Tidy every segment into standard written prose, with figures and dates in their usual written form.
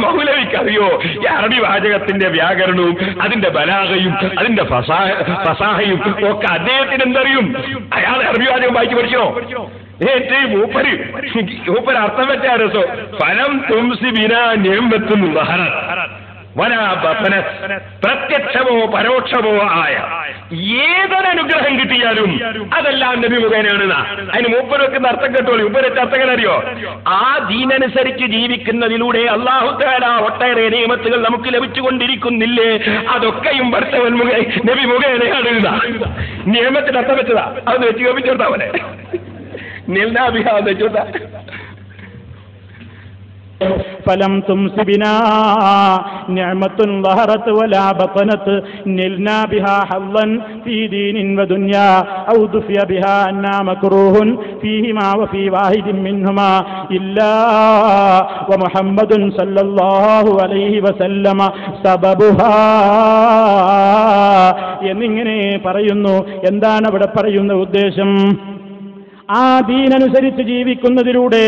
മൗലവിക്ക് അറിയോ ഈ അറബി വാചകത്തിന്റെ വ്യാകരണവും അതിന്റെ ബലാഗയും അതിന്റെ ഫസാഹയും ഒക്കെ അദ്ദേഹത്തിന് എന്തറിയും? അയാൾ അറബി വാചകം വായിച്ചു പഠിക്കണോ? മൂപ്പര് അർത്ഥം വെച്ചാ രസോ ഫലം തുംസി ബിനാ നിഅമത്തുൻ വഹറത് വലാ ബതനത്. പ്രത്യക്ഷമോ പരോക്ഷമോ ആയ ഏതൊരനുഗ്രഹം കിട്ടിയാലും അതെല്ലാം നബി മുഖേനയാണ്. അതിന് മൂപ്പര് വെക്കുന്ന അർത്ഥം കേട്ടോളൂ. മൂപ്പര് അർത്ഥം അറിയോ? ആ ദീനനുസരിച്ച് ജീവിക്കുന്നതിലൂടെ അല്ലാഹു തആല ഒട്ടേറെ നിയമത്തുകൾ നമുക്ക് ലഭിച്ചുകൊണ്ടിരിക്കുന്നില്ലേ? അതൊക്കെയും ഭർത്തവൻ നബി മുഖേനയാണ്. നിയമത്തിന് അർത്ഥം വെച്ചതാ. അതൊന്ന് വെച്ച് കേൾപ്പിച്ചോട്ടാ പോലെ ഫലം തുംസി ബിനാ നിഅമത്തുൻ ളഹറത് വലാ ബതനത് നിൽനാ ബിഹാ ഹല്ലൻ ഫീ ദീനിൻ വദുനിയാ ഔ ദുഫിയ ബിഹാ അന്നാ മക്റൂഹുൻ ഫീഹിമാ വഫീ വാഹിദിൻ മിൻഹുമാ ഇല്ലാ വമുഹമ്മദുൻ സല്ലല്ലാഹു അലൈഹി വസല്ലമ സബബുഹാ എന്നിങ്ങനെ പറയുന്നു. എന്താണ് അവിടെ പറയുന്ന ഉദ്ദേശം? ആ ദീനനുസരിച്ച് ജീവിക്കുന്നതിലൂടെ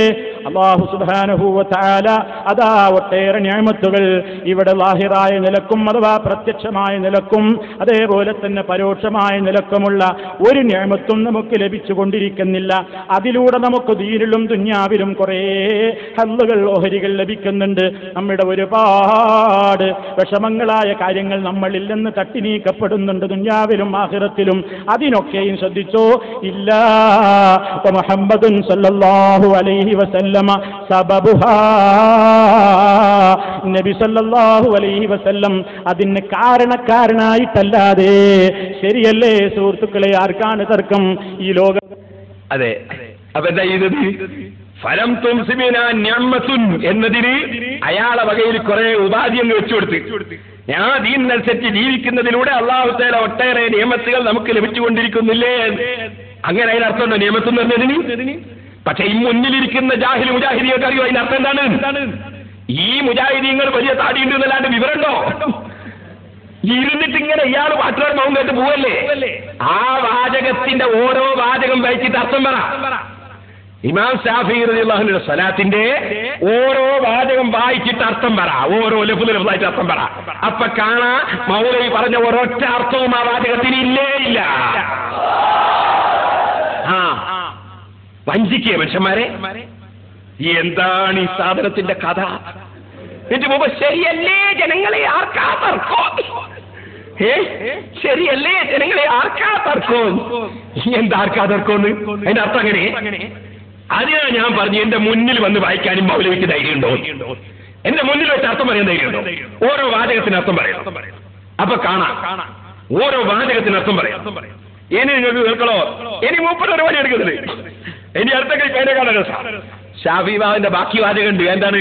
അല്ലാഹു സുബ്ഹാനഹു വ തആല അതാ ഒട്ടേറെ നിഅമത്തുകൾ ഇവിടെ ലാഹിറായ നിലക്കും അഥവാ പ്രത്യക്ഷമായ നിലക്കും അതേപോലെ തന്നെ പരോക്ഷമായ നിലക്കുമുള്ള ഒരു നിഅമത്തും നമുക്ക് ലഭിച്ചുകൊണ്ടിരിക്കുന്നില്ല. അതിലൂടെ നമുക്ക് ദീനിലും ദുനിയാവിലും കുറേ ഹല്ലുകൾ ഓഹരികൾ ലഭിക്കുന്നുണ്ട്. നമ്മുടെ ഒരുപാട് വിഷമങ്ങളായ കാര്യങ്ങൾ നമ്മളിൽ നിന്ന് തട്ടി നീക്കപ്പെടുന്നുണ്ട് ദുനിയാവിലും ആഖിറത്തിലും. അതിനൊക്കെയും ശ്രദ്ധിച്ചോ. ഇല്ലാ മുഹമ്മദുൻ സല്ലല്ലാഹു അലൈഹി വസല്ലമ സബബുഹാ. നബി സല്ലല്ലാഹു അലൈഹി വസല്ലം അതിന് കാരണക്കാരനായിട്ടല്ലാതെ. ശരിയല്ലേ സുഹൃത്തുക്കളെ? ആർക്കാണ് തർക്കം ഈ ലോകം? അതെ. അപ്പൊ എന്താ ചെയ്തത്? ഫലം തുംസിബിനാ നിഅമത്തുൻ എന്നതിന് അയാളെ വകയിൽ കുറെ ഉപാധി അങ്ങ് വെച്ചുകൊടുത്ത്. ഞാൻ ദീനനുസരിച്ച് ജീവിക്കുന്നതിലൂടെ അല്ലാഹു തആല ഒട്ടേറെ നിയമത്തുകൾ നമുക്ക് ലഭിച്ചുകൊണ്ടിരിക്കുന്നില്ലേ? അങ്ങനെ അതിനർത്ഥമുണ്ടോ നിയമത്ത് എന്ന് പറഞ്ഞതിന്? പക്ഷെ ഈ മുന്നിലിരിക്കുന്ന ജാഹിൽ മുജാഹിദിയൊക്കെ അറിയോ അതിന്റെ അർത്ഥം എന്താണ്? ഈ മുജാഹിദീങ്ങൾ വലിയ താടിയുണ്ട് എന്നല്ലാണ്ട് വിവരമുണ്ടോ? ഇരുന്നിട്ട് ഇങ്ങനെ ഇയാൾ പാട്ടുകാർ മൗൻ കേട്ട് പോവല്ലേ? ആ വാചകത്തിന്റെ ഓരോ വാചകം വായിച്ചിട്ട് അർത്ഥം പറ. ഇമാം ശാഫിഈ റളിയല്ലാഹു അൻഹുവിന്റെ സ്വലാത്തിന്റെ ഓരോ വാചകം വായിച്ചിട്ട് അർത്ഥം പറ. ഓരോ ലഫ്ലായിട്ട് അർത്ഥം പറ. അപ്പൊ കാണാ മൗലവി പറഞ്ഞ ഒരൊറ്റ അർത്ഥവും ആ വാചകത്തിന് ഇല്ലേ ഇല്ല. വഞ്ചിക്കുക മനുഷ്യന്മാരെ. എന്താണ് ഈ സാധനത്തിന്റെ കഥ? ഇതിന് മുമ്പ് ശരിയല്ലേ ജനങ്ങളെ ആർക്കാ തർക്കോ? ശരിയല്ലേ ജനങ്ങളെ ആർക്കാ തർക്കോ? എന്താർക്കാ തർക്കോന്ന്? അതിന്റെ അർത്ഥം അങ്ങനെ. അതിനാ ഞാൻ പറഞ്ഞു എന്റെ മുന്നിൽ വന്ന് വായിക്കാനും മൗലവിക്ക് ധൈര്യമുണ്ടോ? എന്റെ മുന്നിൽ വെച്ച് അർത്ഥം പറയാൻ ധൈര്യമുണ്ടോ? ഓരോ വാചകത്തിന് അർത്ഥം പറയാം. അപ്പൊ കാണാം ഓരോ വാചകത്തിന് അർത്ഥം പറയാം. ഇനി നിങ്ങൾക്ക് കേൾക്കണോ? ഇനി മൂപ്പർ ഒരു പണി എടുക്കുന്നത്. ഇനി അടുത്ത കൈ പേരെ കാണാൻ രസം. ഷാഫിഈന്റെ ബാക്കി വാചകമുണ്ട്. എന്താണ്?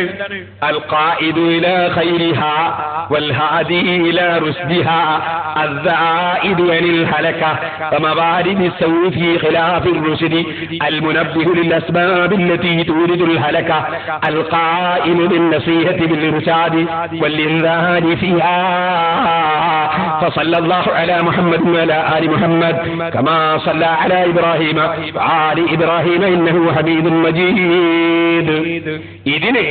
അൽ ഖായിദു ഇലാ ഖൈരിഹാ വൽ ഹാദി ഇലാ റുസ്ദിഹാ അസ്സായിദു അനിൽ ഹലക വമവാരിദി സൗഇ ഫീ ഖിലാഫിർ റുശ്ദി അൽ മുനബ്ബിഹു ലിൽ അസ്ബാബ് അല്ലതി തൂരിദുൽ ഹലക അൽ ഖായിമു ബിൻ നസീഹതി ബിൽ ഇർശാദി വൽ ഇൻദാരി ഫീഹാ ഫസല്ലല്ലാഹു അലാ മുഹമ്മദ് വഅലാ ആലി മുഹമ്മദ് കമാ സല്ല അലാ ഇബ്രാഹീമ വആലി ഇബ്രാഹീമ ഇന്നഹു ഹമീദുൻ മജീദ്. ഇതിനെ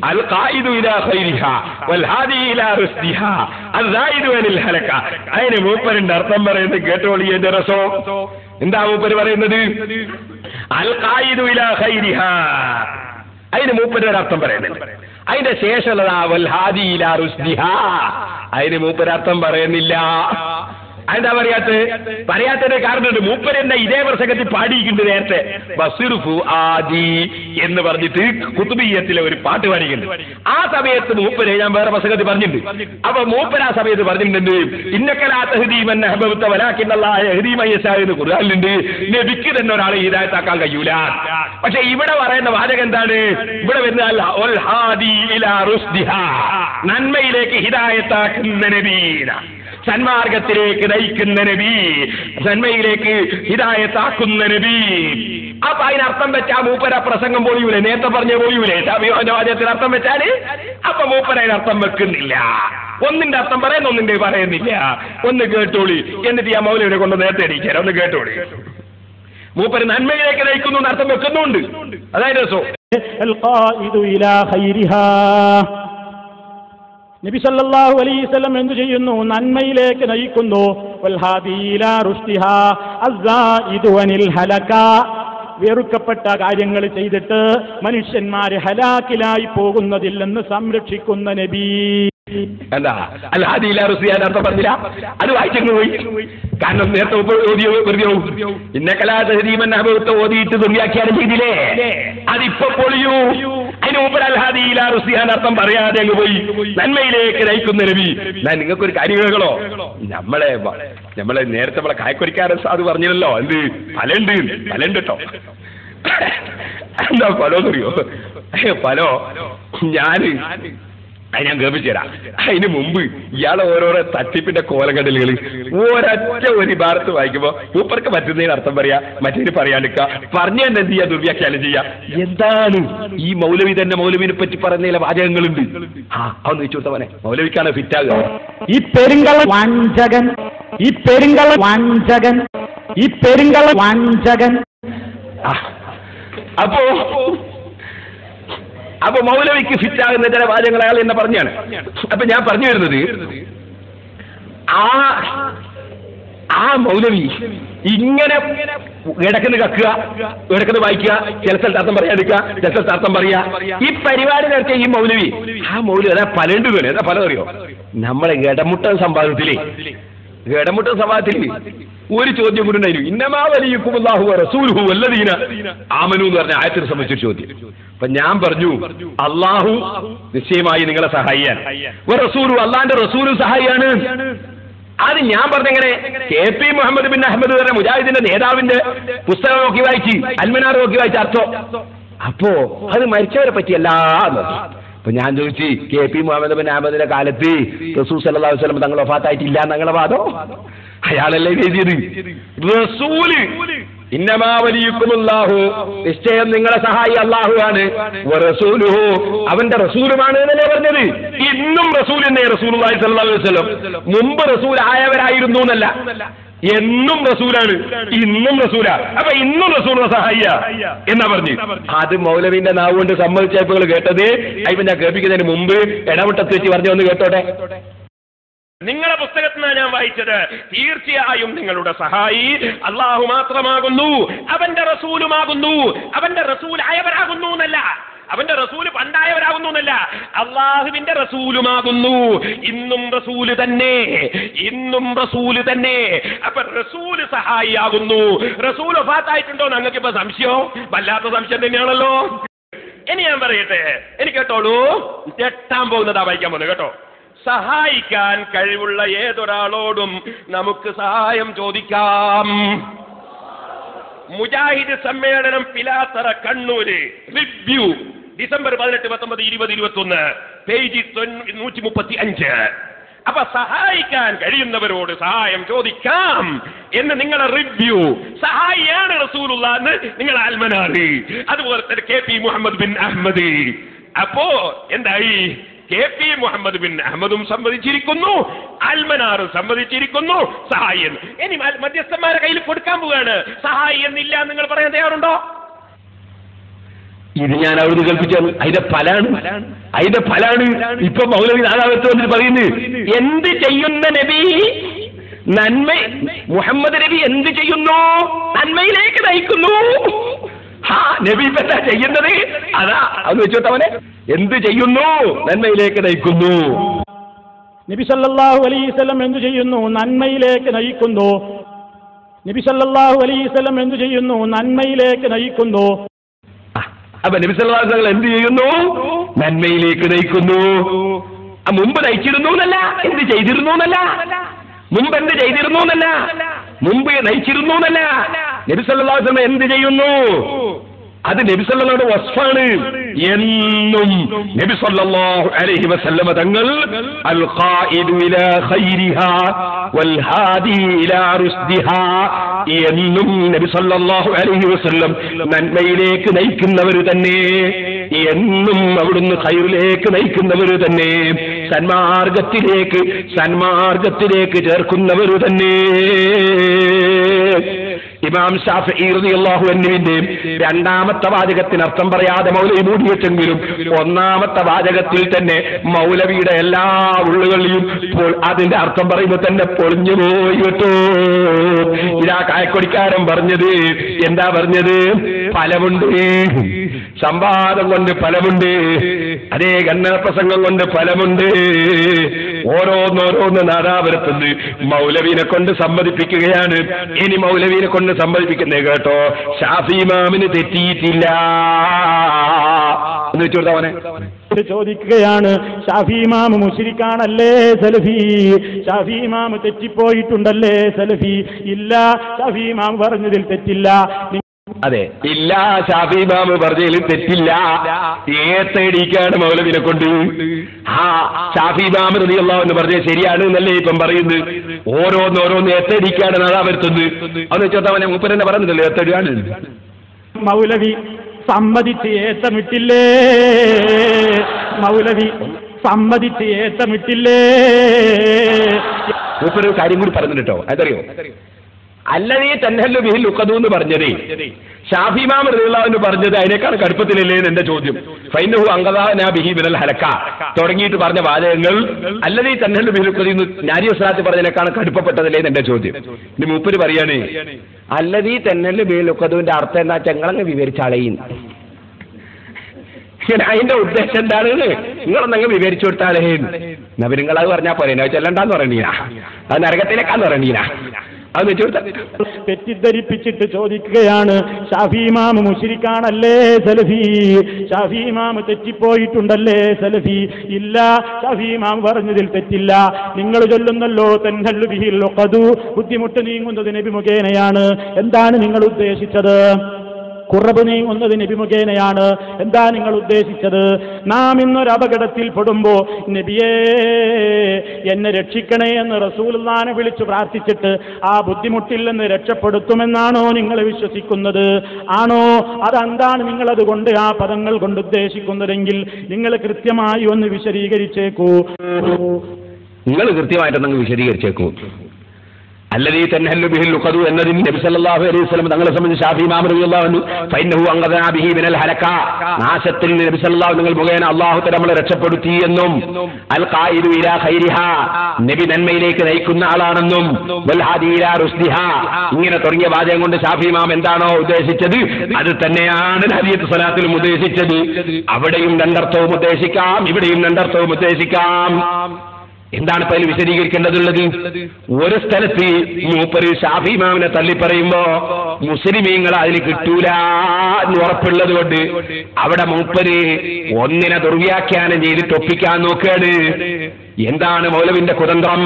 അൽ ഖായിദു ഇലാ ഖൈരിഹാ വൽ ഹാദി ഇലാ റുസ്ദിഹാ അസ്സായിദു അനിൽ ഹലക. അതിന് മൂപ്പരിന്റെ അർത്ഥം പറയുന്നത് കേട്ടോളി. എന്റെ രസോ എന്താ മൂപ്പര് പറയുന്നത്? അൽ ഖായിദു ഇലാ ഖൈരിഹാ അതിന് മൂപ്പരുടെ അർത്ഥം പറയുന്നത്. അതിന്റെ ശേഷമുള്ളതാ വൽ ഹാദി ഇലാ റുസ്ദിഹാ. അതിന് മൂപ്പരർത്ഥം പറയുന്നില്ല. അതെന്താ പറയാത്തതിന്റെ കാരണമുണ്ട്. മൂപ്പരെന്നെ ഇതേ പ്രസംഗത്തിൽ പാടിയിട്ടുണ്ട് നേരത്തെ. ബസിറുഫു ആദി എന്ന് പറഞ്ഞിട്ട് കുത്തുബിയ്യത്തിലെ ഒരു പാട്ട് പാടിയിട്ടുണ്ട്. ആ സമയത്ത് മൂപ്പരെ ഞാൻ വേറെ പ്രസംഗത്തിൽ പറഞ്ഞിട്ടുണ്ട്. അപ്പൊ മൂപ്പര ആ സമയത്ത് പറഞ്ഞിട്ടുണ്ട് ഇന്നക്കലാ തഹ്ദീ മൻ അഹ്ബബ്ത വലാകിന്നല്ലാഹ യഹ്ദീ മൻ യശാ എന്ന് ഖുർആനിലുണ്ട്. നബിക്ക് തന്നെ ഒരാളെ ഹിദായത്താക്കാൻ കഴിയൂല. പക്ഷെ ഇവിടെ പറയുന്ന വാചകം എന്താണ്? ഇവിടെ വരുന്ന അൽ ഹാദി ഇലാ റുസ്ദിഹാ നന്മയിലേക്ക് ഹിദായത്താക്കുന്ന നബീന, സന്മാർഗത്തിലേക്ക് നയിക്കുന്ന നബി, നന്മയിലേക്ക് ഹിദായത്താക്കുന്ന നബി. അപ്പൊ അതിനർത്ഥം വെച്ചാ മൂപ്പര പ്രസംഗം പോയൂലേ? നേരത്തെ പറഞ്ഞ പോയൂലേ? വാചകത്തിന് അർത്ഥം വെച്ചാല് അപ്പൊ മൂപ്പര അതിനർത്ഥം വെക്കുന്നില്ല. ഒന്നിന്റെ അർത്ഥം പറയുന്ന ഒന്നിന്റെ പറയുന്നില്ല. ഒന്ന് കേട്ടോളി. എന്നിട്ട് ആ മൗലവിനെ കൊണ്ട് നേരത്തെ അടിക്കാൻ ഒന്ന് കേട്ടോളി. മൂപ്പര് നന്മയിലേക്ക് നയിക്കുന്നു അർത്ഥം വെക്കുന്നുണ്ട്. അതായത് നബി സല്ലല്ലാഹു അലൈഹി വസല്ലം എന്തു ചെയ്യുന്നു? നന്മയിലേക്ക് നയിക്കുന്നു. വൽഹാദി ഇലാ റുഷ്ദിഹാ അസ്സായിദു അനിൽ ഹലക. വെറുക്കപ്പെട്ട കാര്യങ്ങൾ ചെയ്തിട്ട് മനുഷ്യന്മാര് ഹലാക്കിലായി പോകുന്നതില്ലെന്ന് സംരക്ഷിക്കുന്ന നബി. എന്താ അൽഹാദി ഇലാ റുഷ്ദിഹാ അർത്ഥം പറഞ്ഞില്ല? അത് വായിച്ചു പോയി. കാരണം നേരത്തെ ഓതിയിട്ട് ദുർവ്യാഖ്യാനം ചെയ്തില്ലേ? അതിപ്പോ പൊളിയൂ. അതിന് മുമ്പ് അൽഹാദി ഇലാ റുഷ്ദിഹാ അർത്ഥം പറയാതെ അങ്ങ് പോയി. നന്മയിലേക്ക് നയിക്കുന്ന നബി. ഞാൻ നിങ്ങൾക്കൊരു കാര്യം കേൾക്കണോ? നമ്മളെ നേരത്തെ നമ്മളെ കായക്കൊരിക്കാരൻ അത് പറഞ്ഞില്ലല്ലോ, എന്ത് ഫലുണ്ട് കേട്ടോ. എന്താ ഫലോന്നറിയോ? ഫലോ ഞാൻ കേൾപ്പിച്ചു തരാം. അതിന് മുമ്പ് ഇയാളെ ഓരോരോ തട്ടിപ്പിന്റെ കോലകടലുകൾ ഒരൊറ്റ ഒരു ഭാരത്ത് വായിക്കുമ്പോ മൂപ്പർക്ക് പറ്റുന്നതിന് അർത്ഥം പറയാ, മറ്റേന് പറയാണ്ടിരിക്കുക, പറഞ്ഞു തന്നെ എന്ത് ചെയ്യാ, ദുർവ്യാഖ്യാനം ചെയ്യാ. എന്താണ് ഈ മൗലവി തന്നെ മൗലവിനെ പറ്റി പറയുന്ന ചില വാചകങ്ങളുണ്ട്. അതൊന്ന് വെച്ചു കൊടുത്തവനെ മൗലവിക്കാണ് ഫിറ്റാകുക. ഈ പെരുങ്കള വഞ്ചകൻ, ഈ പെരുങ്കള വഞ്ചകൻ, ഈ പെരുങ്കള വഞ്ചകൻ. അപ്പൊ മൗലവിക്ക് ഫിറ്റാകുന്ന ചില വാചകങ്ങൾ അയാൾ എന്നെ പറഞ്ഞാണ്. അപ്പൊ ഞാൻ പറഞ്ഞു വരുന്നത്, ആ മൗലവി ഇങ്ങനെ ഇടക്കുന്ന കക്കുക, ഇടക്കുന്ന വായിക്കുക, ചില സ്ഥലത്ത് അർത്ഥം പറയാതിരിക്കുക, ചില സ്ഥലത്ത് അർത്ഥം പറയാ. ഈ പരിപാടി നടത്തിയ ഈ മൗലവി, ആ മൗലവി അതാ പലണ്ട് പോലെ. എന്താ പല അറിയോ? നമ്മളെ ഇടമുട്ടൻ സംവാദത്തില് ഒരു ചോദ്യം കൂടി ഉണ്ടായിരുന്നു. ഇന്നമാ വലിയക്കുമുല്ലാഹു റസൂലുഹു വല്ലദീന ആമനു എന്ന് പറഞ്ഞ ആയത്തിനെ സംബന്ധിച്ച ചോദ്യം. അപ്പൊ ഞാൻ പറഞ്ഞു, അള്ളാഹു നിശ്ചയമായി നിങ്ങളെ സഹായിയാൻ, റസൂലു അള്ളാന്റെ റസൂലും സഹായിയാണ്. അത് ഞാൻ പറഞ്ഞെങ്ങനെ? KP മുഹമ്മദ് ബിൻ അഹമ്മദ് പറഞ്ഞ മുജാഹിദിന്റെ നേതാവിന്റെ പുസ്തകം നോക്കി വായിച്ച്, അൽമനാർ നോക്കി വായിച്ച അർത്ഥം. അപ്പോ അത് മരിച്ചവരെ പറ്റിയല്ല. അപ്പൊ ഞാൻ ചോദിച്ചു, KP മുഹമ്മദ് ബിൻ അഹമ്മദിന്റെ കാലത്ത് റസൂൽ സല്ലല്ലാഹു അലൈഹി വസല്ലം തങ്ങൾ വഫാത്തായിട്ടില്ല എന്നങ്ങളെ വാദം? അയാളല്ലേ എഴുതിയത്? റസൂല് ഇന്നമാ വലിയക്കുമുല്ലാഹു, നിശ്ചയം നിങ്ങളെ സഹായി അല്ലാഹുവാണ്, വറസൂലുഹു അവന്റെ റസൂലുമാണ് എന്നല്ലേ പറഞ്ഞത്. ഇന്നും റസൂൽ തന്നെ റസൂലുള്ളാഹി സ്വല്ലല്ലാഹു അലൈഹി വസല്ലം. മുമ്പ് റസൂൽ ആയവരായിരുന്നു എന്നല്ല, എന്നും റസൂലാണ്, ഇന്നും റസൂലാ. അപ്പൊ ഇന്നും റസൂലിനെ സഹായിയ എന്നാ പറഞ്ഞു. അത് മൗലവിന്റെ നാവ് കൊണ്ട് സമ്മതിച്ചപ്പോൾ കേട്ടത്. അയ്യോ, ഞാൻ കേൾപ്പിക്കുന്നതിന് മുമ്പ് ഇടവിട്ടത്ത് വെച്ച് പറഞ്ഞു ഒന്ന് കേട്ടോട്ടെ. നിങ്ങളുടെ പുസ്തകത്തിനാണ് ഞാൻ വായിച്ചത്. തീർച്ചയായും നിങ്ങളുടെ സഹായി അള്ളാഹു മാത്രമാകുന്നു, അവന്റെ റസൂലുമാകുന്നു. അവന്റെ റസൂൽ ആയവരാകുന്നു എന്നല്ല, അവന്റെ റസൂല് പണ്ടായവരാകുന്നു എന്നല്ല, അള്ളാഹുവിന്റെ റസൂലുമാകുന്നു. ഇന്നും റസൂല് തന്നെ, ഇന്നും റസൂല് തന്നെ. അപ്പൊ റസൂല് സഹായിയാകുന്നു. റസൂൽ വഫാത്തായിട്ടുണ്ടോ ഞങ്ങൾക്ക് ഇപ്പൊ സംശയം? വല്ലാത്ത സംശയം തന്നെയാണല്ലോ. ഇനി ഞാൻ പറയട്ടെ, എനിക്ക് കേട്ടോളൂ. എട്ടാൻ പോകുന്നതാ വായിക്കാൻ പോകുന്നത് കേട്ടോ. സഹായിക്കാൻ കഴിവുള്ള ഏതൊരാളോടും നമുക്ക് സഹായം ചോദിക്കാം. മുജാഹിദ് സമ്മേളനം Pilathara Kannur review December 18, 19, 20, 21 page 135. അപ്പൊ സഹായിക്കാൻ കഴിയുന്നവരോട് സഹായം ചോദിക്കാം എന്ന് നിങ്ങളെ റിവ്യൂ. സഹായിയാണ് റസൂലുള്ളാഹി എന്ന് നിങ്ങളെ അൽമനാറി. അതുപോലെ തന്നെ KP മുഹമ്മദ് ബിൻ അഹമ്മദ്. അപ്പോ എന്തായി? KP മുഹമ്മദ് ബിൻ അഹമ്മദും സമ്മതിച്ചിരിക്കുന്നു, അൽമനാറും സമ്മതിച്ചിരിക്കുന്നു സഹായി എന്ന്. ഇനി മധ്യസ്ഥന്മാരെ കയ്യിൽ കൊടുക്കാൻ പോവുകയാണ്. സഹായി എന്നില്ല നിങ്ങൾ പറയാൻ തയ്യാറുണ്ടോ? ഇത് ഞാൻ അവിടുന്ന് കൽപ്പിച്ചാണ്. അതിന്റെ ഫലാണ് ഇപ്പൊ മൗലവി നാലാമത്തെ വന്നിട്ട് പറയുന്നത്. എന്ത് ചെയ്യുന്ന നബി നന്മ, മുഹമ്മദ് നബി എന്ത് ചെയ്യുന്നു? നന്മയിലേക്ക് നയിക്കുന്നു. നബി ഇപ്പൊ എന്താ ചെയ്യുന്നത്? അതാ അത് വെച്ചോട്ടവനെ. എന്ത് ചെയ്യുന്നു? നന്മയിലേക്ക് നയിക്കുന്നു. നബി സല്ലല്ലാഹു അലൈഹി വസല്ലം എന്തു ചെയ്യുന്നു? നന്മയിലേക്ക് നയിക്കുന്നു. നബി സല്ലല്ലാഹു അലൈഹി വസല്ലം എന്തു ചെയ്യുന്നു? നന്മയിലേക്ക് നയിക്കുന്നു. അപ്പൊ നബി സല്ലല്ലാഹു അലൈഹി വസല്ലം എന്ത് ചെയ്യുന്നു? നന്മയിലേക്ക് നയിക്കുന്നു. മുമ്പ് നയിച്ചിരുന്നു എന്നല്ല, എന്ത് ചെയ്തിരുന്നു എന്നല്ല, മുമ്പ് എന്ത് ചെയ്തിരുന്നു എന്നല്ല, മുമ്പ് നയിച്ചിരുന്നു എന്നല്ല. നബി സല്ലല്ലാഹു അലൈഹി വസല്ലം എന്ത് ചെയ്യുന്നു? അത് നബി സല്ലല്ലാഹുവിന്റെ വസ്ഫാണ്. എന്നും നബി സല്ലല്ലാഹു അലൈഹി വസല്ലം തങ്ങൾ അൽ ഖായിദു ഇലാ ഖൈരിഹാ വൽ ഹാദി ഇലാ റുസ്ദിഹാ, എന്നും നബി സല്ലല്ലാഹു അലൈഹി വസല്ലം നന്മയിലേക്ക് നയിക്കുന്നവർ തന്നെ. എന്നും അവിടുന്ന് ഖൈറിലേക്ക് നയിക്കുന്നവർ തന്നെ, സന്മാർഗത്തിലേക്ക് ചേർക്കുന്നവർ തന്നെ. ഇമാം ശാഫിഈ റളിയല്ലാഹു അൻഹുവിന്റെ രണ്ടാമത്തെ വാചകത്തിന് അർത്ഥം പറയാതെ മൗലവി മൂടിവെച്ചെങ്കിലും ഒന്നാമത്തെ വാചകത്തിൽ തന്നെ മൗലവിയുടെ എല്ലാ ഉള്ളുകളിലും അതിന്റെ അർത്ഥം പറയുമ്പോൾ തന്നെ പൊളിഞ്ഞു പോയി കേട്ടോ. ഇതാ കായക്കൊടിക്കാരൻ പറഞ്ഞത്. എന്താ പറഞ്ഞത്? ഫലമുണ്ട്, സംവാദം കൊണ്ട് ഫലമുണ്ട്, അതേ ഗണ്ണപ്രസംഗം കൊണ്ട് ഫലമുണ്ട്. ഓരോന്നോരോന്ന് നാദാപുരത്തുണ്ട് മൗലവിനെ കൊണ്ട് സമ്മതിപ്പിക്കുകയാണ്. ഇനി മൗലവിനെ കൊണ്ട് സമ്മതിപ്പിക്കുന്നേ കേട്ടോ, ഷാഫി ഇമാമിന് തെറ്റിയിട്ടില്ല എന്ന് വെച്ചു കൊടുത്തവനെ ചോദിക്കുകയാണ്, ഷാഫി ഇമാം മുശ്രിക്കാണല്ലേ സലഫി? ഷാഫി ഇമാം തെറ്റിപ്പോയിട്ടുണ്ടല്ലേ സലഫി? ഇല്ല, ഷാഫി ഇമാം പറഞ്ഞതിൽ തെറ്റില്ല. അതെ, ഇല്ല, ഷാഫി ഇമാം പറഞ്ഞതിൽ തെറ്റില്ല. ഏത്തടിക്കാണ് മൗലവിനെ കൊണ്ട്. ഷാഫി ഇമാം റളിയല്ലാഹു അൻഹു പറഞ്ഞത് ശരിയാണ് എന്നല്ലേ ഇപ്പം പറയുന്നത്. ഓരോന്നോരോന്ന് ഏത്തടിക്കാണ് നാളെ വരുത്തുന്നത്. അതെന്ന് വെച്ചാൽ അവനെ മൂപ്പരെന്നെ പറയുന്നില്ലല്ലോ ഏത്തടിയാണ്. മൗലവി സമ്മതിച്ച് ഏത്തമിട്ടില്ലേ? മൗലവി സമ്മതിച്ച് ഏത്തമിട്ടില്ലേ? മൂപ്പര് ഒരു കാര്യം കൂടി പറഞ്ഞിട്ട് കേട്ടോ, അതറിയോ? അല്ലതീ തന്നഹല്ലു ബിഹിൽ ഉഖദു എന്ന് പറഞ്ഞത് ഷാഫി ഇമാം റളിയല്ലാഹു അൻഹു പറഞ്ഞത് അതിനേക്കാൾ കടുപ്പത്തിലല്ലേ എന്ന് എന്റെ ചോദ്യം. ഫൈനഹു അൻഖദനാ ബിഹി മിനൽ ഹലക തുടങ്ങിയിട്ട് പറഞ്ഞ വാചകങ്ങൾ അല്ലതീ തന്നഹല്ലു ബിഹിൽ ഉഖദു എന്ന് നാരി വസ്ലാത്ത് പറഞ്ഞതിനേക്കാൾ കടുപ്പപ്പെട്ടതല്ലേ എന്ന് എന്റെ ചോദ്യം. ഇനി മൂപ്പര് പറയാണ്, അല്ലതീ തന്നഹല്ലു ബിഹിൽ ഉഖദുവിന്റെ അർത്ഥം എന്താ ചെങ്ങളങ്ങ് വിവരിച്ചാളയും. അതിന്റെ ഉദ്ദേശം എന്താണ് നിങ്ങളൊന്നങ്ങ് വിവരിച്ചു കൊടുത്താളേ. എന്നാ നിങ്ങളത് പറഞ്ഞാൽ പോരെ, ചെല്ലണ്ടെന്ന് പറയണീന, അത് നരകത്തിലേക്കാന്ന് പറയണീന. തെറ്റിദ്ധരിപ്പിച്ചിട്ട് ചോദിക്കുകയാണ്, ഷാഫി ഇമാം മുശ്രിക്കാണല്ലേ സലഫി? ഷാഫി ഇമാം തെറ്റിപ്പോയിട്ടുണ്ടല്ലേ സലഫി? ഇല്ല, ഷാഫി ഇമാം പറഞ്ഞതിൽ തെറ്റില്ല. നിങ്ങൾ ചൊല്ലുന്നല്ലോ തൻഹല്ലു ബിഹിൽ ഉഖദു, ബുദ്ധിമുട്ട് നീങ്ങുന്നത് നബി മുഖേനയാണ്. എന്താണ് നിങ്ങൾ ഉദ്ദേശിച്ചത്? കുറവ് നീങ്ങുന്നത് നബി മുഖേനയാണ്. എന്താ നിങ്ങൾ ഉദ്ദേശിച്ചത്? നാം ഇന്നൊരു അപകടത്തിൽ പെടുമ്പോ നബിയേ എന്നെ രക്ഷിക്കണേ എന്ന് റസൂലുള്ളാഹിനെ വിളിച്ചു പ്രാർത്ഥിച്ചിട്ട് ആ ബുദ്ധിമുട്ടിൽ നിന്ന് രക്ഷപ്പെടുത്തുമെന്നാണോ നിങ്ങൾ വിശ്വസിക്കുന്നത്? ആണോ? അതെന്താണ് നിങ്ങളതുകൊണ്ട് ആ പദങ്ങൾ കൊണ്ട് ഉദ്ദേശിക്കുന്നതെങ്കിൽ നിങ്ങൾ കൃത്യമായി ഒന്ന് വിശദീകരിച്ചേക്കൂ. നിങ്ങൾ കൃത്യമായിട്ടൊന്ന് വിശദീകരിച്ചേക്കൂ. അല്ലദീ തൻഹല്ലു ബിഹിൽ ഉഖദു എന്നതിന് നബി സല്ലല്ലാഹു അലൈഹി വസല്ലം തങ്ങളെ സംബന്ധിച്ച് ഷാഫി ഇമാം റളിയല്ലാഹു അൻഹു ഫൈനഹു അൻഖദനാ ബിഹി മിനൽ ഹലക നാശത്തിൽ നബി സല്ലല്ലാഹു നിങ്ങൾ മുഖേന അല്ലാഹു തആല നമ്മളെ രക്ഷപ്പെടുത്തി എന്നും അൽ ഖായിദു ഇലാ ഖൈരിഹാ നബി നന്മയിലേക്ക് നയിക്കുന്ന ആളാണെന്നും വൽ ഹാദി ഇലാ റുസ്ദിഹാ ഇങ്ങനെ തുടങ്ങിയ വാചകം കൊണ്ട് ഷാഫി ഇമാം എന്താണോ ഉദ്ദേശിച്ചത് അത് തന്നെയാണ് ഹദിയത്ത് സ്വലാത്തിലും ഉദ്ദേശിച്ചത്. അവിടെയും രണ്ടർത്ഥവും ഉദ്ദേശിക്കാം, ഇവിടെയും രണ്ടർത്ഥവും ഉദ്ദേശിക്കാം. എന്താണ് ഇപ്പൊ അതിൽ വിശദീകരിക്കേണ്ടതുള്ളത്? ഒരു സ്ഥലത്ത് മൂപ്പര് ഷാഫി ഇമാമിനെ തള്ളിപ്പറയുമ്പോ മുസ്ലിമീങ്ങൾ അതിൽ കിട്ടൂല എന്ന് ഉറപ്പുള്ളത് കൊണ്ട് അവിടെ മൂപ്പര് ഒന്നിനെ ദുർവ്യാഖ്യാനം ചെയ്ത് ഒപ്പിക്കാൻ നോക്കുകയാണ്. എന്താണ് മൗലവിന്റെ കുതന്ത്രം?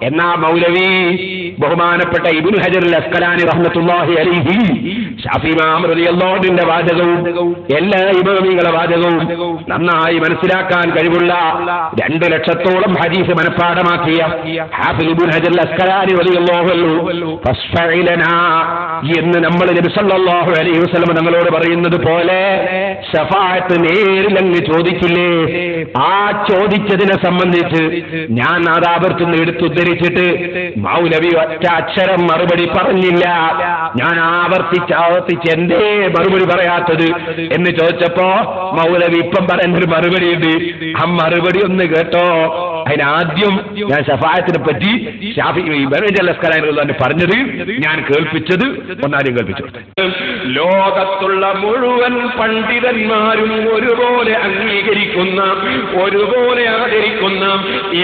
എന്നാ മൗലവി ബഹുമാനപ്പെട്ട ഇബ്നു ഹജറുൽ അസ്ഖലാനി റഹ്മത്തുള്ളാഹി അലൈഹി ഷാഫി ഇമാം റളിയല്ലാഹു അൻഹുവിന്റെ വാചകവും എല്ലാ ഇമാമികളുടെ വാചകവും നന്നായി മനസ്സിലാക്കാൻ കഴിവുള്ള 2 ലക്ഷത്തോളം ഹദീസ് മനഃപ്പാഠമാക്കിയ ഹാഫിദ് ഇബ്നു ഹജറുൽ അസ്ഖലാനി റളിയല്ലാഹു അൻഹു ഫസ്ഫഇലനാ എന്ന് നമ്മൾ നബി സല്ലല്ലാഹു അലൈഹി വസല്ലം തങ്ങളോട് പറയുന്നത് പോലെ ശഫാഅത്ത് നേരിലങ്ങ് ചോദിക്കില്ലേ? ആ ചോദിച്ചതിനെ സംബന്ധിച്ച് ഞാൻ ആദാപുരത്തുനിന്ന് എടുത്തുദ്ധരിച്ചിട്ട് മൗലവി ഒറ്റ അക്ഷരം മറുപടി പറഞ്ഞില്ല. ഞാൻ ആവർത്തിച്ച് എന്തേ മറുപടി പറയാത്തത് എന്ന് ചോദിച്ചപ്പോ മൗലവി ഇപ്പം പറയുന്നൊരു മറുപടി ഉണ്ട്. ആ മറുപടി ഒന്ന് കേട്ടോ. അതിനാദ്യം ഞാൻ ശഫാഅത്തിനെ പറ്റി ഷാഫി പറഞ്ഞത് ഞാൻ കേൾപ്പിച്ചത് ഒന്നാദ്യം കേൾപ്പിച്ചു. ലോകത്തുള്ള മുഴുവൻ പണ്ഡിതന്മാരും ഒരുപോലെ അംഗീകരിക്കുന്ന, ഒരുപോലെ ആദരിക്കുന്ന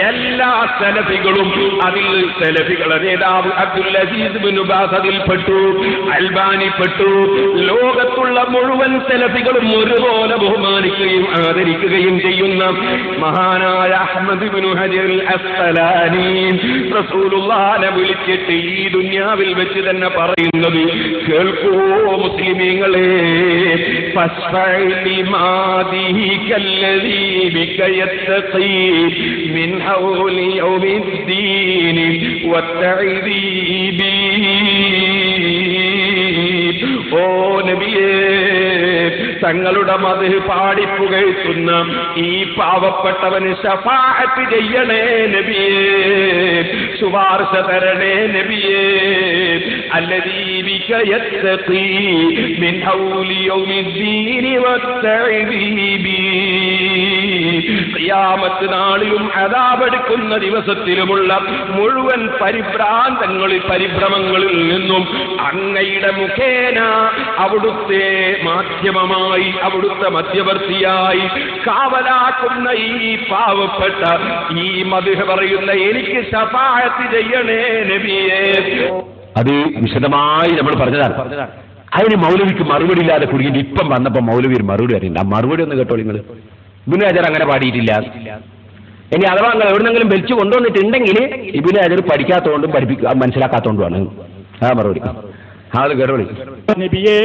എല്ലാ സലഫികളും, അതിൽ സലഫികളുടെ നേതാവ് അബ്ദുൽ അസീസ് ഇബ്നു ബാസ് അതിൽപ്പെട്ടു, അൽബാനി പെട്ടു. ലോകത്തുള്ള മുഴുവൻ സലഫികളും ഒരുപോലെ ബഹുമാനിക്കുകയും ആദരിക്കുകയും ചെയ്യുന്ന മഹാനായ Ahmad ibn Hajar al Asqalani റസൂലുള്ളാഹിനെ വിളിച്ചിട്ട് ഈ ദുനിയാവിൽ വെച്ച് തന്നെ പറയുന്നത് കേൾക്കൂ മുസ്ലിമീങ്ങളെ, ഫസ്ഫഇ മാദിഹി കല്ലദീ ബിക യത്തഖീ മിൻ ഹൗലി യൗമിദ്ദീൻ വത്തഈദീബി. ഓ നബിയേ, തങ്ങളുടെ മദ്ഹ് പാടിപ്പുകഴ്ത്തുന്ന ഈ പാവപ്പെട്ടവന് ശഫാഅത്ത് ചെയ്യണേ നബിയേ, ശുപാർശ തരണേ നബിയേ. അല്ലദീ ബിക യത്തഖീ മിൻ ഹൗലി യൗമിദ്ദീനി വത്തഅദീബി. ഖിയാമത്ത് നാളിലും അദാബെടുക്കുന്ന ദിവസത്തിലുമുള്ള മുഴുവൻ പരിഭ്രമങ്ങളിൽ നിന്നും അങ്ങയുടെ മുഖേന അവിടുത്തെ മാധ്യമമായി, അവിടുത്തെ മധ്യവർത്തിയായി കാവലാക്കുന്ന ഈ പാവപ്പെട്ട ഈ മദ്ഹ് പറയുന്ന എനിക്ക് ശഫാഅത്ത് ചെയ്യണേ നബിയേ. അത് വിശദമായി നമ്മൾ പറഞ്ഞതാണ്. അതിന് മൗലവിക്ക് മറുപടി ഇല്ലാതെ കുടുങ്ങിയിട്ട് ഇപ്പം വന്നപ്പോൾ മൗലവി ഒരു മറുപടി അറിയില്ല. ആ മറുപടി ഒന്ന് കേട്ടോ നിങ്ങൾ. ഇബ്നു ഹജർ അങ്ങനെ പാടിയിട്ടില്ല. ഇനി അഥവാ നിങ്ങൾ എവിടെന്നെങ്കിലും വലിച്ചു കൊണ്ടുവന്നിട്ടുണ്ടെങ്കിൽ ഇബ്നു ഹജർ പഠിക്കാത്തതുകൊണ്ടും മനസ്സിലാക്കാത്തതുകൊണ്ടുമാണ് ആ മറുപടി. ആള് കേട്ടോളി. നബിയേ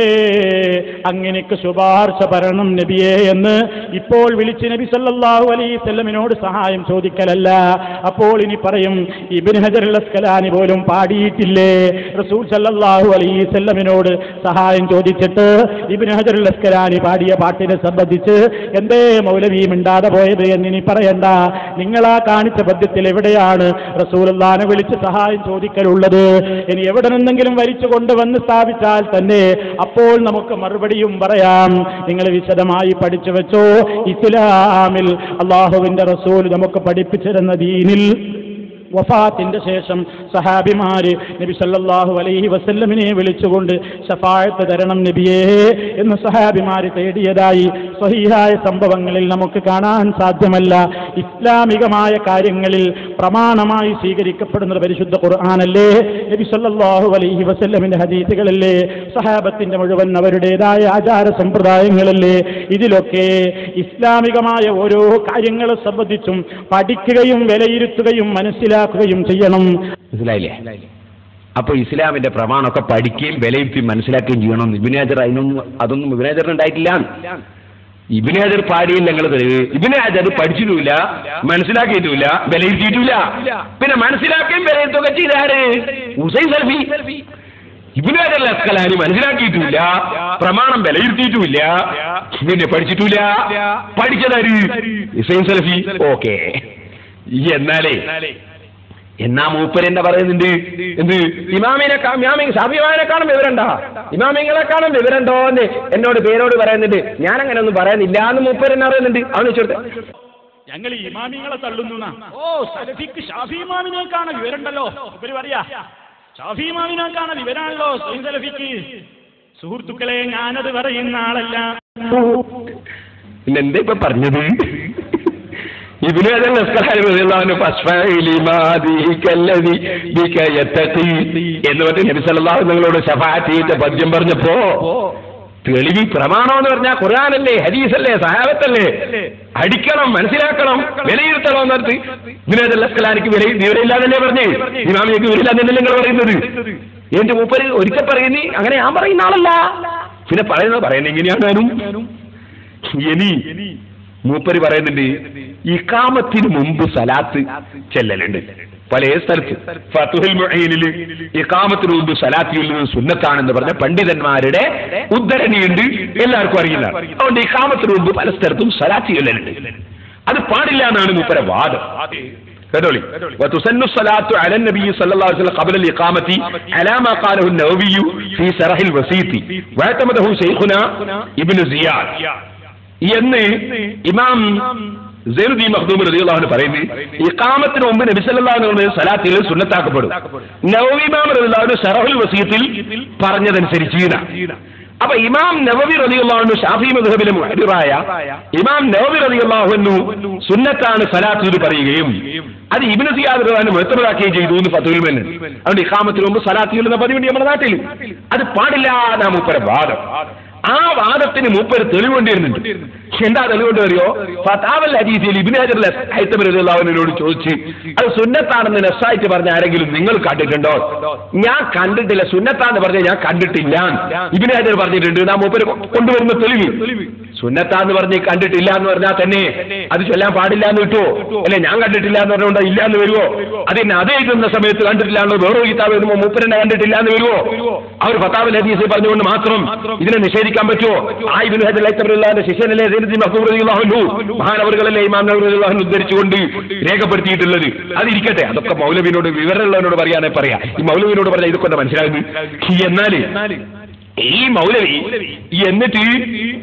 അങ്ങനെക്ക് ശുപാർശ പറയണം നബിയേ എന്ന് ഇപ്പോൾ വിളിച്ച് നബി സല്ലല്ലാഹു അലൈഹി വസല്ലമിനോട് സഹായം ചോദിക്കലല്ല. അപ്പോൾ ഇനി പറയും ഇബ്നു ഹജർ അൽ അസ്കലാനി പോലും പാടിയിട്ടില്ലേ റസൂൽ സല്ലല്ലാഹു അലൈഹി വസല്ലമിനോട് സഹായം ചോദിച്ചിട്ട് ഇബ്നു ഹജർ അൽ അസ്കലാനി പാടിയ പാട്ടിനെ സംബന്ധിച്ച് എന്തേ മൗലവി മിണ്ടാതെ പോയത് എന്നിനി പറയണ്ട. നിങ്ങളാ കാണിച്ച പദ്യത്തിൽ എവിടെയാണ് റസൂലുള്ളാഹിനെ വിളിച്ച് സഹായം ചോദിക്കലുള്ളത്? ഇനി എവിടെ നിന്നെങ്കിലും വലിച്ചു കൊണ്ടുവന്ന് സ്ഥാപിച്ചാൽ തന്നെ അപ്പോൾ നമുക്ക് മറുപടിയും പറയാം. നിങ്ങൾ വിശദമായി പഠിച്ചു വെച്ചോ. ഇസ്ലാമിൽ അള്ളാഹുവിന്റെ റസൂൽ നമുക്ക് പഠിപ്പിച്ചിരുന്ന ദീനിൽ വഫാത്തിന്റെ ശേഷം സഹാബിമാര് നബി സല്ലല്ലാഹു അലൈഹി വസല്ലമിനെ വിളിച്ചുകൊണ്ട് ശഫാഅത്ത് തരണം നബിയേ എന്ന് സഹാബിമാര് തേടിയതായി സ്വഹീഹായ സംഭവങ്ങളിൽ നമുക്ക് കാണാൻ സാധ്യമല്ല. ഇസ്ലാമികമായ കാര്യങ്ങളിൽ പ്രമാണമായി സ്വീകരിക്കപ്പെടുന്നത് പരിശുദ്ധ ഖുർആനല്ലേ, നബി സല്ലല്ലാഹു അലൈഹി വസല്ലമിന്റെ ഹദീസുകളല്ലേ, സഹാബത്തിന്റെ മുഴുവൻ അവരുടേതായ ആചാര സമ്പ്രദായങ്ങളല്ലേ. ഇതിലൊക്കെ ഇസ്ലാമികമായ ഓരോ കാര്യങ്ങളെ സംബന്ധിച്ചും പഠിക്കുകയും വിലയിരുത്തുകയും മനസ്സിലാക്കുകയും ചെയ്യണം. മനസ്സിലായില്ലേ? അപ്പൊ ഇസ്ലാമിന്റെ പ്രമാണമൊക്കെ പഠിക്കുകയും വിലയിരുത്തി മനസ്സിലാക്കുകയും ചെയ്യണം. ഇബ്നു ഹജർ അതൊന്നും ഇബ്നു ഹജറിന് ഉണ്ടായിട്ടില്ല. ഇബ്നു ഹജർ പാടിയില്ല. നിങ്ങൾ ഇബ്നു ഹജർ പഠിച്ചിട്ടില്ല, മനസ്സിലാക്കിയിട്ടില്ല, വിലയിരുത്തിയിട്ടില്ല. പിന്നെ മനസ്സിലാക്കുകയും വിലയിരുത്തുകയൊക്കെ ചെയ്താര്? ഹുസൈൻ സലഫി. ഇബ്നു ഹജർ അൽ അസ്കലാനി മനസ്സിലാക്കിയിട്ടില്ല, പ്രമാണം വിലയിരുത്തിയിട്ടുമില്ല, പിന്നെ പഠിച്ചിട്ടില്ല. പഠിച്ചതാര്? ഹുസൈൻ സലഫി. ഓക്കെ. എന്നാ മൂപ്പര് എന്താ പറയുന്നുണ്ട്? എന്ത് ഷാഫിമാനെക്കാളും വിവരണ്ടോ, ഇമാമിങ്ങളെക്കാളും വിവരണ്ടോ എന്ന് എന്നോട് പേരോട് പറയുന്നുണ്ട്. ഞാൻ അങ്ങനെ ഒന്നും പറയുന്നില്ല എന്ന് മൂപ്പര് എന്നെ അറിയുന്നുണ്ട്. അവന് ചോദിച്ചോട്ടെ. ഞങ്ങൾ ഇമാമിങ്ങളെ തള്ളുന്നു. ഓ സലഫിക്ക് ഷാഫി ഇമാമിനേക്കാണ് വിവരണ്ടല്ലോ ഇവര് പറയാ. ഷാഫി ഇമാമിനേക്കാണ് വിവരാണല്ലോ സലഫിക്ക്. സുഹൃത്തുക്കളെ, ഞാനത് പറയുന്ന ആളല്ല. പിന്നെന്താ ഇപ്പൊ പറഞ്ഞത്? ഇബ്നു ഹജർ അൽ അസ്കലാനി റളിയല്ലാഹു അൻഹു എന്ന് പറഞ്ഞ് നബി സല്ലല്ലാഹു അലൈഹി വസല്ലമയോട് ശഫാഅത്ത് ചെയ്ത പദ്യം പറഞ്ഞപ്പോ തെളിവ് പ്രമാണം എന്ന് പറഞ്ഞാൽ ഖുർആനല്ലേ, ഹദീസല്ലേ, സഹാബത്തല്ലേ, അടിക്കണം, മനസ്സിലാക്കണം, വിലയിരുത്തണം എന്നർത്ഥം. ഇബ്നു ഹജർ അൽ അസ്കലാനിക്ക് വിവരമില്ലാതല്ലേ പറഞ്ഞേ? ഇമാമിക്ക് വിവരമില്ലാതല്ലേ നിങ്ങൾ പറയുന്നത്? എന്റെ മൂപ്പര് ഒരിക്കൽ പറയുന്നേ അങ്ങനെ ഞാൻ പറയുന്ന ആളല്ല. പിന്നെ പറയുന്നത് എങ്ങനെയാണ്? ഇനി മൂപ്പര് പറയുന്നുണ്ട് ഇഖാമത്തിന് മുമ്പ് സലാത്ത് ചെല്ലലുണ്ട് പല സ്ഥലത്ത്. ഫതുഹുൽ മുഈനിൽ ഇഖാമത്തിന് മുമ്പ് സലാത്ത് ചെല്ലുന്നത് സുന്നത്താണെന്ന് പറഞ്ഞ പണ്ഡിതന്മാരുടെ ഉദ്ധരണിയുണ്ട്, എല്ലാവർക്കും അറിയില്ല. അതുകൊണ്ട് ഇഖാമത്തിന് മുമ്പ് പല സ്ഥലത്തും സലാത്ത് ചെല്ലലുണ്ട്. അത് പാടില്ല എന്നാണ് മൂപ്പരെ വാദം. കേട്ടോളി. വതുസന്നു സ്വലാത്തു അല നബി സല്ലല്ലാഹു അലൈഹി വസല്ലം ഖബല ഇഖാമത്തി അലാ മാ ഖാലഹു നവവി ഫീ ശറഹിൽ വസീതി വഅതമദഹു ശൈഖുനാ ഇബ്നു സിയാദ് എന്ന് ഇമാം സൈനുദ്ദീൻ മഖ്ദൂം റളിയല്ലാഹു അൻഹു പറയുന്നു. ഇഖാമത്തിന് മുമ്പ് നബി സല്ലല്ലാഹു അലൈഹി വസല്ലം സലാത്തിൽ സുന്നത്താക്കപ്പെടും. നവവി ഇമാം റളിയല്ലാഹു അൻഹു ശറഹുൽ വസീത്തിൽ പറഞ്ഞതനുസരിച്ച്. അപ്പൊ ഇമാം നവവി റളിയല്ലാഹു അൻഹു ഷാഫി മദ്ഹബിലെ മുഹദ്ദിറായ ഇമാം നവവി റളിയല്ലാഹു അൻഹു സുന്നത്താണ് സലാത്ത് പറയുകയും അത് ഇബ്നു സിയാദ് റളിയല്ലാഹു അൻഹു മുഅത്തബറാക്കുകയും ചെയ്തു എന്ന് ഫതുഹുൽ മുഈൻ. അതുകൊണ്ട് ഇഖാമത്തിന് മുമ്പ് സലാത്ത് ചൊല്ലുന്ന പതിവുണ്ട് നമ്മുടെ നാട്ടിൽ. അത് പാടില്ല എന്നാണ് മൂപ്പരെ വാദം. ആ വാദത്തിന് മൂപ്പര് തെളിവുകൊണ്ടിരുന്നുണ്ട്. എന്താ തെളിവുകൊണ്ട് അറിയോ? ഫതാവൽ ഹദീസിൽ ഇബ്നു ഹജർ അൽ ഹൈതമി റളിയല്ലാഹു അൻഹുവിനോട് ചോദിച്ചു, അത് സുന്നത്താണെന്ന് നസ്സായിട്ട് പറഞ്ഞ ആരെങ്കിലും നിങ്ങൾ കണ്ടിട്ടുണ്ടോ? ഞാൻ കണ്ടിട്ടില്ല. സുന്നത്താന്ന് പറഞ്ഞ ഞാൻ കണ്ടിട്ടില്ല. ഇബ്നു ഹജർ പറഞ്ഞിട്ടുണ്ട്. നാം മൂപ്പര് കൊണ്ടുവരുന്ന തെളിവ് സുന്നത്താന്ന് പറഞ്ഞ് കണ്ടിട്ടില്ല എന്ന് പറഞ്ഞാൽ തന്നെ അത് ചൊല്ലാൻ പാടില്ല എന്ന് കിട്ടുമോ? അല്ലെ ഞാൻ കണ്ടിട്ടില്ല എന്ന് പറഞ്ഞുകൊണ്ട് ഇല്ല എന്ന് വരുമോ? അതിന് അതേ എഴുതുന്ന സമയത്ത് കണ്ടിട്ടില്ല എന്ന് വേറൊരു കിതാബ് എഴുതുമ്പോൾ മൂപ്പരെന്നെ കണ്ടിട്ടില്ല എന്ന് വരുമോ? അവർ ഫതാവൽ ഹദീസ് പറഞ്ഞുകൊണ്ട് മാത്രം ഇതിനെ നിഷേധിക്കാൻ ഉദ്ധരിക്കാൻ പറ്റുമോ? ആ ഇബ്നു ഹജർ അൽ-ഹൈതമിന്റെ ശിഷ്യനല്ലേ സയ്യിദ് മഖ്ബൂർ റളിയല്ലാഹു അൻഹു, മഹാനവറുകളല്ലേ ഇമാം നവവി റളിയല്ലാഹു അൻഹു ഉദ്ധരിച്ചുകൊണ്ട് രേഖപ്പെടുത്തിയിട്ടുള്ളത്. അതിരിക്കട്ടെ, അതൊക്കെ മൗലവിനോട് വിവരമുള്ളവനോട് പറയാനേ പറയാ. ഈ മൗലവിനോട് പറഞ്ഞാൽ ഇതൊക്കെ മനസ്സിലാകുന്നു. എന്നാല് ഈ മൗലവി എന്നിട്ട്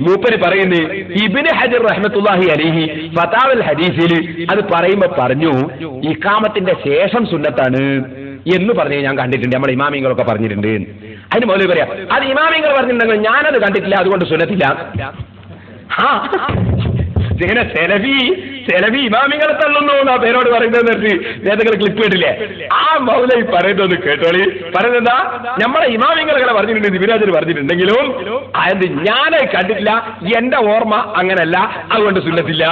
മൂപ്പര് പറയുന്നത് ഇബ്നു ഹജർ റഹ്മത്തുള്ളാഹി അലൈഹി ഫതാവൽ ഹദീസിൽ അത് പറയുമ്പോ പറഞ്ഞു ഇഖാമത്തിന്റെ ശേഷം സുന്നത്താണ് എന്ന് പറഞ്ഞ് ഞാൻ കണ്ടിട്ടുണ്ട്, നമ്മുടെ ഇമാമിങ്ങളൊക്കെ പറഞ്ഞിട്ടുണ്ട്. അതിന് മൗലവി പറയാം അത് ഇമാമിങ്ങൾ പറഞ്ഞിട്ടുണ്ടെങ്കിൽ ഞാനത് കണ്ടിട്ടില്ല, അതുകൊണ്ട് സുന്നത്തില്ല. സെലഫി ഇമാമിങ്ങളെ തള്ളുന്നു ആ പേരോട് പറയുന്നത് നേതാക്കൾ ക്ലിപ്പ് കേട്ടില്ലേ? ആ മൗലവി പറയുന്നത് കേട്ടോളി. പറയുന്നതാ നമ്മളെ ഇമാമിങ്ങളെ പറഞ്ഞിട്ടുണ്ട്, ദിവിരാജർ പറഞ്ഞിട്ടുണ്ടെങ്കിലും അത് ഞാനത് കണ്ടിട്ടില്ല, എന്റെ ഓർമ്മ അങ്ങനല്ല, അതുകൊണ്ട് സുന്നത്തില്ല,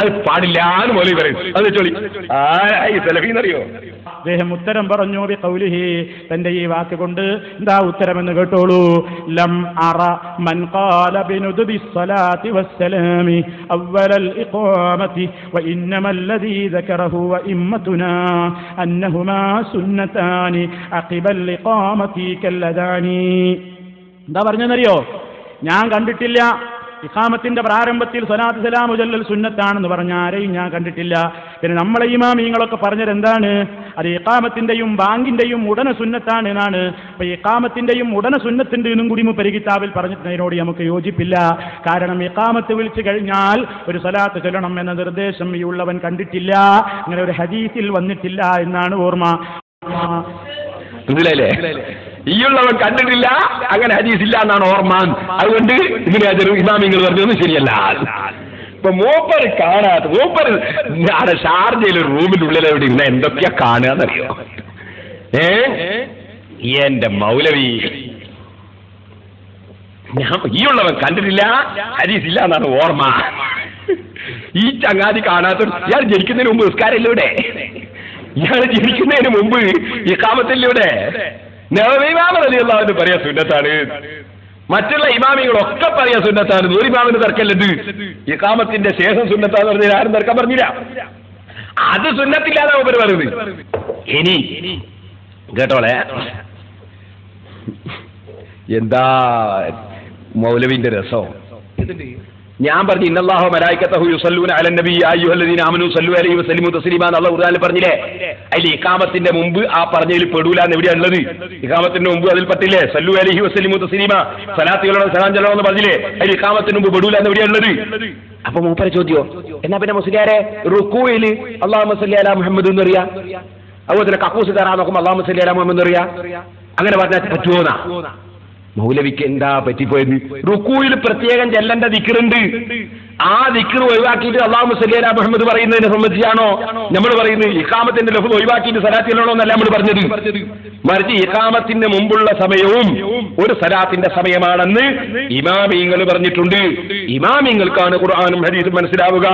അത് പാടില്ല എന്ന് മൗലവി പറയും. അത് കേട്ടോളി. ആരായി സെലഫി എന്നറിയോ? അദ്ദേഹം ഉത്തരം പറഞ്ഞു ബിഖൗലിഹി, തന്റെ ഈ വാക്ക് കൊണ്ട്. എന്താ ഉത്തരമെന്ന് കേട്ടോളൂ. ലം അറ മൻ ഖാല ബിനുദ്ബി സ്വലാത്തി വസ്സലാമി അവ്വലൽ ഇഖാമത്തി വഇന്നമ അല്ലദീ ദകറഹു വഇമ്മതുനാ അന്നഹുമാ സുന്നതാനി അഖിബൽ ഇഖാമത്തി കല്ലദാനി. എന്താ പറഞ്ഞെന്നറിയോ? ഞാൻ കണ്ടിട്ടില്ല ഇഖാമത്തിന്റെ പ്രാരംഭത്തിൽ സ്വലാത്ത് സലാമു ചൊല്ലൽ സുന്നത്താണെന്ന് പറഞ്ഞ ആരെയും ഞാൻ കണ്ടിട്ടില്ല. പിന്നെ നമ്മളെ ഇമാമിങ്ങളൊക്കെ പറഞ്ഞത് എന്താണ്? അത് ഇഖാമത്തിന്റെയും ബാങ്കിന്റെയും ഉടനെ സുന്നത്താണ് എന്നാണ്. അപ്പൊ ഇഖാമത്തിന്റെയും ഉടനെ സുന്നത്തിന്റെ എന്നും കൂടി മുപ്പരി കിതാബിൽ പറഞ്ഞിട്ടുള്ളതിനോട് നമുക്ക് യോജിപ്പില്ല. കാരണം ഇഖാമത്ത് വിളിച്ചു കഴിഞ്ഞാൽ ഒരു സ്വലാത്ത് ചൊല്ലണം എന്ന നിർദ്ദേശം ഈ ഉള്ളവൻ കണ്ടിട്ടില്ല, അങ്ങനെ ഒരു ഹദീസിൽ വന്നിട്ടില്ല എന്നാണ് ഓർമ്മ. ഈയുള്ളവൻ കണ്ടിട്ടില്ല, അങ്ങനെ ഹദീസില്ല എന്നാണ് ഓർമ്മ. അതുകൊണ്ട് ഇമാമിങ്ങൾ പറഞ്ഞൊന്നും ശരിയല്ല. ഇപ്പൊ മൂപ്പര് കാണാത്ത മൂപ്പര് ഷാർജയിൽ ഒരു റൂമിനുള്ളിൽ എവിടെ ഇരുന്ന എന്തൊക്കെയാ കാണുകയെന്നറിയോ? എന്റെ മൗലവി ഈയുള്ളവൻ കണ്ടിട്ടില്ല, ഹദീസില്ല എന്നാണ് ഓർമ്മ. ഈ ചങ്ങാതി കാണാത്ത ഇയാൾ ജനിക്കുന്നതിന് മുമ്പ് നിസ്കാരമില്ലൂടെ? ഇയാൾ ജനിക്കുന്നതിന് മുമ്പ് ഇഖാമത്തിലൂടെ നവവി ഇമാം റളിയല്ലാഹു അൻഹു പറയാ സുന്നത്താണ്, മറ്റുള്ള ഇമാമികളൊക്കെ പറയാ സുന്നത്താണ്. നൂറ് ഇമാമിന് തർക്കല്ലത്. ഇഖാമത്തിന്റെ ശേഷം സുന്നത്താന്ന് പറഞ്ഞാൽ ആരും തർക്കം പറഞ്ഞില്ല. അത് സുന്നത്തില്ലാതെ അവർ പറയുന്നത്. ഇനി കേട്ടോളെ, എന്താ മൗലവിന്റെ രസം. ഞാൻ പറഞ്ഞു ഇന്നല്ലാഹു മലായികതഹു യുസല്ലൂന അലൻ നബി യാ അയ്യുഹല്ലദീന ആമനൂ സല്ലു അലൈഹി വസല്ലിമു തസ്ലീമാ എന്ന് അല്ലാഹു ഖുർആനിൽ പറഞ്ഞില്ലേ? അതിൽ ഇഖാമത്തിന്റെ മുമ്പ് ആ പറഞ്ഞതിൽ പെടൂല എന്ന് എവിടെയാണ് ഉള്ളത്? ഇഖാമത്തിന്റെ മുമ്പ് അതിൽ പറ്റില്ലേ? സല്ലു അലൈഹി വസല്ലിമു തസ്ലീമാ, സലാത്തുകളോട് സലാം ചൊല്ലണം എന്ന് പറഞ്ഞില്ലേ? അതിൽ ഇഖാമത്തിന് മുമ്പ് പെടൂല എന്ന് എവിടെയാണ് ഉള്ളത്? അപ്പൊ മൂപ്പരെ ചോദ്യോ എന്നാ പിന്നെ മുസ്ലിയാരെ റുക്കൂഇൽ അല്ലാഹുമ്മ സല്ലി അലാ മുഹമ്മദ് എന്ന് പറയാ, അതുപോലെ തന്നെ കക്കൂസ് കയറാൻ നോക്കുമ്പോൾ അല്ലാഹുമ്മ സല്ലി അലാ മുഹമ്മദ് എന്ന് പറയാ, അങ്ങനെ പറഞ്ഞാൽ പറ്റുമോന്നാ? മൗലവിക്ക് എന്താ പറ്റിപ്പോയത്? റുക്കൂയിൽ പ്രത്യേകം ചെല്ലേണ്ട ദിക്റുണ്ട്. ആ ദിക്ർ ഒഴിവാക്കിയിട്ട് അല്ലാഹുമ്മ സല്ലി അലാ മുഹമ്മദ് പറയുന്നതിനെ സംബന്ധിച്ചാണോ നമ്മൾ പറയുന്നത്? ഇഖാമത്തിന്റെ ലഫ്ള് ഒഴിവാക്കിയിട്ട് സലാത്ത് ചൊല്ലണോ എന്നല്ല നമ്മൾ പറഞ്ഞത്. മറിച്ച് ഇഖാമത്തിന് മുമ്പുള്ള സമയവും ഒരു സലാത്തിന്റെ സമയമാണെന്ന് ഇമാമിങ്ങൾ പറഞ്ഞിട്ടുണ്ട്. ഇമാമിങ്ങൾക്കാണ് ഖുർആനും ഹദീസും മനസ്സിലാവുക.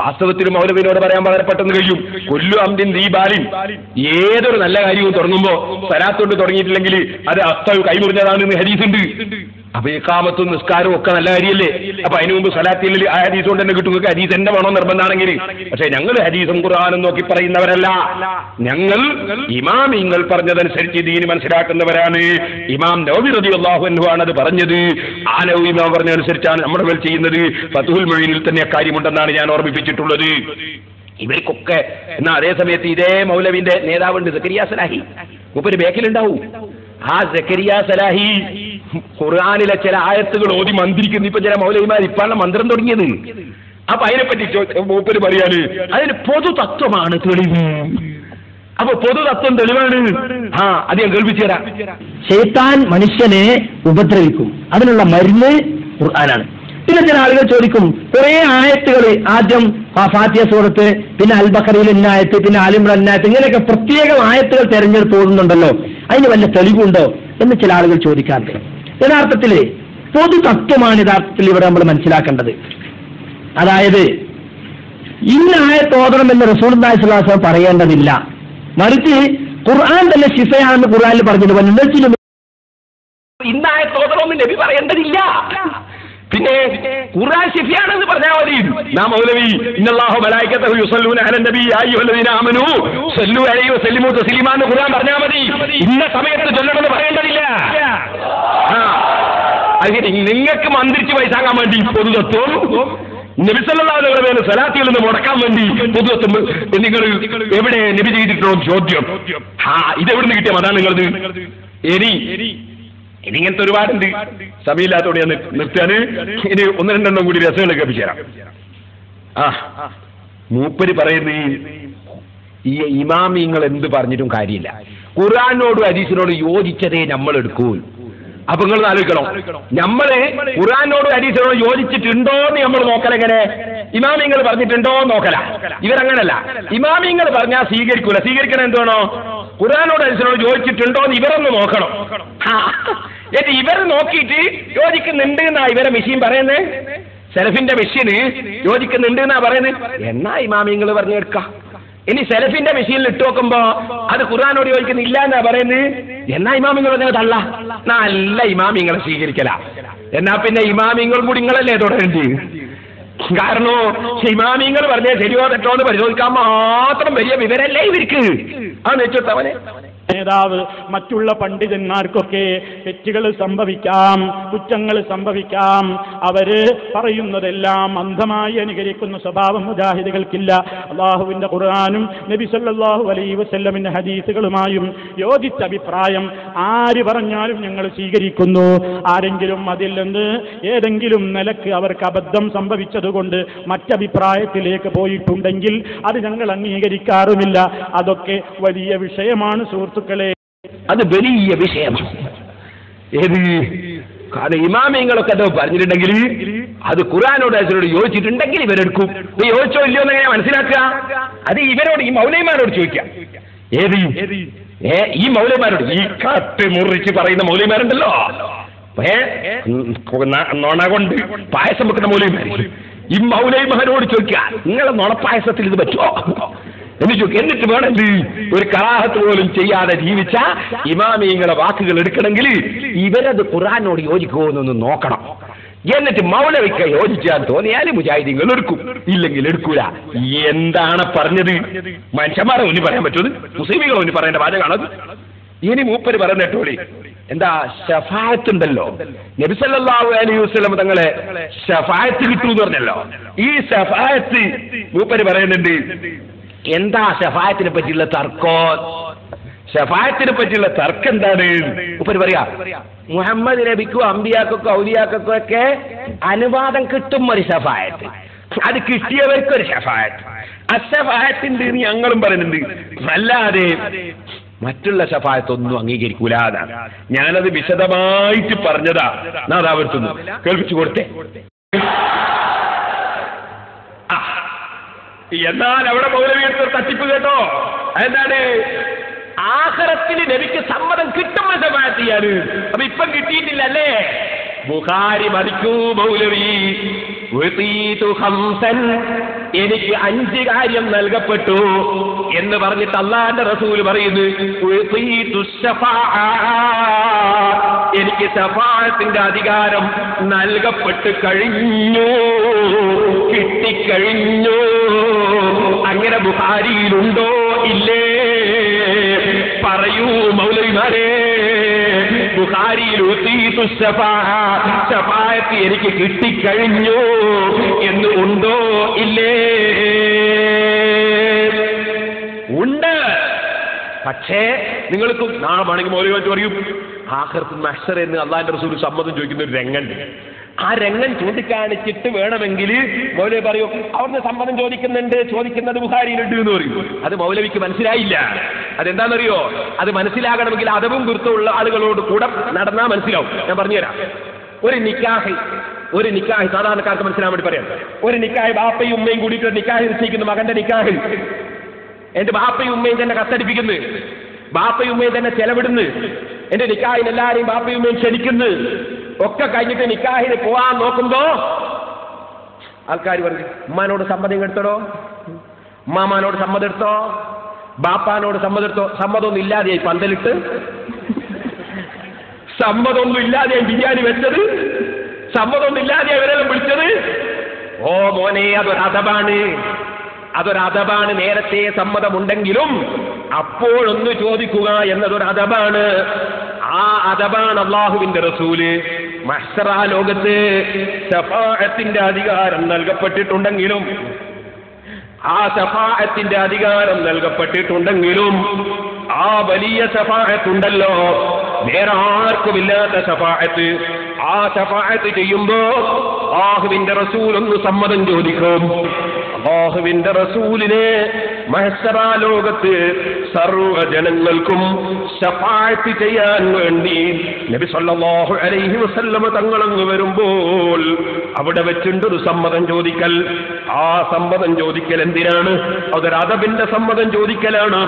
വാസ്തവത്തിൽ മൗലവിനോട് പറയാൻ വളരെ പെട്ടെന്ന് കഴിയും. കൊല്ലു അംദിൻ ദീപാലിൻ, ഏതൊരു നല്ല കാര്യവും തുടങ്ങുമ്പോ സലാത്ത് കൊണ്ട് തുടങ്ങിയിട്ടില്ലെങ്കിൽ അത് അസ്തവ് കൈമുറിഞ്ഞതാണെന്ന് ഹദീസുണ്ട്. അപ്പൊ ഇഖാമത്തും നിസ്കാരവും ഒക്കെ നല്ല കാര്യമല്ലേ? അപ്പൊ അതിനു മുമ്പ് സലാത്തിൽ ആ ഹദീസ് കൊണ്ട് തന്നെ കിട്ടും. ഹദീസ് എന്നെ വേണോ നിർബന്ധമാണെങ്കിൽ. പക്ഷെ ഞങ്ങൾ ഹദീസും ഖുർആനും നോക്കി പറയുന്നവരല്ല. ഞങ്ങൾ ഇമാമിങ്ങൾ പറഞ്ഞതനുസരിച്ച് ദീന് മനസ്സിലാക്കുന്നവരാണ്. ഇമാം നവവി റളിയല്ലാഹു അൻഹു ആണ് അത് പറഞ്ഞത്. ആ നവവി ഇമാം പറഞ്ഞതനുസരിച്ചാണ് നമ്മുടെ മേൽ ചെയ്യുന്നത്. ഫത്ഹുൽ മുഈനിൽ തന്നെ കാര്യമുണ്ടെന്നാണ് ഞാൻ ഓർമ്മിപ്പിച്ചിട്ടുള്ളത്. ഇവർക്കൊക്കെ എന്നാ അതേ സമയത്ത് ഇതേ മൗലവിന്റെ നേതാവുണ്ട് സക്കരിയ സലാഹി, മൂപ്പര് ബേക്കിലുണ്ടാവും. ആ സക്കരിയ സലാഹി ഖുർആനിലെ ചില ആയത്തുകൾ ഓതി മന്ത്രിക്കുന്നു. ഇപ്പൊ ചില മൗലവിമാർ ഇപ്പാണ് മന്ത്രം തുടങ്ങിയത്. അപ്പൊ അതിനെപ്പറ്റി മൂപ്പര് പറയാണ് അതിന് പൊതു തത്വമാണ് തെളിവ്. അപ്പൊ പൊതു തത്വം തെളിവാണ്. അത് ഞാൻ കേൾപ്പിച്ചു തരാം. ശൈത്താൻ മനുഷ്യനെ ഉപദ്രവിക്കും, അതിനുള്ള മരുന്ന് ഖുർആനാണ്. പിന്നെ ചില ആളുകൾ ചോദിക്കും, കുറെ ആയത്തുകൾ ആദ്യം ഫാത്തിഹ സൂറത്ത്, പിന്നെ അൽ ബഖറയിൽ ഇന്നായത്ത്, പിന്നെ ആൽ ഇംറാൻ ഇന്നായത്ത്, ഇങ്ങനെയൊക്കെ പ്രത്യേകം ആയത്തുകൾ തെരഞ്ഞെടുത്ത് ഓടുന്നുണ്ടല്ലോ, അതിന് വല്ല തെളിവുണ്ടോ എന്ന് ചില ആളുകൾ ചോദിക്കാറുണ്ട്. യഥാർത്ഥത്തിൽ പൊതു തത്വമാണ് യഥാർത്ഥത്തിൽ ഇവിടെ നമ്മൾ മനസ്സിലാക്കേണ്ടത്. അതായത് ഇന്ന ആയത്ത് ഓതണം എന്ന് റസൂലുള്ളാഹി സ്വല്ലല്ലാഹു അലൈഹി വസല്ലം പറയേണ്ടതില്ല. മറിച്ച് ഖുർആൻ തന്നെ ശിഫയാണെന്ന് ഖുർആനിൽ പറഞ്ഞിട്ടുണ്ട്. ഇന്ന ആയത്ത് ഓതണമെന്ന് നബി പറയേണ്ടതില്ല. പിന്നെ ഖുർആൻ ശിഫയാണെന്ന് പറഞ്ഞാൽ മതി. നാം മൗലവി ഇന്നല്ലാഹു മലായികതഹു യുസല്ലൂന അലൻ നബി യാ അയ്യുഹല്ലദീന ആമനൂ സല്ലു അലൈഹി വസല്ലിമു തസ്ലീമാ എന്ന് ഖുർആൻ പറഞ്ഞാൽ മതി. ഇന്ന സമയത്ത് ചൊല്ലണമെന്ന് പറയേണ്ടതില്ല. അങ്ങനെ നിങ്ങൾക്ക് മന്ത്രിച്ച് പൈസാക്കാൻ വേണ്ടി പൊതുതത്വം, നബി സല്ലല്ലാഹു അലൈഹി വസല്ലം സലാത്തിൽ നിന്ന് മുടക്കാൻ വേണ്ടി പൊതുതത്വം നിങ്ങൾ എവിടെ നബി ചെയ്തിട്ടുണ്ടോ ചോദ്യം. ഇതെവിടുന്ന് കിട്ടിയ അതാണ് നിങ്ങളത്. ഇനി ഇങ്ങനത്തെ ഒരുപാടുണ്ട്. സമയമില്ലാത്തോടെ ഞാൻ നിർത്താന്. ഇനി ഒന്ന് രണ്ടെണ്ണം കൂടി രസങ്ങൾ കേൾപ്പിച്ചു തരാം. മൂപ്പര് പറയുന്ന ഈ ഇമാമിങ്ങൾ എന്ത് പറഞ്ഞിട്ടും കാര്യമില്ല, ഖുർആനോടും ഹദീസിനോടും യോജിച്ചതേ നമ്മൾ എടുക്കൂ. അപ്പൊ നിങ്ങൾ ആലോചിക്കണം, നമ്മള് ഖുർആനോടും ഹദീസിനോടും യോജിച്ചിട്ടുണ്ടോ എന്ന് നമ്മൾ നോക്കലെങ്ങനെ? ഇമാമിങ്ങൾ പറഞ്ഞിട്ടുണ്ടോ നോക്കല. ഇവരങ്ങനല്ല, ഇമാമിങ്ങൾ പറഞ്ഞാൽ സ്വീകരിക്കൂല. സ്വീകരിക്കണം എന്തുവേണോ? ഖുർആനോടും ഹദീസിനോട് യോജിച്ചിട്ടുണ്ടോ എന്ന് ഇവരൊന്ന് നോക്കണം. എന്നിട്ട് ഇവർ നോക്കിയിട്ട് യോജിക്കുന്നുണ്ട് എന്നാ ഇവരെ മെഷീൻ പറയുന്നത്. സെലഫിന്റെ മെഷീന് യോജിക്കുന്നുണ്ട് എന്നാ പറയുന്നത്. എന്നാ ഇമാമിങ്ങൾ പറഞ്ഞെടുക്കാം. ഇനി സെലഫിന്റെ മെഷീനിൽ ഇട്ട് നോക്കുമ്പോ അത് ഖുർആനോട് യോജിക്കുന്നില്ല എന്നാ പറയുന്നത്. എന്നാ ഇമാമിങ്ങൾ പറഞ്ഞ തള്ള. നല്ല ഇമാമിങ്ങളെ സ്വീകരിക്കല. എന്നാ പിന്നെ ഇമാമിങ്ങളും കൂടി നിങ്ങളല്ലേ തുടരേണ്ടി. കാരണം ഇമാമിങ്ങൾ പറഞ്ഞ ശരിയോ തെറ്റോ എന്ന് പരിശോധിക്കാൻ മാത്രം വലിയ വിവരല്ലേ ഇവർക്ക്. ആ നെച്ചോട്ടവനെ നേതാവ് മറ്റുള്ള പണ്ഡിതന്മാർക്കൊക്കെ തെറ്റുകൾ സംഭവിക്കാം, കുറ്റങ്ങൾ സംഭവിക്കാം. അവര് പറയുന്നതെല്ലാം അന്ധമായി അനുകരിക്കുന്ന സ്വഭാവം മുജാഹിദുകൾക്കില്ല. അള്ളാഹുവിന്റെ ഖുർആനും നബി സല്ലല്ലാഹു അലൈഹി വസല്ലമിന്റെ ഹദീസുകളുമായും യോജിച്ച അഭിപ്രായം ആര് പറഞ്ഞാലും ഞങ്ങൾ സ്വീകരിക്കുന്നു. ആരെങ്കിലും അതിൽ നിന്ന് ഏതെങ്കിലും നിലക്ക് അവർക്ക് അബദ്ധം സംഭവിച്ചതുകൊണ്ട് മറ്റഭിപ്രായത്തിലേക്ക് പോയിട്ടുണ്ടെങ്കിൽ അത് ഞങ്ങൾ അംഗീകരിക്കാറുമില്ല. അതൊക്കെ വലിയ വിഷയമാണ് സുഹൃത്തുക്കളെ. അത് വലിയ വിഷയമാണ്. ഏത് കാരണം ഇമാമിങ്ങളൊക്കെ അത് പറഞ്ഞിട്ടുണ്ടെങ്കിൽ അത് ഖുർആനോട് ഹദീസിനോട് യോജിച്ചിട്ടുണ്ടെങ്കിൽ ഇവരെടുക്കും. യോജിച്ചോ ഇല്ലയോ എന്ന് എങ്ങനെ മനസ്സിലാക്കുക? അത് ഇവരോട്, ഈ മൗലവിമാരോട് ചോദിക്കാം. ഏത് ഈ മൗലവിമാരോട്, ഈ കാട്ട് മുറിച്ച് പറയുന്ന മൗലവിമാരുണ്ടല്ലോ, നോണ കൊണ്ട് പായസം വെക്കുന്ന മൗലവിമാർ, ഈ മൗലവിമാരോട് ചോദിക്കാം, നിങ്ങളെ നോണപ്പായസത്തിൽ ഇത് പറ്റുമോ എന്ന് ചോദിക്കും. എന്നിട്ട് വേണമെങ്കിൽ ഒരു കറാഹത്ത് പോലും ചെയ്യാതെ ജീവിച്ച ഇമാമിങ്ങളെ വാക്കുകൾ എടുക്കണമെങ്കിൽ ഇവരത് ഖുർആനോട് യോജിക്കുമോ എന്നൊന്ന് നോക്കണം. എന്നിട്ട് മൗലവിക്ക് യോജിച്ചാൽ തോന്നിയാൽ മുജാഹിദീങ്ങൾ എടുക്കും, ഇല്ലെങ്കിൽ എടുക്കൂല. എന്താണ് പറഞ്ഞത്? മനുഷ്യന്മാരെ ഒന്നും പറയാൻ പറ്റുമത്? മുസ്ലിമികളെ ഒന്നും പറയേണ്ട വാചകമാണത്. ഇനി മൂപ്പര് പറയുന്ന കേട്ടോളി. എന്താ ശഫാഅത്ത് ഉണ്ടല്ലോ, നബി സല്ലല്ലാഹു അലൈഹി വസല്ലം തങ്ങളെ ശഫാഅത്ത് കിട്ടൂന്ന് പറഞ്ഞല്ലോ. ഈ ശഫാഅത്ത് മൂപ്പര് പറയുന്നുണ്ട്. എന്താ ശഫാഅത്തിനെ പറ്റിയുള്ള തർക്കം? ശഫാഅത്തിനെ പറ്റിയുള്ള തർക്കം എന്താണ്? മൂപ്പര് പറയാ, മുഹമ്മദ് നബിക്കും അമ്പിയാക്കൊക്കെ ഔലിയാക്കൊക്കെ ഒക്കെ അനുവാദം കിട്ടും ഒരു ശഫാഅത്ത്, അത് കിട്ടിയവർക്കൊരു ശഫാഅത്ത്. അശഫാഅത്തുണ്ട് എന്ന് ഞങ്ങളും പറയുന്നുണ്ട്. അല്ലാതെ മറ്റുള്ള ശഫാഅത്തൊന്നും അംഗീകരിക്കൂല. ഞാനത് വിശദമായിട്ട് പറഞ്ഞതാ. അതാ വരുത്തുന്നു, കേൾപ്പിച്ചു കൊടുത്തേ. എന്നാൽ അവിടെ മൗലവിയെടുത്ത തട്ടിപ്പ് കേട്ടോ. എന്താണ്? ആഖിറത്തിൽ നബിക്ക് സമ്മതം കിട്ടുന്ന ശഫാഅത്ത് ചെയ്യാണ്. അപ്പൊ ഇപ്പം കിട്ടിയിട്ടില്ലല്ലേ? ബുഖാരി മറിക്കൂ മൗലവി, എനിക്ക് 5 കാര്യം നൽകപ്പെട്ടു എന്ന് പറഞ്ഞിട്ട് അല്ലാഹുവിന്റെ റസൂൽ പറയുന്നു, എനിക്ക് ശഫാഅത്തിന്റെ അധികാരം നൽകപ്പെട്ട് കഴിഞ്ഞു, കിട്ടിക്കഴിഞ്ഞു. അങ്ങനെ ബുഖാരിയിലുണ്ടോ ഇല്ലേ? പറയൂ മൗലവിമാരെ. ബുഖാരിയിൽ ശഫാഅത്ത് എനിക്ക് കിട്ടിക്കഴിഞ്ഞു എന്ന് ഉണ്ടോ ഇല്ലേ? ഉണ്ട്. പക്ഷേ നിങ്ങൾക്ക് നാളെ വേണമെങ്കിൽ മൗലവിമാർ പറയും, ആഖിറത്തുൽ മഹ്ശർ എന്ന് അല്ലാഹുവിന്റെ റസൂൽ സമ്മതം ചോദിക്കുന്ന ഒരു രംഗമുണ്ട്. ആ രംഗം ചൂണ്ടിക്കാണിച്ചിട്ട് വേണമെങ്കിൽ മൗലവി പറയും, അവിടുന്ന് സമ്മതം ചോദിക്കുന്നത് ബുഖാരിയിലുണ്ട് എന്ന് പറയും. അത് മൗലവിക്ക് മനസ്സിലായില്ല. അതെന്താണെന്നറിയോ? അത് മനസ്സിലാകണമെങ്കിൽ അതവും ഗുരുത്തമുള്ള ആളുകളോട് കൂടെ നടന്നാൽ മനസ്സിലാവും. ഞാൻ പറഞ്ഞുതരാം. ഒരു നിക്കാഹ് സാധാരണക്കാർക്ക് മനസ്സിലാൻ വേണ്ടി പറയാം. ഒരു നിക്കാഹ് ബാപ്പയും ഉമ്മയും കൂടിയിട്ട് നിക്കാഹ് നിശ്ചയിക്കുന്നു. മകന്റെ നിക്കാഹ് എന്റെ ബാപ്പയും ഉമ്മയും തന്നെ കത്തടിപ്പിക്കുന്നു, ബാപ്പയും ഉമ്മയും തന്നെ ചെലവിടുന്നു. എന്റെ നിക്കാഹിന് എല്ലാവരെയും ബാപ്പയും ഉമ്മയും ക്ഷണിക്കുന്നു. ഒക്കെ കഴിഞ്ഞിട്ട് നിക്കാഹിന് പോവാൻ നോക്കുമ്പോ ആൾക്കാർ പറഞ്ഞു, ഉമ്മാനോട് സമ്മതം എടുത്തോ, ഉമ്മാമാനോട് സമ്മതം എടുത്തോ, ബാപ്പാനോട് സമ്മതം എടുത്തോ. സമ്മതമൊന്നും ഇല്ലാതെയായി പന്തലിട്ട്, സമ്മതമൊന്നും ഇല്ലാതെയായി ബിരിയാണി വെച്ചത്, സമ്മതമൊന്നും ഇല്ലാതെയായി ഇവരെല്ലാം വിളിച്ചത്. ഓ മോനെ, അതൊരതബാണ്. നേരത്തെ സമ്മതമുണ്ടെങ്കിലും അപ്പോഴൊന്ന് ചോദിക്കുക എന്നതൊരു അതബാണ്. ആ അതബാണ് അള്ളാഹുവിന്റെ റസൂല് മഹ്ശറ ലോകത്ത് ശഫാഅത്തിന്റെ അധികാരം നൽകപ്പെട്ടിട്ടുണ്ടെങ്കിലും ആ ശഫാഅത്തിന്റെ അധികാരം നൽകപ്പെട്ടിട്ടുണ്ടെങ്കിലും ആ വലിയ ശഫാഅത്തുണ്ടല്ലോ, വേറെ ആർക്കുമില്ലാത്ത ശഫാഅത്ത്, ആ ശഫാഅത്ത് ചെയ്യുമ്പോ അല്ലാഹുവിന്റെ റസൂൽ ഒന്ന് സമ്മതം ചോദിക്കും. അല്ലാഹുവിന്റെ റസൂലിനെ മഹ്ശറ ലോകത്ത് സർവ്വ ജനങ്ങൾക്കും ശഫാഅത്ത് ചെയ്യാൻ വേണ്ടി നബി സല്ലല്ലാഹു അലൈഹി വസല്ലമ തങ്ങളങ്ങ് വരുമ്പോൾ അവിടെ വെച്ചുണ്ടൊരു സമ്മതം ചോദിക്കൽ. ആ സമ്മതം ചോദിക്കൽ എന്തിനാണ്? അതൊരു അദബിന്റെ സമ്മതം ചോദിക്കലാണ്.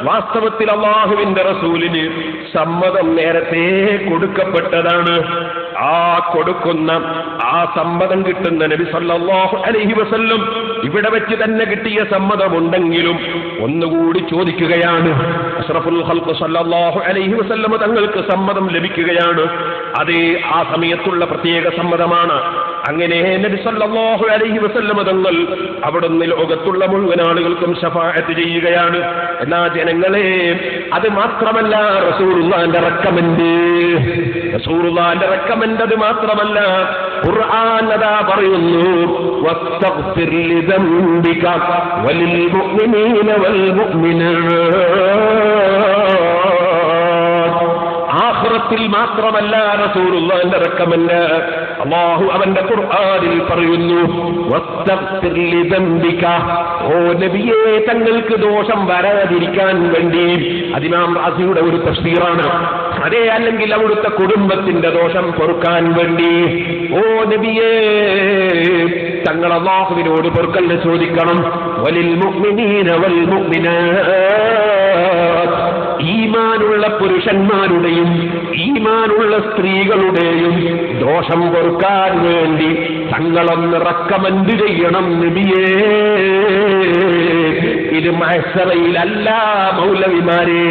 വാസ്തവത്തിൽ അല്ലാഹുവിന്റെ റസൂലിന് സമ്മതം നേരത്തെ കൊടുക്കപ്പെട്ടതാണ്. ആ കൊടുക്കുന്ന ആ സമ്മതം കിട്ടുന്ന നബി സല്ലല്ലാഹു അലൈഹി വസല്ലം ഇവിടെ വെച്ച് തന്നെ കിട്ടിയ സമ്മതമുണ്ടെങ്കിലും ഒന്നുകൂടി ചോദിക്കുകയാണ്. അഷ്റഫുൽ ഖൽഖ് സല്ലല്ലാഹു അലൈഹി വസല്ലം തങ്ങൾക്ക് സമ്മതം ലഭിക്കുകയാണ്. അത് ആ സമയത്തുള്ള പ്രത്യേക സമ്മതമാണ്. അങ്ങനെ നബി സല്ലല്ലാഹു അലൈഹി വസല്ലം തങ്ങൾ അവിടുന്ന് ലോകത്തുള്ള മുഴുവൻ ആളുകൾക്കും ശഫാഅത്ത് ചെയ്യുകയാണ്. എന്നാ ജനങ്ങളെ, അത് മാത്രമല്ല റസൂലുള്ളാഹിന്റെ റെക്കമെൻഡ് അത് മാത്രമല്ല, ഖുർആൻ അതാ പറയുന്നു, വസ്തഗ്ഫിർ ലിദംബിക വലിൽ മുഅ്മിനീന വൽ മുഅ്മിനാത്ത്. ആഖിറത്തിൽ മാത്രമല്ല റസൂലുള്ളാഹിന്റെ റെക്കമെൻഡ്, അല്ലാഹു അവന്റെ ഖുർആനിൽ പറയുന്നു, വസ്തഗ്ഫിർ ലിദംബിക, ഓ നബിയേ തങ്ങൾക്ക് ദോഷം വരാതിരിക്കാൻ വേണ്ടി. ഇമാം റാസിയുടെ ഒരു തഫ്സീറാണ്. അതേ, അല്ലെങ്കിൽ അവിടുത്തെ കുടുംബത്തിന്റെ ദോഷം പൊറുക്കാൻ വേണ്ടി ഓ നബിയേ തങ്ങൾ അല്ലാഹുവിനോട് പൊറുക്കലിനെ ചോദിക്കണം. വലിൽ മുഅ്മിനീന വൽ മുഅ്മിനാത്ത്, ഈമാനുള്ള പുരുഷന്മാരുടെയും ഈമാനുള്ള സ്ത്രീകളുടെയും ദോഷം പൊറുക്കാൻ വേണ്ടി തങ്ങളൊന്ന് റെക്കമെൻഡ് ചെയ്യണം നബിയേ. ഇത് മഹ്ശറയിലല്ല മൗലവിമാരെ,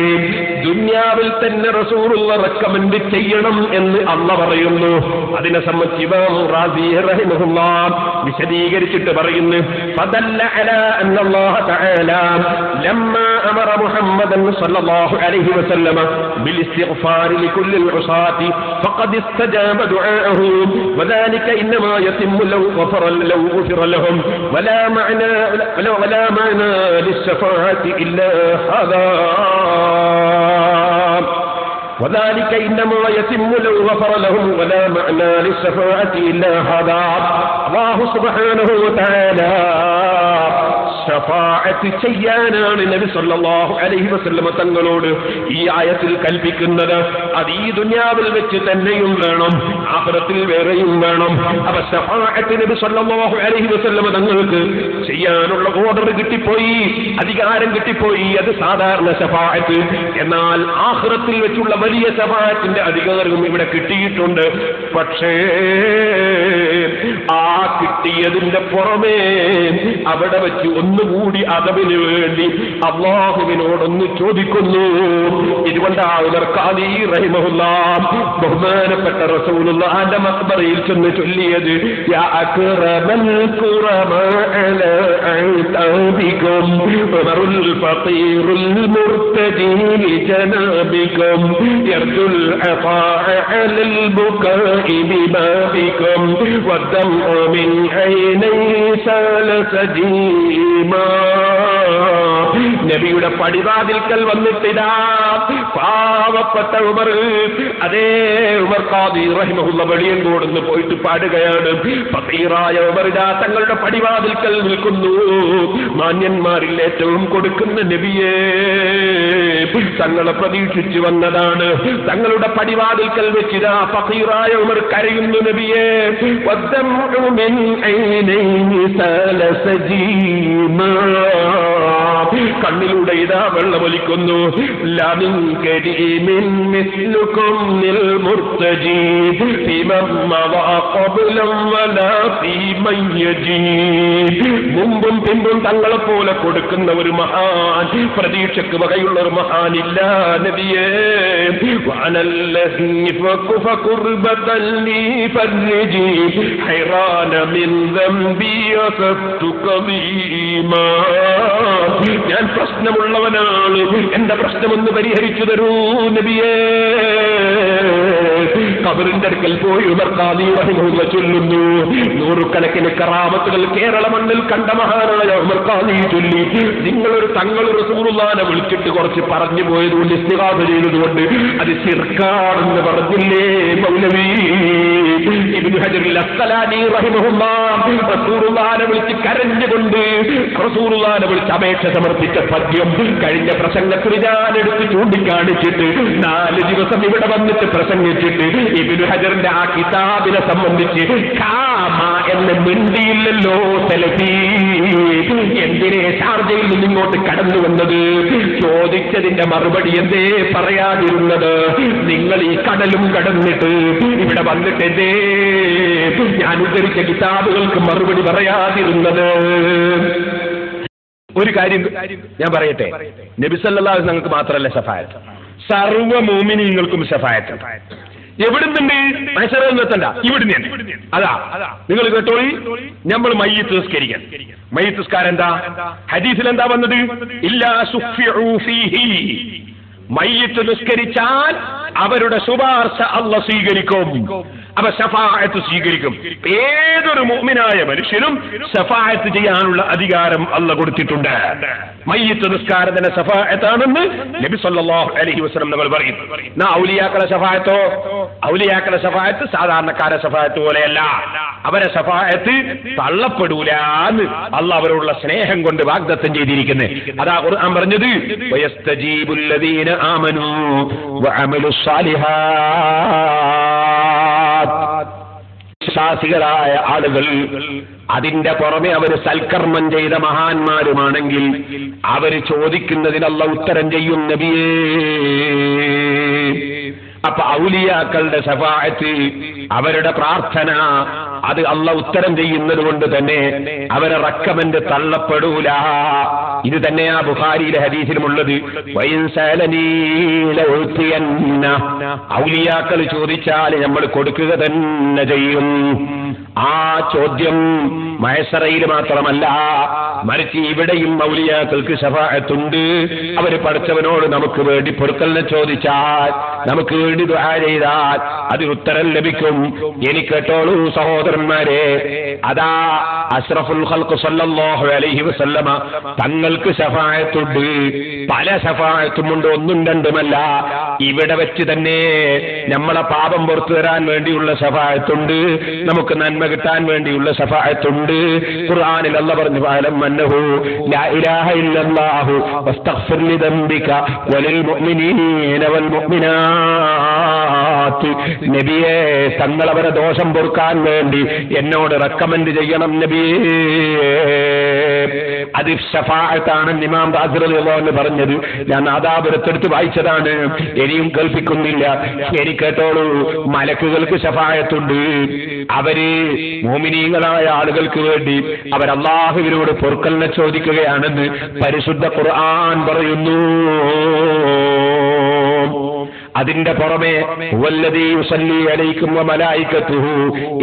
ദുനിയാവിൽ തന്നെ റസൂലുള്ള റെക്കമെൻഡ് ചെയ്യണം എന്ന് അല്ലാഹു പറയുന്നു. അതിനെ സംബന്ധിച്ച് ഇമാം റാസി റഹിമഹുല്ലാഹ് വിശദീകരിച്ചിട്ട് പറയുന്നു, ഫദല്ല അലാ അന്നല്ലാഹ തആല ലമ്മാ അമറ മുഹമ്മദൻ സ്വല്ലല്ലാഹു അലൈഹി വസല്ലമ ബിൽ ഇസ്തിഗ്ഫാർ ലികുല്ലി العصاة فقد استجاب دعاءه وذلك إنما يتم لو غفر لهم ولا معنى للشفاعة إلا هذا وذلك إنما يتم لو غفر لهم ولا معنى للشفاعة إلا هذا. الله سبحانه وتعالى ശഫാഅത്ത് ചെയ്യാനാണ് നബി സല്ലല്ലാഹു അലൈഹി വസല്ലം തങ്ങളോട് ഈ ആയത്തിൽ കൽപ്പിക്കുന്നത്. അത് ഈ ദുനിയാവിൽ വെച്ച് തന്നെയും വേണം, ആഖിറത്തിൽ വേറെയും വേണം. അപ്പോൾ ശഫാഅത്ത് നബി സല്ലല്ലാഹു അലൈഹി വസല്ലം തങ്ങൾക്ക് ചെയ്യാനുള്ള ഓർഡർ കിട്ടിപ്പോയി, അധികാരം കിട്ടിപ്പോയി. അത് സാധാരണ ശഫാഅത്ത്. എന്നാൽ ആഖിറത്തിൽ വെച്ചുള്ള വലിയ ശഫാഅത്തിന്റെ അധികാരവും ഇവിടെ കിട്ടിയിട്ടുണ്ട്. പക്ഷേ ആ കിട്ടിയതിന്റെ പുറമേ അവിടെ വെച്ച് ഒന്നുകൂടി അദബിന് വേണ്ടി അല്ലാഹുവിനോടൊന്ന് ചോദിക്കുന്നു. ഇതുകൊണ്ടാണ് ഉമർ ഖാദി റഹിമഹുല്ലാഹ് ബഹുമാനപ്പെട്ട റസൂലുള്ളാഹിന്റെ മഖ്ബറയിൽ ചെന്ന് ചൊല്ലിയത്, യാ അക്റമൽ ഖുറമാ അലാ അതാബികും ഉമറുൽ ഫഖീറുൽ മുർതദി ജനാബികും യർജുൽ അഫാഅ അലൽ ബുകാഇ ബിബാബികും വദ്ദംഉ മിൻ ഐനൈ സാല സജീമാ. നബിയുടെ പടിവാതിൽക്കൽ വന്നിട്ടിതാ പാവപ്പെട്ട ഉമർ, അതേ ഉമർ ഖാദി റഹിമഹുല്ലാഹ് വെളിയങ്കോടുന്ന് പോയിട്ട് പാടുകയാണ്. ഫഖീറായ ഉമറിദാ തങ്ങളുടെ പടിവാതിൽക്കൽ നിൽക്കുന്നു. മാന്യന്മാരിൽ ഏറ്റവും കൊടുക്കുന്ന നബിയെ തങ്ങളെ പ്രതീക്ഷിച്ചു വന്നതാണ്. തങ്ങളുടെ പടിവാതിൽക്കൽ വെച്ചിതാ ഫഖീറായ ഉമർ കരയുന്നു, നബിയെ വദ്ദംഉ മിൻ ഐനൈനി സാല സജീമാ, കണ്ണിലൂടെ ഇതാ വെള്ളമൊലിക്കുന്നു. ലാമിൻ കരീമിൻ മിസ്ലുകും നിൽ മുർതജീബ് ഫീമൻ മവാ ഖബ്ലൻ വലാ ഫീമൻ യജീബ്. മുമ്പും പിമ്പും തങ്ങളെ പോലെ കൊടുക്കുന്ന ഒരു മഹാൻ, പ്രതീക്ഷക്ക് വകയുള്ള ഒരു മഹാനില്ല നബിയേ. വഅനല്ലഹി ഫഖുർബതൻ ലി ഫർജി ഹൈറാന മിൻ ദംബി അസഫ്തു ഖദീമാ. ഞാൻ പ്രശ്നമുള്ളവനാണ്, എന്റെ പ്രശ്നമൊന്ന് പരിഹരിച്ചു തരൂ നബിയേ. ഖബറിന്റെ അടുക്കൽ പോയി ഉമർ ഖാദി റഹിമഹുല്ലാഹ് ചൊല്ലുന്നു. നൂറുകണക്കിന് കറാമത്തുകൾ കേരള മണ്ണിൽ കണ്ട മഹാനായ ഉമർ ഖാദി ചൊല്ലി, നിങ്ങളൊരു തങ്ങൾ റസൂലുള്ളാഹിനെ വിളിച്ചിട്ട് കുറച്ച് പറഞ്ഞു പോയതുകൊണ്ട് ഇസ്തിഗാസ ചെയ്തതുകൊണ്ട് അത് ശിർക്കാണെന്ന് പറഞ്ഞില്ലേ മൗലവി? ഇബ്നു ഹജറുൽ അസ്ഖലാനി റഹിമഹുല്ലാഹ് റസൂലുള്ളാഹിനെ വിളിച്ച് കരഞ്ഞുകൊണ്ട് റസൂലുള്ളാഹിനെ വിളിച്ച് അപേക്ഷ സമർപ്പിച്ച പദ്യം കഴിഞ്ഞ പ്രസംഗത്തിൽ ഞാൻ എടുത്ത് ചൂണ്ടിക്കാണിച്ചിട്ട് 4 ദിവസം ഇവിടെ വന്നിട്ട് പ്രസംഗിച്ചിട്ട് ഇബ്നു ഹജറിന്റെ ആ കിതാബിനെ സംബന്ധിച്ച് കാമ എന്ന് മിണ്ടിയില്ലല്ലോ സലഫി. എന്തിനെ ഷാർജയിൽ നിന്ന് ഇങ്ങോട്ട് കടന്നു വന്നത്? ചോദിച്ചതിന്റെ മറുപടി എന്തേ പറയാതിരുന്നത്? നിങ്ങൾ ഈ കടലും കടന്നിട്ട് ഇവിടെ വന്നിട്ട് എന്തേ ഞാൻ ഉദ്ധരിച്ച കിതാബുകൾക്ക് മറുപടി പറയാതിരുന്നത്? ഒരു കാര്യം ഞാൻ പറയട്ടെ, നബി സല്ലല്ലാഹു അലൈഹി വസല്ലം ഞങ്ങൾക്ക് മാത്രമല്ല ശഫാഅത്ത്, സർവ്വ മുഅ്മിനീങ്ങൾക്കും ശഫാഅത്ത്. എവിടുന്നുണ്ട്? മനുഷ്യരെത്തണ്ട, ഇവിടുന്ന് തന്നെ. അതാ നിങ്ങൾ കേട്ടോളി, നമ്മൾ മയ്യിത്ത് നിസ്കരിക്കാൻ. മയ്യിത്ത് നിസ്കാരം എന്താ? ഹദീസിൽ എന്താ വന്നത്? ഇല്ലാ സുഫിഉ ഫീഹി. മയ്യിത്ത് നിസ്കരിച്ചാൽ അവരുടെ ശുപാർശ അല്ലാഹു സ്വീകരിക്കും. അപ്പൊ ശഫാഅത്ത് സ്വീകരിക്കും. ഏതൊരു മുഅ്മിനായ മനുഷ്യനും ശഫാഅത്ത് ചെയ്യാനുള്ള അധികാരം അല്ലാഹു കൊടുത്തിട്ടുണ്ട്. മയ്യിത്ത് നിസ്കാരത്തിന്റെ ശഫാഅത്താണെന്ന് നബി സല്ലല്ലാഹു അലൈഹി വസല്ലം നമ്മൾ പറയുന്നു. ഔലിയാക്കളെ ശഫാഅത്തോ? ഔലിയാക്കളെ ശഫാഅത്ത് സാധാരണക്കാരെ ശഫാഅത്ത് പോലെയല്ല. അവരെ ശഫാഅത്ത് തള്ളപ്പെടൂല എന്ന് അല്ലാഹു അവരോടുള്ള സ്നേഹം കൊണ്ട് വാഗ്ദത്തം ചെയ്തിരിക്കുന്നത്. അതാ ഖുർആൻ പറഞ്ഞത്, വയസ്തജീബുല്ലദീന ആമനൂ വഅമലുസ് സാലിഹാത്ത്. വിശ്വാസികളായ ആളുകൾ, അതിന്റെ പുറമെ അവർ സൽക്കർമ്മം ചെയ്ത മഹാന്മാരുമാണെങ്കിൽ അവര് ചോദിക്കുന്നതിന് അല്ലാഹു ഉത്തരം ചെയ്യും നബിയേ. അപ്പൊ ഔലിയാക്കളുടെ ശഫാഅത്ത്, അവരുടെ പ്രാർത്ഥന, അത് അല്ലാഹു ഉത്തരം ചെയ്യുന്നത് കൊണ്ട് തന്നെ അവരെ റെക്കമെന്റ് തള്ളപ്പെടൂല. ഇത് തന്നെയാ ബുഖാരിയിലെ ഹദീസിലുമുള്ളത്. ഔലിയാക്കൾ ചോദിച്ചാൽ നമ്മൾ കൊടുക്കുക തന്നെ ചെയ്യും. ആ ചോദ്യം മഹ്ശറയിൽ മാത്രമല്ല, മറിച്ച് ഇവിടെയും ഔലിയാക്കൾക്ക് ശഫാഅത്തുണ്ട്. അവര് പഠിച്ചവനോട് നമുക്ക് വേണ്ടി പൊറുക്കലിനെ ചോദിച്ചാൽ, നമുക്ക് വേണ്ടി ദുആ ചെയ്താൽ അതിന് ഉത്തരം ലഭിക്കും. എനിക്ക് കേട്ടോളൂ സഹോദരന്മാരെ, അതാ അഷ്റഫുൽ ഖൽഖ് സല്ലല്ലാഹു അലൈഹി വസല്ലമ തങ്ങൾക്ക് ശഫാഅത്തുണ്ട്. പല ശഫാഅത്തുമുണ്ട്, ഒന്നും രണ്ടുമല്ല. ഇവിടെ വെച്ച് തന്നെ നമ്മളെ പാപം പുറത്തു തരാൻ വേണ്ടിയുള്ള ശഫാഅത്തുണ്ട്, നമുക്ക് നന്മ കിട്ടാൻ വേണ്ടിയുള്ള ശഫാഅത്തുണ്ട്. ഖുർആനിൽ അല്ലാഹു പറഞ്ഞു, ഫഅലം അന്നഹു ലാ ഇലാഹ ഇല്ലല്ലാഹു വസ്തഗ്ഫിർ ലിദംബിക വലിൽ മുഅ്മിനീന വൽ മുഅ്മിനാത്ത്. നബിയേ, തങ്ങളവരെ ദോഷം പൊറുക്കാൻ വേണ്ടി എന്നോട് റെക്കമെൻഡ് ചെയ്യണം നബിയേ. അത് ശഫാഅത്താണ് ഇമാം റാസിർ റളിയല്ലാഹു അൻഹു പറഞ്ഞത്. ഞാൻ ആദാബുരത്തെടുത്ത് വായിച്ചതാണ്, ഇനിയും കേൾപ്പിക്കുന്നില്ല. ശരി കേട്ടോളൂ, മലക്കുകൾക്ക് ശഫാഅത്തുണ്ട്. അവര് മുഅ്മിനീങ്ങളായ ആളുകൾക്ക് വേണ്ടി അവർ അല്ലാഹുവിനോട് പൊറുക്കലിനെ ചോദിക്കുകയാണെന്ന് പരിശുദ്ധ ഖുർആൻ പറയുന്നു. അതിന്റെ പുറമെ വല്ലദീ യുസല്ലി അലൈക്കും വമലായികതുഹു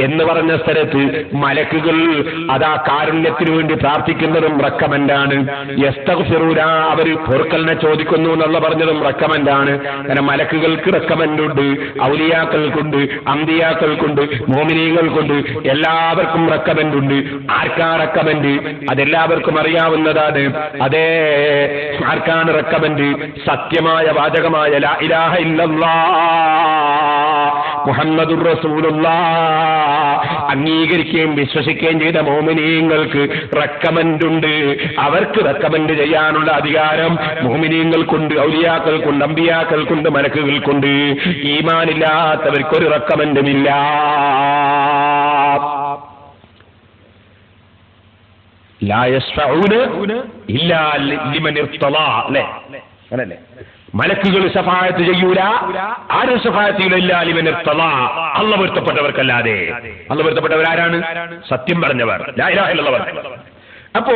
എന്ന് പറഞ്ഞ സ്ഥലത്ത് മലക്കുകൾ അതാ കാരുണ്യത്തിന് വേണ്ടി പ്രാർത്ഥിക്കുന്നതും റെക്കമെൻഡാണ്. യസ്തഗ്ഫിറൂന, അവർ പൊറുക്കലിനെ ചോദിക്കുന്നു എന്നുള്ള പറഞ്ഞതും റെക്കമെൻഡാണ്. കാരണം മലക്കുകൾക്ക് റെക്കമെൻഡുണ്ട്, ഔലിയാക്കൾക്കുണ്ട്, അംബിയാക്കൾക്കുണ്ട്, മോമിനീങ്ങൾക്കുണ്ട്, എല്ലാവർക്കും റെക്കമെൻഡുണ്ട്. ആർക്കാ റെക്കമെൻഡ്? അതെല്ലാവർക്കും അറിയാവുന്നതാണ്. അതേ, ആർക്കാണ് റെക്കമെൻഡ്? സത്യമായ വാചകമായ ലാ ഇലാഹ ഇല്ലല്ലാഹ് മുഹമ്മദുർ റസൂലുള്ളാഹ് അംഗീകരിക്കുകയും വിശ്വസിക്കുകയും ചെയ്ത മോമിനീങ്ങൾക്ക് റെക്കമെൻഡുണ്ട്. അവർക്ക് റെക്കമെൻഡ് ചെയ്യാനുള്ള അധികാരം മോമിനീങ്ങൾക്കുണ്ട്, ഔലിയാക്കൾക്കുണ്ട്, അമ്പിയാക്കൾക്കുണ്ട്, മലക്കുകൾക്കുണ്ട്. ഈമാനില്ലാത്തവർക്കൊരു റെക്കമെൻഡുമില്ല. ലാ യശ്ഫഊന ഇല്ലാ ലിമൻ ഇർത്തളാ. അല്ലേ? അങ്ങനല്ലേ? മലക്കുകൾ ശഫാഅത്ത് ചെയ്യൂല. ആരും ശഫാഅത്ത് ചെയ്യൂല ലിമൻ ഇർത്തളാ, അല്ലാഹു പൊരുത്തപ്പെട്ടവർക്കല്ലാതെ. അല്ലാഹു പൊരുത്തപ്പെട്ടവരാരാണ്? സത്യം പറഞ്ഞവർ, ലാ ഇലാഹ ഇല്ലല്ലാഹ്. അപ്പോ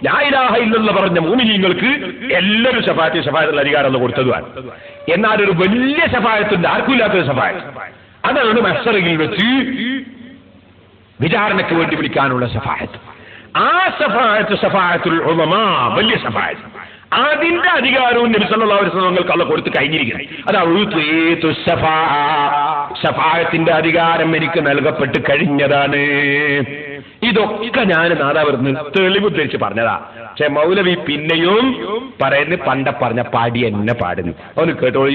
ലാ ഇലാഹ ഇല്ലല്ലാഹ് പറഞ്ഞ മുഅ്മിനീങ്ങൾക്ക് എല്ലാവരും ശഫാഅത്തുള്ള അധികാരം അല്ലാഹു കൊടുത്തതുമാണ്. എന്നാൽ ഒരു വലിയ ശഫാഅത്തുണ്ട്, ആർക്കും ഇല്ലാത്തൊരു ശഫാഅത്ത്. അതാണ് മഹ്ശറിൽ വെച്ച് വിചാരണയ്ക്ക് വേണ്ടി വിളിക്കാനുള്ള ശഫാഅത്ത്. ആ ശഫാഅത്ത് ശഫാഅത്തുൽ ഉലമാ, വലിയ ശഫാഅത്ത്. അതിന്റെ അധികാരവും നബി സല്ലല്ലാഹു അലൈഹി വസല്ലം നിങ്ങൾക്ക് അല്ലാഹു കൊടുത്തു കഴിഞ്ഞിരിക്കുന്നു. അതാ ശഫാഅത്തിന്റെ അധികാരം എനിക്ക് നൽകപ്പെട്ട് കഴിഞ്ഞതാണ്. ഇതൊക്കെ ഞാൻ നാദാവർന്ന് തെളിവ് ധരിച്ച് പറഞ്ഞതാ. പക്ഷെ മൗലവി പിന്നെയും പറയുന്നത് പറഞ്ഞ പാടി എന്നെ പാടുന്നു. അവന് കേട്ടോളി.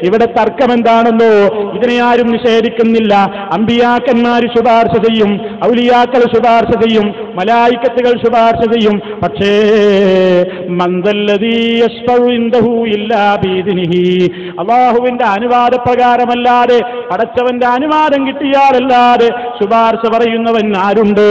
ഇവിടെ തർക്കം എന്താണെന്നോ, ഇതിനെ ആരും നിഷേധിക്കുന്നില്ല. അമ്പിയാക്കന്മാർ ശുപാർശ ചെയ്യും, ഔലിയാക്കൾ ശുപാർശ ചെയ്യും, മലായിക്കത്തുകൾ ശുപാർശ ചെയ്യും. പക്ഷേ അല്ലാഹുവിന്റെ അനുവാദപ്രകാരമല്ലാതെ, പടച്ചവന്റെ അനുവാദം കിട്ടിയാലല്ലാതെ ശുപാർശ പറയുന്നവൻ ആരുണ്ട്?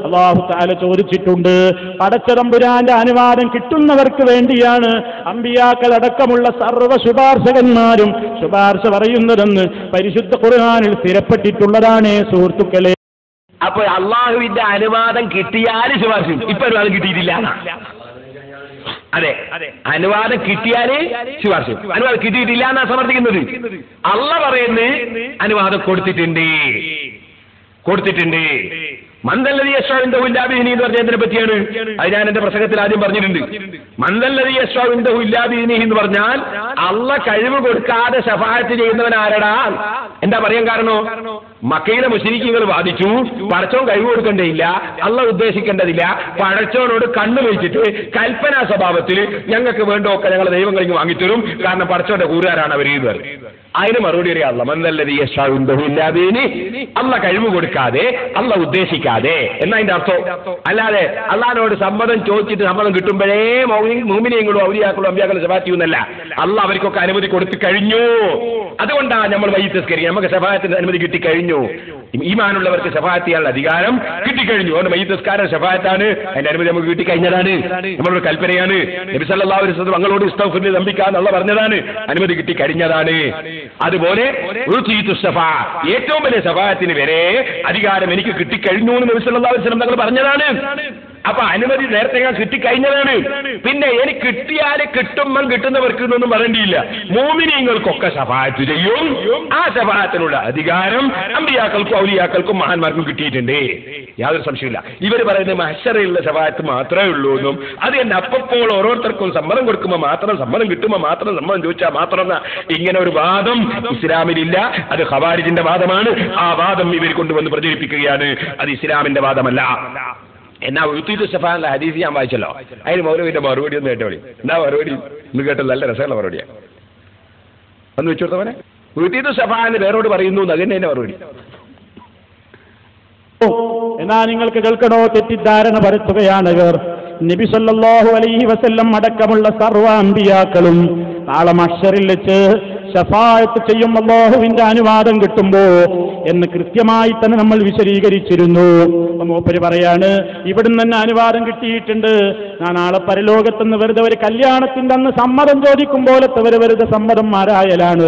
അല്ലാഹു തആല ചോദിച്ചിട്ടുണ്ട്. പടച്ചതമ്പുരാന്റെ അനുവാദം കിട്ടുന്നവർക്ക് വേണ്ടിയാണ് അമ്പിയാക്കൾ അടക്കമുള്ള സർവ്വ ശുപാർശകന്മാരും ശുപാർശ പറയുന്നതെന്ന് പരിശുദ്ധ ഖുർആനിൽ സ്ഥിരപ്പെട്ടിട്ടുള്ളതാണ് സുഹൃത്തുക്കളെ. അപ്പൊ അള്ളാഹുവിന്റെ അനുവാദം കിട്ടിയാൽ ശുപാർശ, ഇപ്പൊ അനുവാദം കിട്ടിയിട്ടില്ല. അതെ, അനുവാദം കിട്ടിയാല് ശുപാർശ, അനുവാദം കിട്ടിയിട്ടില്ല എന്നാ സമർത്ഥിക്കുന്നത്. അള്ളാഹ് പറയുന്നത് അനുവാദം കൊടുത്തിട്ടുണ്ട്. മന്ദല്ലദീ യശ്ഫഉ ഇല്ലാ ബിഇദ്നിഹി എന്ന് പറഞ്ഞതിനെ പറ്റിയാണ്. അത് ഞാൻ എന്റെ പ്രസംഗത്തിൽ ആദ്യം പറഞ്ഞിട്ടുണ്ട്. മന്ദല്ലദീ യശ്ഫഉ ഇല്ലാ ബിഇദ്നിഹി എന്ന് പറഞ്ഞാൽ അള്ളാഹ് കഴിവ് കൊടുക്കാതെ ശഫാഅത്ത് ചെയ്യുന്നവൻ ആരടാ? എന്താ പറയാൻ കാരണം? മക്കയിലെ മുശ്രിക്കുകൾ വാദിച്ചു പടച്ചോൻ കഴിവ് കൊടുക്കേണ്ടതില്ല, അള്ളാഹ് ഉദ്ദേശിക്കേണ്ടതില്ല, പടച്ചോനോട് കണ്ണു വെച്ചിട്ട് കൽപ്പനാ സ്വഭാവത്തിൽ ഞങ്ങൾക്ക് വേണ്ടൊക്കെ ഞങ്ങൾ ദൈവങ്ങളിങ്ങ് വാങ്ങിത്തരും, കാരണം പടച്ചോന്റെ കൂറുകാരാണ് അവർ എന്ന് പറയും. അതിന് മറുപടി അറിയാം, മന്ദല്ലദീ യശ്ഫഉ ഇല്ലാ ബിഇദ്നിഹി, അള്ളാഹ് കഴിവ് കൊടുക്കാതെ, അള്ളാഹ് ഉദ്ദേശിക്കാതെ എന്നതിന്റെ അർത്ഥം. അല്ലാതെ അള്ളാഹിനോട് സമ്മതം ചോദിച്ചിട്ട് സമ്മതം കിട്ടുമ്പോഴേ മുഅ്മിനീങ്ങളും ഔലിയാക്കളും അമ്പിയാക്കളും ശഫാഅത്ത് ചെയ്യുന്നല്ല. അള്ളാഹ് അവർക്കൊക്കെ അനുമതി കൊടുത്തു കഴിഞ്ഞു. അതുകൊണ്ടാണ് നമ്മൾ മയ്യിത്ത് നിസ്കരിക്കുക. നമുക്ക് ശഫാഅത്തിന്റെ അനുമതി കിട്ടിക്കഴിഞ്ഞു. ഈമാനുള്ളവർക്ക് ശഫാഅത്ത് ചെയ്യാനുള്ള അധികാരം കിട്ടിക്കഴിഞ്ഞു. അതുകൊണ്ട് മയ്യിത്ത് നിസ്കാരം ശഫാഅത്താണ്, അതിന്റെ അനുമതി നമുക്ക് കിട്ടിക്കഴിഞ്ഞതാണ്. നമ്മളോട് കൽപ്പനയാണ്. നബി സല്ലല്ലാഹു അലൈഹി വസല്ലം ഞങ്ങളോട് ഇസ്തഗ്ഫിർ നബിക്കാൻ അള്ളാഹ് പറഞ്ഞതാണ്, അനുമതി കിട്ടിക്കഴിഞ്ഞതാണ്. അതുപോലെ ഏറ്റവും വലിയ ശഫാഅത്തിന് വരെ അധികാരം എനിക്ക് കിട്ടിക്കഴിഞ്ഞു എന്ന് നബി സല്ലല്ലാഹു അലൈഹി വസല്ലം തങ്ങൾ പറഞ്ഞതാണ്. അപ്പൊ അനുമതി നേരത്തെ ഞാൻ കിട്ടിക്കഴിഞ്ഞതാണ്. പിന്നെ എനിക്ക് കിട്ടിയാല് കിട്ടുമ്പം കിട്ടുന്നവർക്ക് ഒന്നും പറയേണ്ടിയില്ല. മോമിനീങ്ങൾക്കൊക്കെ ശഫാഅത്ത് ചെയ്യും. ആ ശഫാഅത്തിനുള്ള അധികാരം അമ്പിയാക്കൾക്കും ഔലിയാക്കൾക്കും മഹാന്മാർക്കും കിട്ടിയിട്ടുണ്ട്, യാതൊരു സംശയമില്ല. ഇവർ പറയുന്നത് മഹ്ശറിലുള്ള ശഫാഅത്ത് മാത്രമേ ഉള്ളൂ എന്നും, അത് തന്നെ അപ്പോൾ ഓരോരുത്തർക്കും സമ്മതം കൊടുക്കുമ്പോൾ മാത്രം, സമ്മതം കിട്ടുമ്പോൾ മാത്രം, സമ്മതം ചോദിച്ചാൽ മാത്രം, ഇങ്ങനെ ഒരു വാദം ഇസ്ലാമിലില്ല. അത് ഖവാരിജിന്റെ വാദമാണ്. ആ വാദം ഇവർ കൊണ്ടുവന്ന് പ്രചരിപ്പിക്കുകയാണ്. അത് ഇസ്ലാമിന്റെ വാദമല്ല. എന്നാ ഉഴുത്തീത്ത് ഷഫാന്റെ ഹദീസ് ഞാൻ വായിച്ചല്ലോ, അതിന് മൗലവിന്റെ മറുപടി ഒന്ന് കേട്ടോളി. എന്താ മറുപടി? ഇന്ന് കേട്ടത് നല്ല രസമുള്ള മറുപടിയാണ്. ഒന്ന് വെച്ചു കൊടുത്തവനെ. ഉഴുത്തീത്ത് ഷഫാന്ന് പേരോട് പറയുന്നു, അതിന്റെ മറുപടി. എന്നാ നിങ്ങൾക്ക് കേൾക്കണോ? തെറ്റിദ്ധാരണ പരത്തുകയാണ് ഇവർ. നബി സല്ലല്ലാഹു അലൈഹി വസല്ലം അടക്കമുള്ള സർവ്വ അമ്പിയാക്കളും നാളെ മഹ്ശറിൽ വെച്ച് ശഫാഅത്ത് ചെയ്യും അല്ലാഹുവിന്റെ അനുവാദം കിട്ടുമ്പോ എന്ന് കൃത്യമായി തന്നെ നമ്മൾ വിശദീകരിച്ചിരുന്നു. മൂപ്പര് പറയാണ്, ഇവിടുന്ന് തന്നെ അനുവാദം കിട്ടിയിട്ടുണ്ട്. ഞാൻ നാളെ പരലോകത്തുനിന്ന് വെറുതെ ഒരു കല്യാണത്തിന്റെ അന്ന് സമ്മതം ചോദിക്കും പോലത്തെ വെറുതെ സമ്മതന്മാരായാലാണ്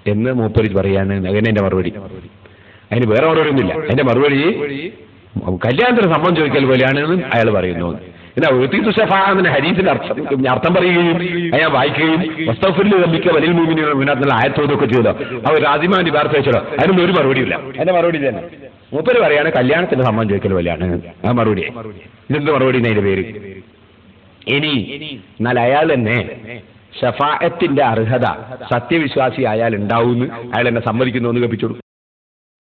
എന്ന് മൂപ്പര് പറയാണ്. അങ്ങനെ എന്റെ മറുപടി. അതിന് വേറെ മറുപടിയൊന്നുമില്ല. എന്റെ മറുപടി കല്യാണത്തിന് സമ്മതം ചോദിക്കൽ പോലെയാണെന്ന് അയാൾ പറയുന്നു. എന്നാ ഉഴുത്തീത്ത് ഷഫാഅത്തിന്റെ ഹദീസിന്റെ അർത്ഥം പറയുകയും ഞാൻ വായിക്കുകയും വസ്തഗ്ഫിർ റബ്ബിക വലിൽ മുഅ്മിനീന മുഅ്മിനാത്തുള്ള ആയത്തോതൊക്കെ ചെയ്തോ. അവർ രാജിമാനി വാർത്ത വെച്ചോ. അതിനൊന്നും ഒരു മറുപടിയില്ല. എന്റെ മറുപടി തന്നെ മൂപ്പര് പറയാണ് കല്യാണത്തിന് സമ്മതം ചോദിക്കൽ പോലെയാണ്. ആ മറുപടി. ഇതെന്ത് മറുപടി അതിന്റെ പേര്? ഇനി എന്നാൽ അയാൾ തന്നെ ഷഫാഅത്തിന്റെ അർഹത സത്യവിശ്വാസി അയാൾ ഉണ്ടാവുമെന്ന് അയാൾ എന്നെ സമ്മതിക്കുന്നു എന്ന് കൽപ്പിച്ചോളൂ.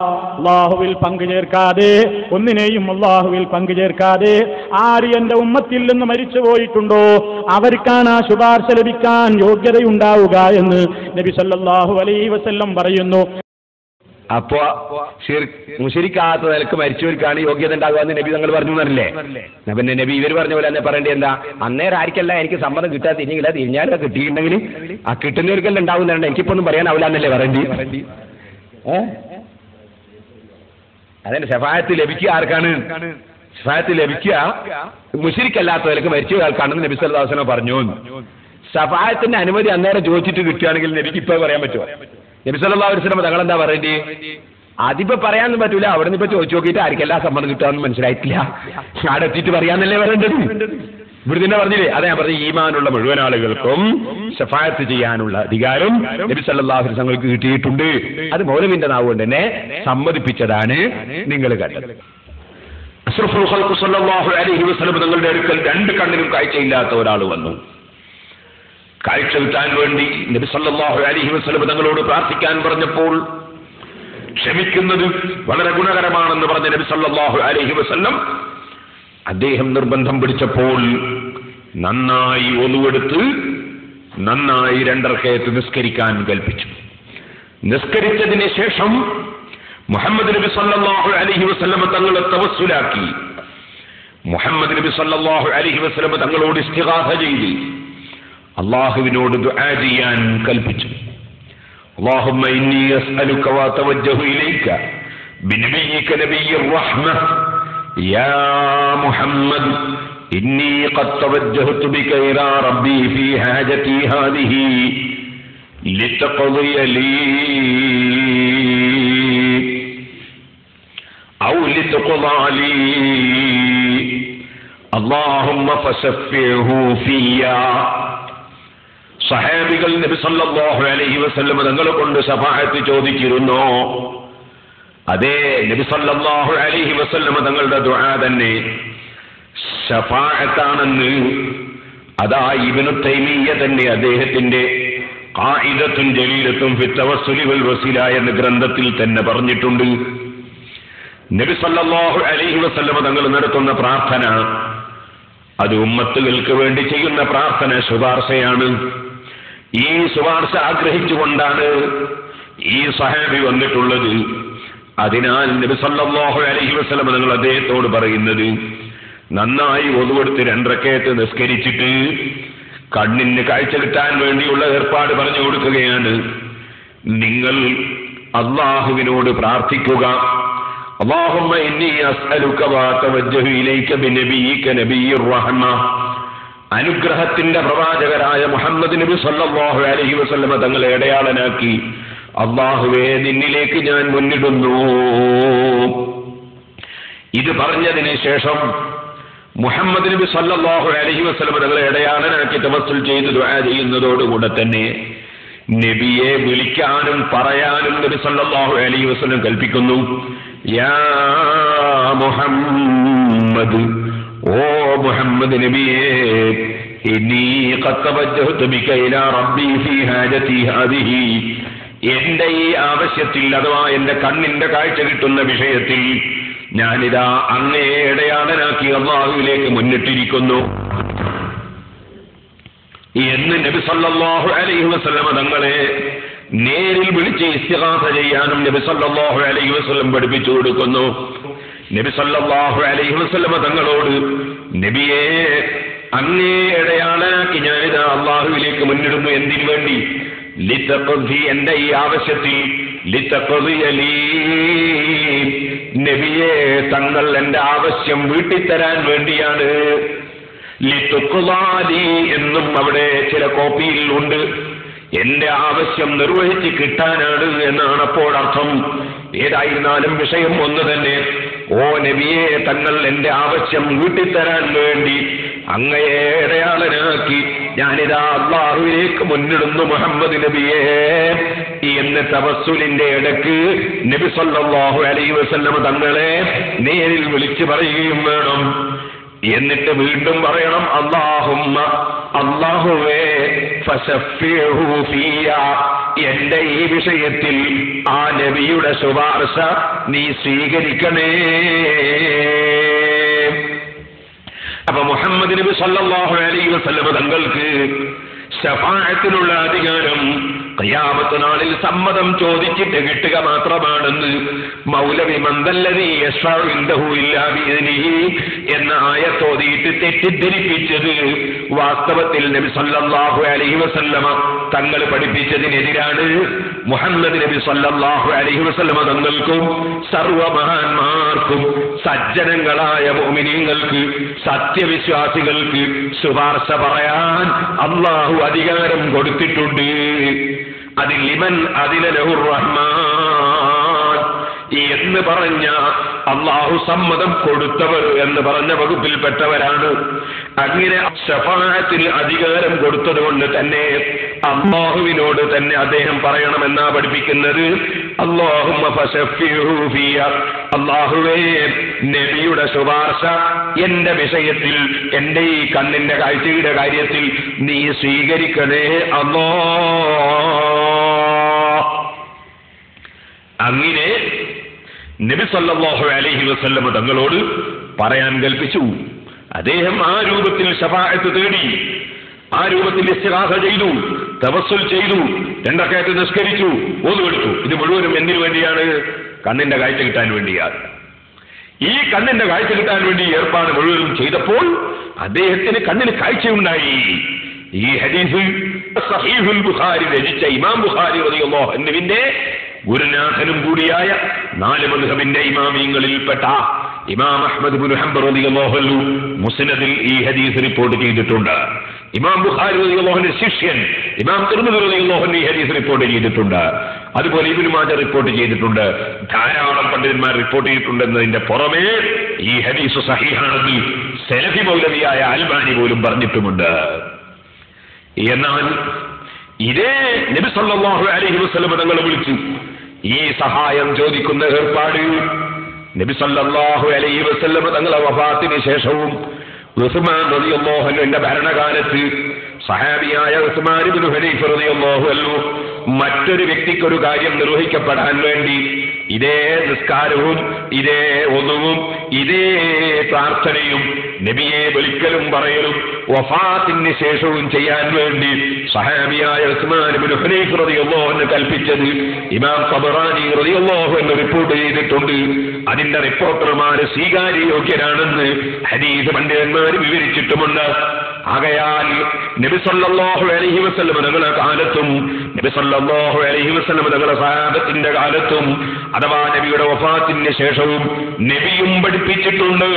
അല്ലാഹുവിൽ പങ്കുചേർക്കാതെ, ഒന്നിനെയും അല്ലാഹുവിൽ പങ്കുചേർക്കാതെ ആര് എന്റെ ഉമ്മത്തിൽ നിന്ന് മരിച്ചു പോയിട്ടുണ്ടോ അവർക്കാണ് ആ ശുപാർശ ലഭിക്കാൻ യോഗ്യതയുണ്ടാവുക എന്ന് നബി സല്ലല്ലാഹു അലൈഹി വസല്ലം പറയുന്നു. അപ്പോ മുശ്രിക്കാത്ത നിലക്ക് മരിച്ചവർക്കാണ് യോഗ്യത ഉണ്ടാകുക എന്ന് നബി തങ്ങൾ പറഞ്ഞു എന്നല്ലേ? പിന്നെ നബി ഇവർ പറഞ്ഞ പോലെ തന്നെ പറയേണ്ടത് എന്താ? അന്നേരം ആർക്കല്ല എനിക്ക് സമ്മതം കിട്ടാതെ തിരിഞ്ഞില്ല, തിരിഞ്ഞാലും കിട്ടിയിട്ടുണ്ടെങ്കിൽ ആ കിട്ടുന്നവർക്കെല്ലാം ഉണ്ടാകുന്നുണ്ട്. എനിക്കിപ്പോ ഒന്നും പറയാനാവില്ല എന്നല്ലേ പറയേണ്ടി? അതിന്റെ ശഫാഅത്ത് ലഭിക്കുക ആർക്കാണ്? ശഫാഅത്ത് ലഭിക്കുക മുശ്രിക്കല്ലാത്തവർക്ക് മരിച്ച ആൾക്കാണെന്ന് നബി സല്ലല്ലാഹു അലൈഹി വസല്ലം പറഞ്ഞു. ശഫാഅത്തിന്റെ അനുമതി അന്നേരം ചോദിച്ചിട്ട് കിട്ടുകയാണെങ്കിൽ നബിക്ക് ഇപ്പൊ പറയാൻ പറ്റുമോ? നബി സല്ലല്ലാഹു അലൈഹി വസല്ലം തങ്ങൾ എന്താ പറയേണ്ടി? അതിപ്പോ പറയാനൊന്നും പറ്റൂല. അവിടെ നിന്ന് ഇപ്പൊ ചോദിച്ചു നോക്കിയിട്ട് ആർക്കെല്ലാം സമ്മതം കിട്ടാമെന്ന് മനസ്സിലായിട്ടില്ല, അവിടെ എത്തിയിട്ട് പറയാന്നല്ലേ പറയേണ്ടത്. ഇവിടെ തന്നെ പറഞ്ഞില്ലേ? അതാ ഞാൻ പറഞ്ഞ ഈമാനുള്ള മുഴുവൻ ആളുകൾക്കും ശഫാഅത്ത് ചെയ്യാനുള്ള അധികാരം നബി സല്ലല്ലാഹു അലൈഹി വസല്ലം കിട്ടിയിട്ടുണ്ട്. അത് മൗലവിന്റെ നാവ് കൊണ്ട് തന്നെ സമ്മതിപ്പിച്ചതാണ് നിങ്ങൾ കണ്ടത്. അഷ്റഫുൽ ഖൽഖ് സല്ലല്ലാഹു അലൈഹി വസല്ലം തങ്ങളുടെ അടുക്കൽ രണ്ട് കണ്ണിനും കാഴ്ചയില്ലാത്ത ഒരാൾ വന്നു. കാഴ്ച കിട്ടാൻ വേണ്ടി നബി സല്ലല്ലാഹു അലൈഹി വസല്ലം തങ്ങളോട് പ്രാർത്ഥിക്കാൻ പറഞ്ഞപ്പോൾ ക്ഷമിക്കുന്നത് വളരെ ഗുണകരമാണെന്ന് പറഞ്ഞ നബി സല്ലല്ലാഹു അലൈഹി വസല്ലം അദ്ദേഹം നിർബന്ധം പിടിച്ചപ്പോൾ നന്നായി ഒന്നുവെടുത്ത് നന്നായി 2 റക്അത്ത് നിസ്കരിക്കാൻ കൽപ്പിച്ചു. നിസ്കരിച്ചതിന് ശേഷം മുഹമ്മദ് നബി സല്ലല്ലാഹു അലൈഹി വസല്ലം തങ്ങളെ തവസ്സുലാക്കി. മുഹമ്മദ് നബി സല്ലല്ലാഹു അലൈഹി വസല്ലം തങ്ങളോട് ഇസ്തിഗാസ ചെയ്ത് അല്ലാഹുവിനോട് ദുആ ചെയ്യാൻ കൽപ്പിച്ചു. اللهم إني أسألك وأتوجه إليك بنبيك نبي الرحمة يا محمد إني قد توجهت بك إلى ربي في حاجتي هذه لتقضي لي أو لتقضى لي اللهم فشفعه فيا. സഹാബികൾ നബി സല്ലല്ലാഹു അലൈഹി വസല്ലം തങ്ങളെ കൊണ്ട് ശഫാഅത്ത് ചോദിച്ചിരുന്നു. അതേ നബി സല്ലല്ലാഹു അലൈഹി വസല്ലം തങ്ങളുടെ ദുആ തന്നെ ശഫാഅത്താണെന്ന് അതാ ഇബ്നു തൈമിയ്യ തന്നെ അദ്ദേഹത്തിന്റെ ഖായിദത്തുൻ ജലീലത്തുൻ ഫി തവസ്സുലി വൽ വസീല എന്ന ഗ്രന്ഥത്തിൽ തന്നെ പറഞ്ഞിട്ടുണ്ട്. നബി സല്ലല്ലാഹു അലൈഹി വസല്ലം തങ്ങൾ നടത്തുന്ന പ്രാർത്ഥന അത് ഉമ്മത്തുകൾക്ക് വേണ്ടി ചെയ്യുന്ന പ്രാർത്ഥന ശുപാർശയാണ്. ഈ ശുപാർശ ആഗ്രഹിച്ചുകൊണ്ടാണ് ഈ സഹാബി വന്നിട്ടുള്ളത്. അതിനാൽ നബി സല്ലല്ലാഹു അലൈഹി വസല്ലം തങ്ങൾ അദ്ദേഹത്തോട് പറയുന്നത് നന്നായി ഒന്നുകൊടുത്ത് 2 റക്അത്ത് നിസ്കരിച്ചിട്ട് കണ്ണിന് കാഴ്ച കിട്ടാൻ വേണ്ടിയുള്ള ഏർപ്പാട് പറഞ്ഞു കൊടുക്കുകയാണ്. നിങ്ങൾ അല്ലാഹുവിനോട് പ്രാർത്ഥിക്കുക. اللهم إني أسألك وأتوجه إليك بنبيك نبي الرحمة. അനുഗ്രഹത്തിന്റെ പ്രവാചകരായ മുഹമ്മദ് നബി സല്ലല്ലാഹു അലൈഹി വസല്ലം തങ്ങളെ അടയാളനാക്കി അല്ലാഹുവേ നിന്നിലേക്ക് ഞാൻ മുന്നിടുന്നു. ഇത് പറഞ്ഞതിന് ശേഷം മുഹമ്മദ് നബി സല്ലല്ലാഹു അലൈഹി വസല്ലം തങ്ങളെ അടയാളനാക്കി തവസ്സുൽ ചെയ്ത് ദുആ ചെയ്യുന്നതോടുകൂടെ തന്നെ നബിയെ വിളിക്കാനും പറയാനും നബി സല്ലല്ലാഹു അലൈഹി വസല്ലം കൽപ്പിക്കുന്നു. യാ മുഹമ്മദ്, ഓ മുഹമ്മദ് നബിയേ, ഇന്നീ ഖദ് തവജ്ജഹ്തു ബിക ഇലാ റബ്ബി ഫീ ഹാജതി ഹാദിഹി. എന്റെ ഈ ആവശ്യത്തിൽ അഥവാ എന്റെ കണ്ണിന്റെ കാഴ്ച കിട്ടുന്ന വിഷയത്തിൽ ഞാനിതാ അങ്ങേ ഇടയാളനാക്കി അല്ലാഹുവിലേക്ക് മുന്നിട്ടിരിക്കുന്നു എന്ന് നബി സല്ലല്ലാഹു അലൈഹി വസല്ലം തങ്ങളെ നേരിൽ വിളിച്ച് ഇസ്തിഗാസ ചെയ്യാനും നബി സല്ലല്ലാഹു അലൈഹി വസല്ലം പഠിപ്പിച്ചു കൊടുക്കുന്നു. നബി സല്ലല്ലാഹു അലൈഹി വസല്ലം തങ്ങളോട് നബിയെ അങ്ങേ ഇടയാളനാക്കി ഞാനിതാ അല്ലാഹുവിലേക്ക് മുന്നിടുന്നു. എന്തിനു വേണ്ടി? ലിതഖദി, എന്റെ ഈ ആവശ്യത്തിൽ ലിതഖദിയലി, നബിയെ തങ്ങൾ എന്റെ ആവശ്യം വീട്ടിത്തരാൻ വേണ്ടിയാണ്. ലിതുഖ്ലാലി എന്നും അവിടെ ചില കോപ്പിയിൽ ഉണ്ട്. എന്റെ ആവശ്യം നിർവഹിച്ച് കിട്ടാനാണ് എന്നാണ് അപ്പോൾ അർത്ഥം. ഏതായിരുന്നാലും വിഷയം ഒന്ന് തന്നെ. ഓ നബിയെ തങ്ങൾ എന്റെ ആവശ്യം വീട്ടിത്തരാൻ വേണ്ടി അങ്ങയെ ഇടയാളനാക്കി ഞാനിതാ അല്ലാഹുവിലേക്ക് മുന്നിടുന്നു മുഹമ്മദ് നബിയെ എന്ന് തവസ്സുലിന്റെ ഇടക്ക് നബി സല്ലല്ലാഹു അലൈഹി വസല്ലം തങ്ങളെ നേരിൽ വിളിച്ചു പറയുകയും വേണം. എന്നിട്ട് വീണ്ടും പറയണം, അല്ലാഹുമ്മ, അല്ലാഹുവേ, ഫശഫിഹു ഫിയ, എന്റെ ഈ വിഷയത്തിൽ ആ നബിയുടെ ശുപാർശ നീ സ്വീകരിക്കണേ. അപ്പൊ മുഹമ്മദ് നബി സല്ലല്ലാഹു അലൈഹി വസല്ലം തങ്ങൾക്ക് ശഫാഅത്തിനുള്ള അധികാരം ഖിയാമത്ത് നാളിൽ സമ്മതം ചോദിച്ചിട്ട് കിട്ടുക മാത്രമാണെന്ന് മൗലവി മന്ദല്ലദീ യശ്ഫഉ ഇൻദഹു ഇല്ലാ ബിഇദ്നിഹി എന്ന ആയത്തോതിയിട്ട് തെറ്റിദ്ധരിപ്പിച്ചത് വാസ്തവത്തിൽ നബി സല്ലല്ലാഹു അലൈഹി വസല്ലമ തങ്ങൾ പഠിപ്പിച്ചതിനെതിരാണ്. മുഹമ്മദ് നബി സല്ലല്ലാഹു അലൈഹി വസല്ലമ തങ്ങൾക്കും സർവമഹാന്മാർക്കും സജ്ജനങ്ങളായ മുഅ്മിനീങ്ങൾക്ക് സത്യവിശ്വാസികൾക്ക് ശുപാർശ പറയാൻ അല്ലാഹു അധികാരം കൊടുത്തിട്ടുണ്ട്. അതിൽ ലിമൻ അദിന ലഹുർ റഹ്മാൻ എന്ന് പറഞ്ഞ അല്ലാഹു സമ്മതം കൊടുത്തവർ എന്ന് പറഞ്ഞ വകുപ്പിൽപ്പെട്ടവരാണ്. അങ്ങനെ ശഫാഅത്തിൽ അധികാരം കൊടുത്തതുകൊണ്ട് തന്നെ അല്ലാഹുവിനോട് തന്നെ അദ്ദേഹം പറയണമെന്നാ പഠിപ്പിക്കുന്നത്. അല്ലാഹുമ്മ ഫശഫിഹു ഫിയ, അല്ലാഹുവേ നബിയുടെ ശുപാർശ എന്റെ വിഷയത്തിൽ, എന്റെ ഈ കണ്ണിന്റെ കാഴ്ചയുടെ കാര്യത്തിൽ നീ സ്വീകരിക്കണേ അല്ലാഹ്. അങ്ങനെ നബി സല്ലല്ലാഹു അലൈഹി വസല്ലം തങ്ങളോട് പറയാൻ കൽപ്പിച്ചു. അദ്ദേഹം ആ രൂപത്തിൽ ശഫാഅത്ത് തേടി, ആ രൂപത്തിൽ ഇസ്തിഗാസ ചെയ്തു, തവസ്സുൽ ചെയ്തു, 2 റക്അത്ത് നിസ്കരിച്ചു, ഓതുവെടുത്തു. ഇത് മുഴുവനും എന്തിനു വേണ്ടിയാണ്? കണ്ണിന്റെ കാഴ്ച കിട്ടാൻ വേണ്ടിയാണ്. ഈ കണ്ണിന്റെ കാഴ്ച കിട്ടാൻ വേണ്ടി ഏർപ്പാട് മുഴുവനും ചെയ്തപ്പോൾ അദ്ദേഹത്തിന് കണ്ണിന് കാഴ്ചയുണ്ടായി. ഈ ഹദീസ് സഹീഹുൽ ബുഖാരി രചിച്ച ഇമാം ബുഖാരി റളിയല്ലാഹു അൻഹുവിന്റെ ഗുരുനാഥനും കൂടിയായ 4 മദ്ഹബിന്റെ ഇമാമിയങ്ങളിൽപ്പെട്ട ഇമാം അഹ്മദ് ഇബ്നു ഹംബൽ റളിയല്ലാഹു അൻഹു മുസ്നദിൽ ഈ ഹദീസ് റിപ്പോർട്ട് ചെയ്തിട്ടുണ്ട്. ഇമാം ബുഖാരി റളിയല്ലാഹു അൻഹു ശിഷ്യൻ ഇമാം തിർമിദി റളിയല്ലാഹു അൻഹു ഈ ഹദീസ് റിപ്പോർട്ട് ചെയ്തിട്ടുണ്ട്. അതുപോലെ ഇബ്നു മാജ റിപ്പോർട്ട് ചെയ്തിട്ടുണ്ട്. ധാരാളം പണ്ഡിതന്മാർ റിപ്പോർട്ട് ചെയ്തിട്ടുണ്ടെന്നതിന്റെ പുറമേ ഈ ഹദീസ് സഹീഹാണെന്ന് സലഫി മൗലവിയായ അൽബാനി പോലും പറഞ്ഞിട്ടുമുണ്ട്. എന്നാൽ ഇതേ നബി സല്ലല്ലാഹു അലൈഹി വസല്ലം തങ്ങളെ വിളിച്ചു ഈ സഹായം ചോദിക്കുന്ന ഏർപ്പാട് നബി സല്ലല്ലാഹു അലൈഹി വസല്ലം തങ്ങളെ വഫാത്തിന് ശേഷവും ഉസ്മാൻ റളിയല്ലാഹു അൻഹുവിന്റെ ഭരണകാലത്ത് സഹാബിയായ ഉസ്മാൻ ഇബ്നു ഹനീഫ റളിയല്ലാഹു അൻഹു മറ്റൊരു വ്യക്തിക്കൊരു കാര്യം നിർവഹിക്കപ്പെടാൻ വേണ്ടി ഇതേ നിസ്കാരവും ഇതേ ഒന്നുവും ഇതേ പ്രാർത്ഥനയും നബിയെ വിളിക്കലും പറയലും വഫാത്തിന് ശേഷവും ചെയ്യാൻ വേണ്ടി സഹാബിയായ ഉസ്മാൻ ഇബ്നു ഹനീഫ റളിയല്ലാഹു അൻഹു കൽപ്പിച്ചത് ഇമാം ഖബറാനി റളിയല്ലാഹു അൻഹു റിപ്പോർട്ട് ചെയ്തിട്ടുണ്ട്. അതിന്റെ റിപ്പോർട്ടർമാർ സ്വീകാര്യയോഗ്യരാണെന്ന് ഹദീസ് പണ്ഡിതന്മാർ വിവരിച്ചിട്ടുമുണ്ട്. ആകയാൽ നബി സല്ലല്ലാഹു അലൈഹി വസല്ലം തങ്ങളുടെ കാലത്തും നബി സല്ലല്ലാഹു അലൈഹി വസല്ലം തങ്ങളുടെ സഹാബത്തിന്റെ കാലത്തും അഥവാ നബിയുടെ വഫാത്തിന് ശേഷവും നബിയും പഠിപ്പിച്ചിട്ടുണ്ട്,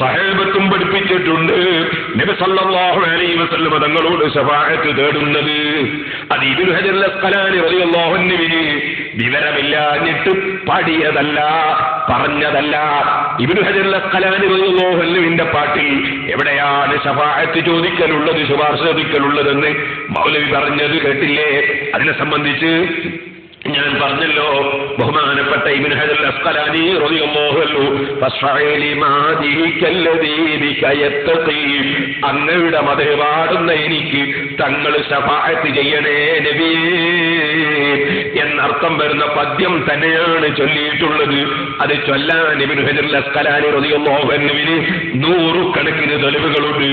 സഹാബത്തും പഠിപ്പിച്ചിട്ടുണ്ട്. നബി സല്ലല്ലാഹു അലൈഹി വസല്ലം തങ്ങളോട് ശഫാഅത്ത് തേടുന്നത് അത് ഇബ്നു ഹജർ അസ്ഖലാനി റളിയല്ലാഹു അൻഹുവിന് വിവരമില്ലാഞ്ഞിട്ട് പാടിയതല്ല, പറഞ്ഞതല്ല. ഇബ്നു ഹജർ അസ്ഖലാനി റളിയല്ലാഹു അൻഹുവിന്റെ പാട്ടിൽ എവിടെയാണ് ശഫാഅത്ത് ചോദിക്കലുള്ളത്, ശുപാർശ ചോദിക്കലുള്ളതെന്ന് മൗലവി പറഞ്ഞത് കേട്ടില്ലേ? അതിനെ സംബന്ധിച്ച് ഞാൻ പറഞ്ഞല്ലോ, ബഹുമാനപ്പെട്ട ഇബ്നു ഹജർ അസ്ഖലാനി റളിയല്ലാഹു അൻഹു ഫസ്ഫഅലി മാദികല്ലദീ ബിക യത്തഖി, അങ്ങയുടെ മദഹ് പാടുന്ന എനിക്ക് തങ്ങൾ ശഫാഅത്ത് ചെയ്യണേ നബിയേ എന്നർത്ഥം വരുന്ന പദ്യം തന്നെയാണ് ചൊല്ലിയിട്ടുള്ളത്. അത് ചൊല്ലാൻ ഇബ്നു ഹജർ അസ്ഖലാനി റളിയല്ലാഹു അൻഹുവിന് 100 കണക്കിന് തെളിവുകളുണ്ട്.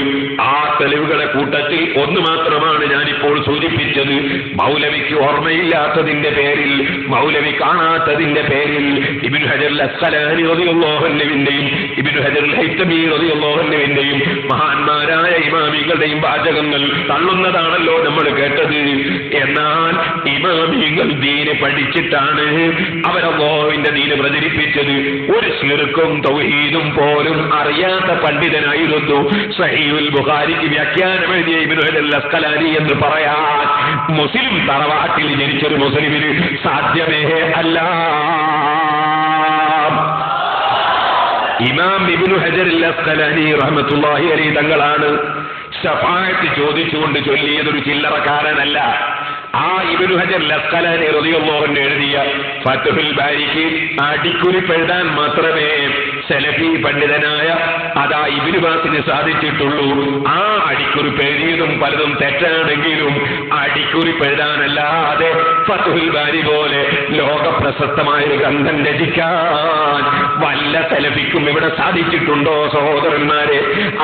ആ തെളിവുകളെ കൂട്ടത്തിൽ ഒന്ന് മാത്രമാണ് ഞാനിപ്പോൾ സൂചിപ്പിച്ചത്. മൗലവിക്ക് ഓർമ്മയില്ലാത്തതിന്റെ പേരിൽ, മൗലവി കാണാത്തതിന്റെ പേരിൽ ഇബ്നു ഹജർ അസ്ഖലാനി റളിയല്ലാഹു അൻഹുവിന്റെയും ഇബ്നു ഹജർ ഹൈതമി റളിയല്ലാഹു അൻഹുവിന്റെയും മഹാന്മാരായ ഇമാമികളുടെയും വാചകങ്ങൾ തള്ളുന്നതാണല്ലോ നമ്മൾ കേട്ടത്. എന്നാൽ ഇമാമികൾ ദീന് പഠിച്ചിട്ടാണ് അവരല്ലാഹുവിന്റെ ദീന് പ്രചരിപ്പിച്ചത്. ഒരു ശിർക്കും തൗഹീദും പോലും അറിയാത്ത പണ്ഡിതനായിരുന്നു സഹീഹുൽ ബുഖാരിക്ക് വ്യാഖ്യാനം എഴുതിയ ഇബ്നു ഹജർ അസ്ഖലാനി എന്ന് പറയാൻ മുസ്ലിം തറവാട്ടിൽ ജനിച്ചൊരു മുസ്ലിമിന് സാധ്യമേ അല്ല. ഇമാം ഇബ്നു ഹജർ അസ്ഖലാനി റഹ്മത്തുള്ളാഹി അലൈഹി തങ്ങളാണ് ശഫാഅത്ത് ചോദിച്ചുകൊണ്ട് ചൊല്ലിയതൊരു ചില്ലറക്കാരനല്ല. ആ ഇബ്നു ഹജർ അസ്ഖലാനി റളിയല്ലാഹു അൻഹു എഴുതിയ ഫത്ഹുൽ ബാരിക്ക് അടിക്കുറിപ്പ് എഴുതാൻ മാത്രമേ സലഫി പണ്ഡിതനായ അതാ ഇബ്നു ബാസിന് സാധിച്ചിട്ടുള്ളൂ. ആ അടിക്കുറിപ്പ് എഴുതിയതും പലതും തെറ്റാണെങ്കിലും അടിക്കുറിപ്പ് എഴുതാനല്ലാതെ ഫത്ഹുൽ ബാരി പോലെ ലോക പ്രശസ്തമായ ഒരു ഗ്രന്ഥം രചിക്കാൻ വല്ല സലഫിക്കും ഇവിടെ സാധിച്ചിട്ടുണ്ടോ സഹോദരന്മാരെ?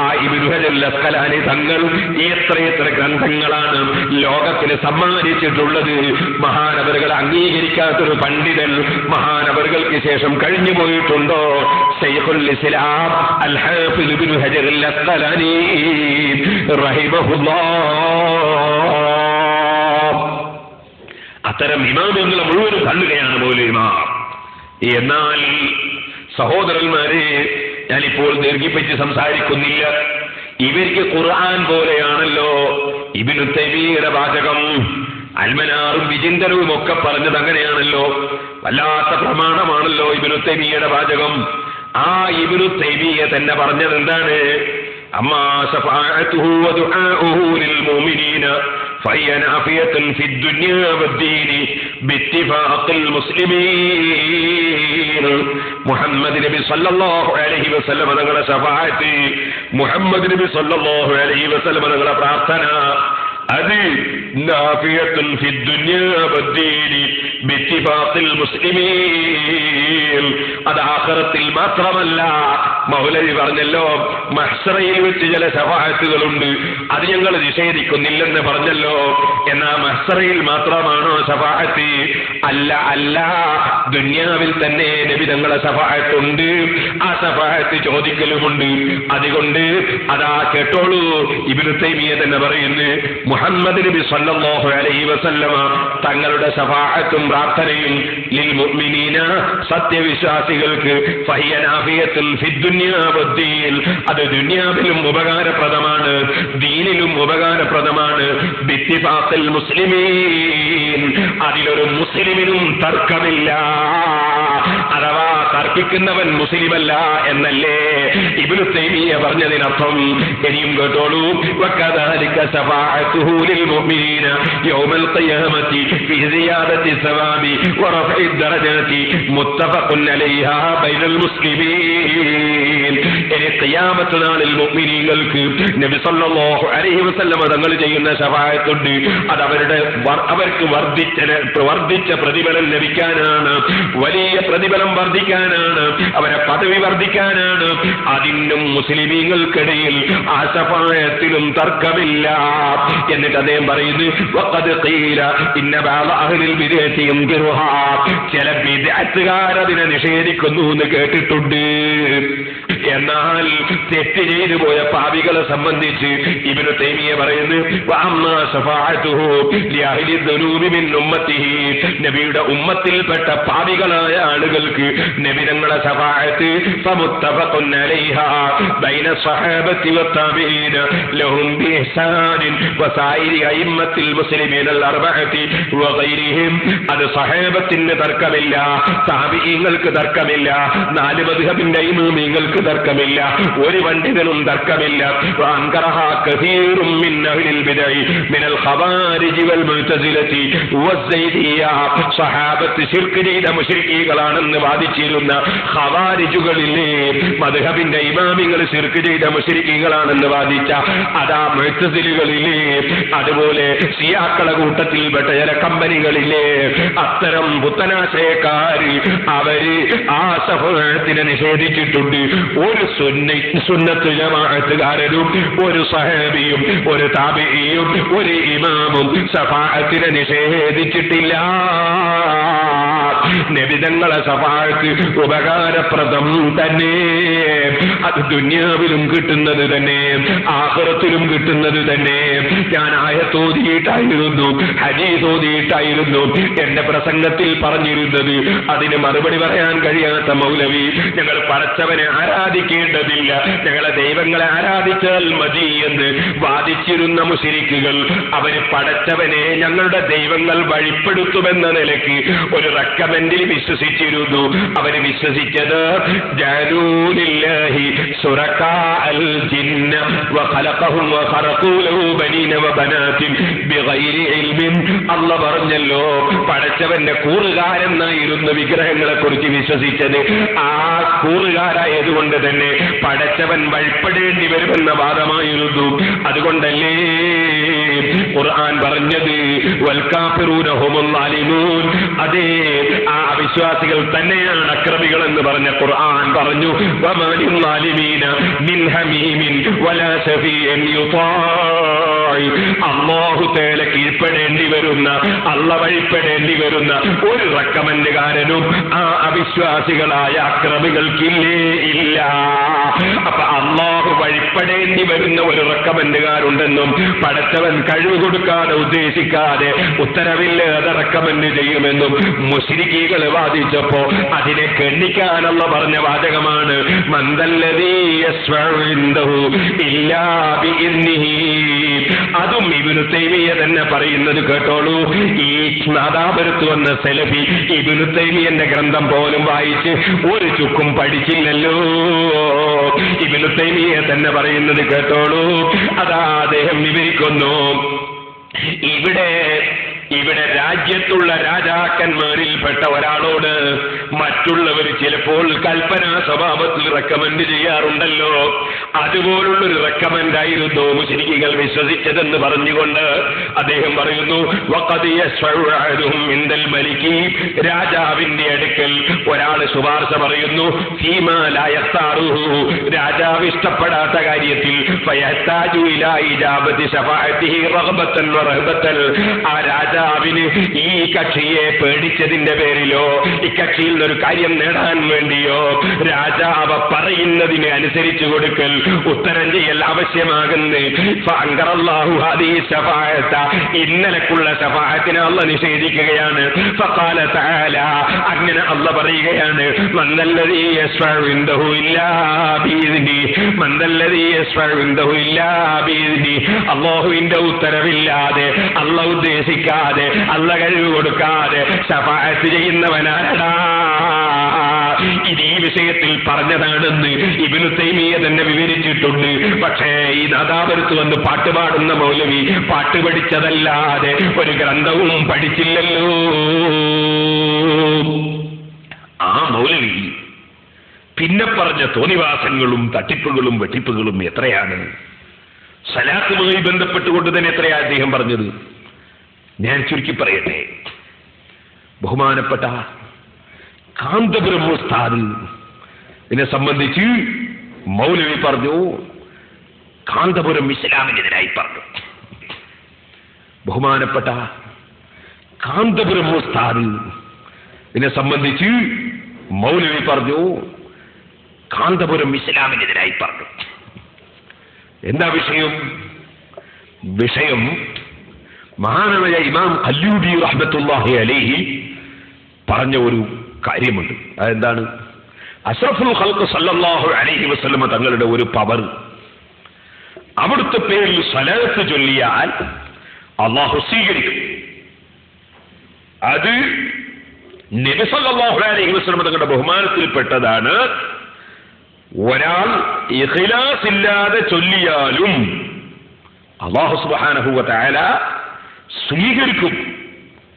ആ ഇബ്നു ഹജർ അസ്ഖലാനി തങ്ങൾ എത്രയെത്ര ഗ്രന്ഥങ്ങളാണ് ലോകത്തിന് സമ്മാനിച്ചിട്ടുള്ളത്. മഹാനവറുകൾ അംഗീകരിക്കാത്തൊരു പണ്ഡിതൻ മഹാനവറുകൾക്ക് ശേഷം കഴിഞ്ഞു പോയിട്ടുണ്ടോ? ശൈഖുൽ ഇസ്ലാം അൽ ഹാഫിദ് ഇബ്നു ഹജർ അസ്ഖലാനി റഹിമഹുല്ലാഹ്. അത്തരം ഇമാമുകളെ മുഴുവനും തള്ളുകയാണ് മൗലവിമാർ. എന്നാൽ സഹോദരന്മാരെ, ഞാനിപ്പോൾ ദീർഘിപ്പിച്ച് സംസാരിക്കുന്നില്ല. ഇവർക്ക് ഖുർആൻ പോലെയാണല്ലോ ഇബ്നു തൈമിയ്യയുടെ വാചകം. അൽമനാറും വിചിന്തനവും ഒക്കെ പറഞ്ഞത് അങ്ങനെയാണല്ലോ. വല്ലാത്ത പ്രമാണമാണല്ലോ ഇബ്നു തൈമിയ്യയുടെ വാചകം. ആ ഇബ്നു തൈമിയ്യ തന്നെ പറഞ്ഞത് എന്താണ്? അമ്മാ ശഫാഅത്തുഹു വദുആഉഹു ലിൽ മുഅ്മിനീന فهي نافية في الدنيا والدين باتفاق المسلمين. മുഹമ്മദ് നബി സല്ലല്ലാഹു അലൈഹി വസല്ലം തങ്ങളുടെ ശഫാഅത്ത്, മുഹമ്മദ് നബി സല്ലല്ലാഹു അലൈഹി വസല്ലം തങ്ങളുടെ പ്രാർത്ഥന, അത് നാഫിയത്തുൻ ഫി ദുനിയ വദ്ദീനി ബിത്തിഫാഖിൽ മുസ്ലിമീൻ. അത് ആഖിറത്തിൽ മാത്രമല്ല. മൗലവി പറഞ്ഞല്ലോ മഹ്ശറയിൽ വെച്ച് ചില ശഫാഅത്തുകളുണ്ട്, അത് ഞങ്ങൾ നിഷേധിക്കുന്നില്ലെന്ന് പറഞ്ഞല്ലോ. എന്നാ മഹ്ശറയിൽ മാത്രമാണോ ശഫാഅത്ത്? അല്ല, അല്ല, ദുനിയാവിൽ തന്നെ നബി തങ്ങളുടെ ശഫാഅത്തുണ്ട്. ആ ശഫാഅത്ത് ചോദിക്കലുമുണ്ട്. അതുകൊണ്ട് അതാ കേട്ടോളൂ, ഇബ്നു തൈമിയ്യ തന്നെ പറയുന്നു, മുഹമ്മദ് നബി സല്ലല്ലാഹു അലൈഹി വസല്ലമ തങ്ങളുടെ ശഫാഅത്തും പ്രാർത്ഥനയും ലിൽ മുഅ്മിനീന, സത്യവിശ്വാസികൾക്ക്, ഫഹിയ നാഫിയത്തുൻ ഫിദ്ദുനിയാ വദ്ദീൻ, അത് ദുനിയാവിലും ഉപകാരപ്രദമാണ്, ദീനിലും ഉപകാരപ്രദമാണ്. ബിത്തിഫാഖിൽ മുസ്ലിമീൻ, അതിലൊരു മുസ്ലിമിനും തർക്കമില്ല. അഥവാ തർക്കിക്കുന്നവൻ മുസ്ലിമല്ല എന്നല്ലേ ഇബ്നു തൈമിയ്യ പറഞ്ഞതിനർത്ഥം. ഇനിയും കേട്ടോളൂ, വകദാലിക ശഫാഅത്തുഹു ലിൽ മുഅ്മിനീന യൗമൽ ഖിയാമത്തി ഫി സിയാദത്തി സവാബി വറഫഇ ദറജാതി മുത്തഫഖുൻ അലൈഹാ ബൈനൽ മുസ്ലിമീൻ. ഇനി ഖിയാമത്ത് നാളിൽ മുഅ്മിനീങ്ങൾക്ക് നബി സല്ലല്ലാഹു അലൈഹി വസല്ലം തങ്ങൾ ചെയ്യുന്ന ശഫാഅത്തുണ്ട്. അത് അവർക്ക് വർദ്ധിച്ച പ്രതിഫലം ലഭിക്കാനാണ്, വലിയ പ്രതിഫലം വർദ്ധിക്കാനാണ്, അവരെ പദവി വർദ്ധിക്കാനാണ്. അതിനും മുസ്ലിമീങ്ങൾക്കിടയിൽ ആ ശഫാഅത്തിലും തർക്കമില്ല. എന്നിട്ട് അദ്ദേഹം പറയുന്നു, വഖദ് ഖീല ഇന്ന ബഅദ അഹ്ലിൽ ബിദ്അത്തി യൻകിറുഹാ, ചില ബിദ്അത്തുകാർ അതിനെ നിഷേധിക്കുന്നു എന്ന് കേട്ടിട്ടുണ്ട്. എന്നാൽ തെറ്റ് ചെയ്തു പോയ പാപികളെ സംബന്ധിച്ച് ഇബ്നു തൈമിയ്യ പറയുന്നു, വഅമ്മാ ശഫാഅത്തുഹു ലിഅഹ്ലി ദുനൂബി മിൻ ഉമ്മത്തിഹി, നബിയുടെ ഉമ്മത്തിൽപ്പെട്ട പാപികളായ ആളുകൾക്ക് നബി തങ്ങളുടെ ശഫാഅത്ത് ഫമുത്തഫഖുൻ അലൈഹാ ബൈന സ്വഹാബത്തി വത്താബീന ലഹും ബിഇഹ്സാനിൻ വസായിരി അയിമ്മത്തിൽ മുസ്ലിമീന അൽ-അർബഅത്തി വഗൈരിഹിം. അത് സ്വഹാബത്തിന് തർക്കമില്ല, താബിഈങ്ങൾക്ക് തർക്കമില്ല, 4 മദ്ഹബിന്റെ ഇമാമിങ്ങൾക്ക് തർക്കമില്ല, ഒരു പണ്ഡിതനും തർക്കമില്ല. വഅൻകറഹാ കസീറും മിൻ അഹ്ലിൽ ബിദ്അഇ മിനൽ ഖവാരിജി വൽ മുഅ്തസിലതി വസ്സൈദിയ്യ. സ്വഹാബത്ത് ശിർക്ക് ചെയ്ത മുശ്രിക്കീകളാണെന്ന് വാദിച്ചിരുന്ന ഖവാരിജുകളിലെ മദ്ഹബിന്റെ ഇമാമികൾ ശിർക്ക് ചെയ്ത മുശ്രിക്കീകളാണെന്ന് വാദിച്ച അതാ മുഅ്തസിലികളിലെ, അതുപോലെ ശിയാക്കളെ കൂട്ടത്തിൽപ്പെട്ട ചില കമ്പനികളിലെ അത്തരം പുത്തനാശയക്കാര് അവര് ആ ശഫാഅത്തിനെ നിഷേധിച്ചിട്ടുണ്ട്. ഒരു സുന്നത്ത് ജമാഅത്തുകാരനും ഒരു സഹാബിയും ഒരു താബിഈയും ഒരു ഇമാമും ശഫാഅത്തിനെ നിഷേധിച്ചിട്ടില്ല. നബിതങ്ങളെ ശഫാഅത്ത് ഉപകാരപ്രദം തന്നെ. അത് ദുനിയാവിലും കിട്ടുന്നത് തന്നെ, ആഖിറത്തിലും കിട്ടുന്നത് തന്നെ. ഞാൻ ആയത്ത് ഓതിയിട്ടായിരുന്നു, ഹദീസ് ഓതിയിട്ടായിരുന്നു എന്റെ പ്രസംഗത്തിൽ പറഞ്ഞിരുന്നത്. അതിന് മറുപടി പറയാൻ കഴിയാത്ത മൗലവി, ഞങ്ങൾ പടച്ചവനെ ആരാധിക്കേണ്ടതില്ല, ഞങ്ങളെ ദൈവങ്ങളെ ആരാധിച്ചാൽ മതി എന്ന് വാദിച്ചിരുന്ന മുശ്രിക്കുകൾ, അവര് പടച്ചവനെ ഞങ്ങളുടെ ദൈവങ്ങൾ വഴിപ്പെടുത്തുമെന്ന നിലയ്ക്ക് ഒരു റെക്കമെൻഡിൽ വിശ്വസിച്ചിരുന്നു. അവര് വിശ്വസിച്ചത് ജഅലൂലില്ലാഹി ശുറകാഅൽ ജിന്ന വഖലഖഹും വഖറഖൂ ലഹു ബനീന വബനാതിൻ ബിഗൈരി ഇൽമിൻ. അല്ലാഹു പറഞ്ഞല്ലോ പടച്ചവന്റെ കൂറുകാരെന്നായിരുന്നു വിഗ്രഹങ്ങളെ കുറിച്ച് വിശ്വസിച്ചത്. ആ കൂറുകാരായതുകൊണ്ട് തന്നെ പടച്ചവൻ വഴിപ്പെടേണ്ടി വരുമെന്ന വാദമായിരുന്നു. അതുകൊണ്ടല്ലേ ഖുർആൻ പറഞ്ഞത് വൽകാഫിറൂന ഹുമുൽ ളാലിമൂൻ. അതേ, ആ അവിശ്വാസികൾ തന്നെയാണ് അക്രമികൾ എന്ന് പറഞ്ഞ ഖുർആൻ പറഞ്ഞു, വമാലിൽ ളാലിമീന മിൻ ഹമീമിൻ വലാ ശഫീഇൻ യുതാഇ. അല്ലാഹു തആല കീഴ്പ്പെടേണ്ടി വരുന്ന, അല്ലാഹു വഴിപ്പെടേണ്ടി വരുന്ന ഒരു റെക്കമെൻഡുകാരനും ആ അവിശ്വാസികളായ അക്രമികൾക്കില്ലേ ഇല്ല. അപ്പൊ അല്ലാഹു വഴിപ്പെടേണ്ടി വരുന്ന ഒരു റെക്കമെൻഡുകാരുണ്ടെന്നും പടച്ചവൻ കഴിവ് കൊടുക്കാതെ ഉദ്ദേശിക്കാതെ ഉത്തരവില്ലാതെ റെക്കമെൻഡ് ചെയ്യുമെന്നും മുശ്രിക്കീകൾ വാദിച്ചപ്പോ അതിനെ ഖണ്ഡിക്കാനുള്ള പറഞ്ഞ വാചകമാണ് മന്ദല്ലദീ യശ്ഫഉ ഇൻദഹു ഇല്ലാ ബിഇദ്നിഹി. അതും ഇബ്നു തൈമിയ്യ തന്നെ പറയുന്നത് കേട്ടോളൂ. ഈ നാദാപുരത്ത് വന്ന സലഫി ഇബ്നു തൈമിയ്യന്റെ ഗ്രന്ഥം പോലും വായിച്ച് ഒരു ചുക്കും പഠിച്ചില്ലല്ലോ. ഇബ്നു തൈമിയ്യ തന്നെ പറയുന്നത് കേട്ടോളൂ. അതാ അദ്ദേഹം വിവരിക്കുന്നു, ഇവിടെ രാജ്യത്തുള്ള രാജാക്കന്മാരിൽപ്പെട്ട ഒരാളോട് മറ്റുള്ളവർ ചിലപ്പോൾ കൽപ്പനാ സ്വഭാവത്തിൽ റെക്കമെൻഡ് ചെയ്യാറുണ്ടല്ലോ, അതുപോലുള്ളൊരു റെക്കമെൻഡായിരുന്നു മുശ്രിക്കുകൾ വിശ്വസിച്ചതെന്ന് പറഞ്ഞുകൊണ്ട് അദ്ദേഹം പറയുന്നു, വഖദ് യശ്ഫഉ അഹദുഹും ഇൻദൽ മലികി, രാജാവിന്റെ അടുക്കൽ ഒരാൾ ശുപാർശ പറയുന്നു, ഫീമാ ലാ യഖ്താറുഹു, രാജാവ് ഇഷ്ടപ്പെടാത്ത കാര്യത്തിൽ, ഫയഹ്താജു ഇലാ ഇജാബത്തി ശഫാഅത്തിഹി റഗ്ബത്തൻ വറഹബത്തൻ, ആ രാജാവിന് ഈ കക്ഷിയെ പേടിച്ചതിന്റെ പേരിലോ ഇക്കക്ഷിയിൽ നിന്നൊരു കാര്യം നേടാൻ വേണ്ടിയോ രാജാവ് പറയുന്നതിന് അനുസരിച്ചു കൊടുക്കൽ, ഉത്തരം ചെയ്യൽ ആവശ്യമാകുന്നു. ഫഅൻകറല്ലാഹു ഹാദിഹി ശഫാഅത, ഇന്നലക്കുള്ള ശഫാഅത്തിനെ അല്ലാഹ് നിഷേധിക്കുകയാണ്. ഫഖാല തആല, അങ്ങനെ അല്ലാഹ് പറയുകയാണ്, മൻദല്ലദീ യശ്ഫഉ ഇൻദഹു ഇല്ലാ ബിഇذനി, മൻദല്ലദീ യശ്ഫഉ ഇൻദഹു ഇല്ലാ ബിഇذനി, അല്ലാഹുവിന്റെ ഉത്തരവില്ലാതെ, അല്ലാഹ് ഉദ്ദേശിക്കാതെ, അല്ലാഹ് കഴിവ് കൊടുക്കാതെ ശഫാഅത്ത് ചെയ്യുന്നവനാരാ? ഇത് ഈ വിഷയത്തിൽ പറഞ്ഞതാണെന്ന് ഇബ്നു തൈമിയ്യ തന്നെ വിവരിച്ചിട്ടുണ്ട്. പക്ഷേ ഈ നാദാപുരത്ത് വന്ന് പാട്ടുപാടുന്ന മൗലവി പാട്ട് പഠിച്ചതല്ലാതെ ഒരു ഗ്രന്ഥവും പഠിച്ചില്ലല്ലോ. ആ മൗലവി പിന്നെ പറഞ്ഞ തോന്നിവാസങ്ങളും തട്ടിപ്പുകളും വെട്ടിപ്പുകളും എത്രയാണ്! സലാത്തുമായി ബന്ധപ്പെട്ടുകൊണ്ട് തന്നെ എത്രയാണ് അദ്ദേഹം പറഞ്ഞത്. ഞാൻ ചുരുക്കി പറയട്ടെ. ബഹുമാനപ്പെട്ട കാന്തപുരം ഉസ്താദ് ഇതിനെ സംബന്ധിച്ച് മൗലവി പറഞ്ഞു, കാന്തപുരം ഇസ്ലാമിനെതിരായി പറഞ്ഞു. ബഹുമാനപ്പെട്ട കാന്തപുരം ഉസ്താദ് ഇതിനെ സംബന്ധിച്ച് മൗലവി പറഞ്ഞു, കാന്തപുരം ഇസ്ലാമിനെതിരായി പറഞ്ഞു. എന്താ വിഷയം? വിഷയം മഹാനായ ഇമാം ഖല്ലൂബി റഹ്മത്തുള്ളാഹി അലൈഹി പറഞ്ഞ ഒരു കാര്യമുണ്ട്. അതെന്താണ്? അഷ്റഫുൽ ഖൽഖ് സല്ലല്ലാഹു അലൈഹി വസല്ലമ തങ്ങളുടെ ഒരു പവർ, അവിടുത്തെ പേരിൽ സ്വലാത്ത് ചൊല്ലിയാൽ അല്ലാഹു സ്വീകരിക്കും. അത് നബി സല്ലല്ലാഹു അലൈഹി വസല്ലമ തങ്ങളുടെ ബഹുമാനത്തിൽപ്പെട്ടതാണ്. ഒരാൾ ഇഖ്ലാസ് ഇല്ലാതെ ചൊല്ലിയാലും അല്ലാഹു സുബ്ഹാനഹു വ തആല സ്വീകരിക്കും.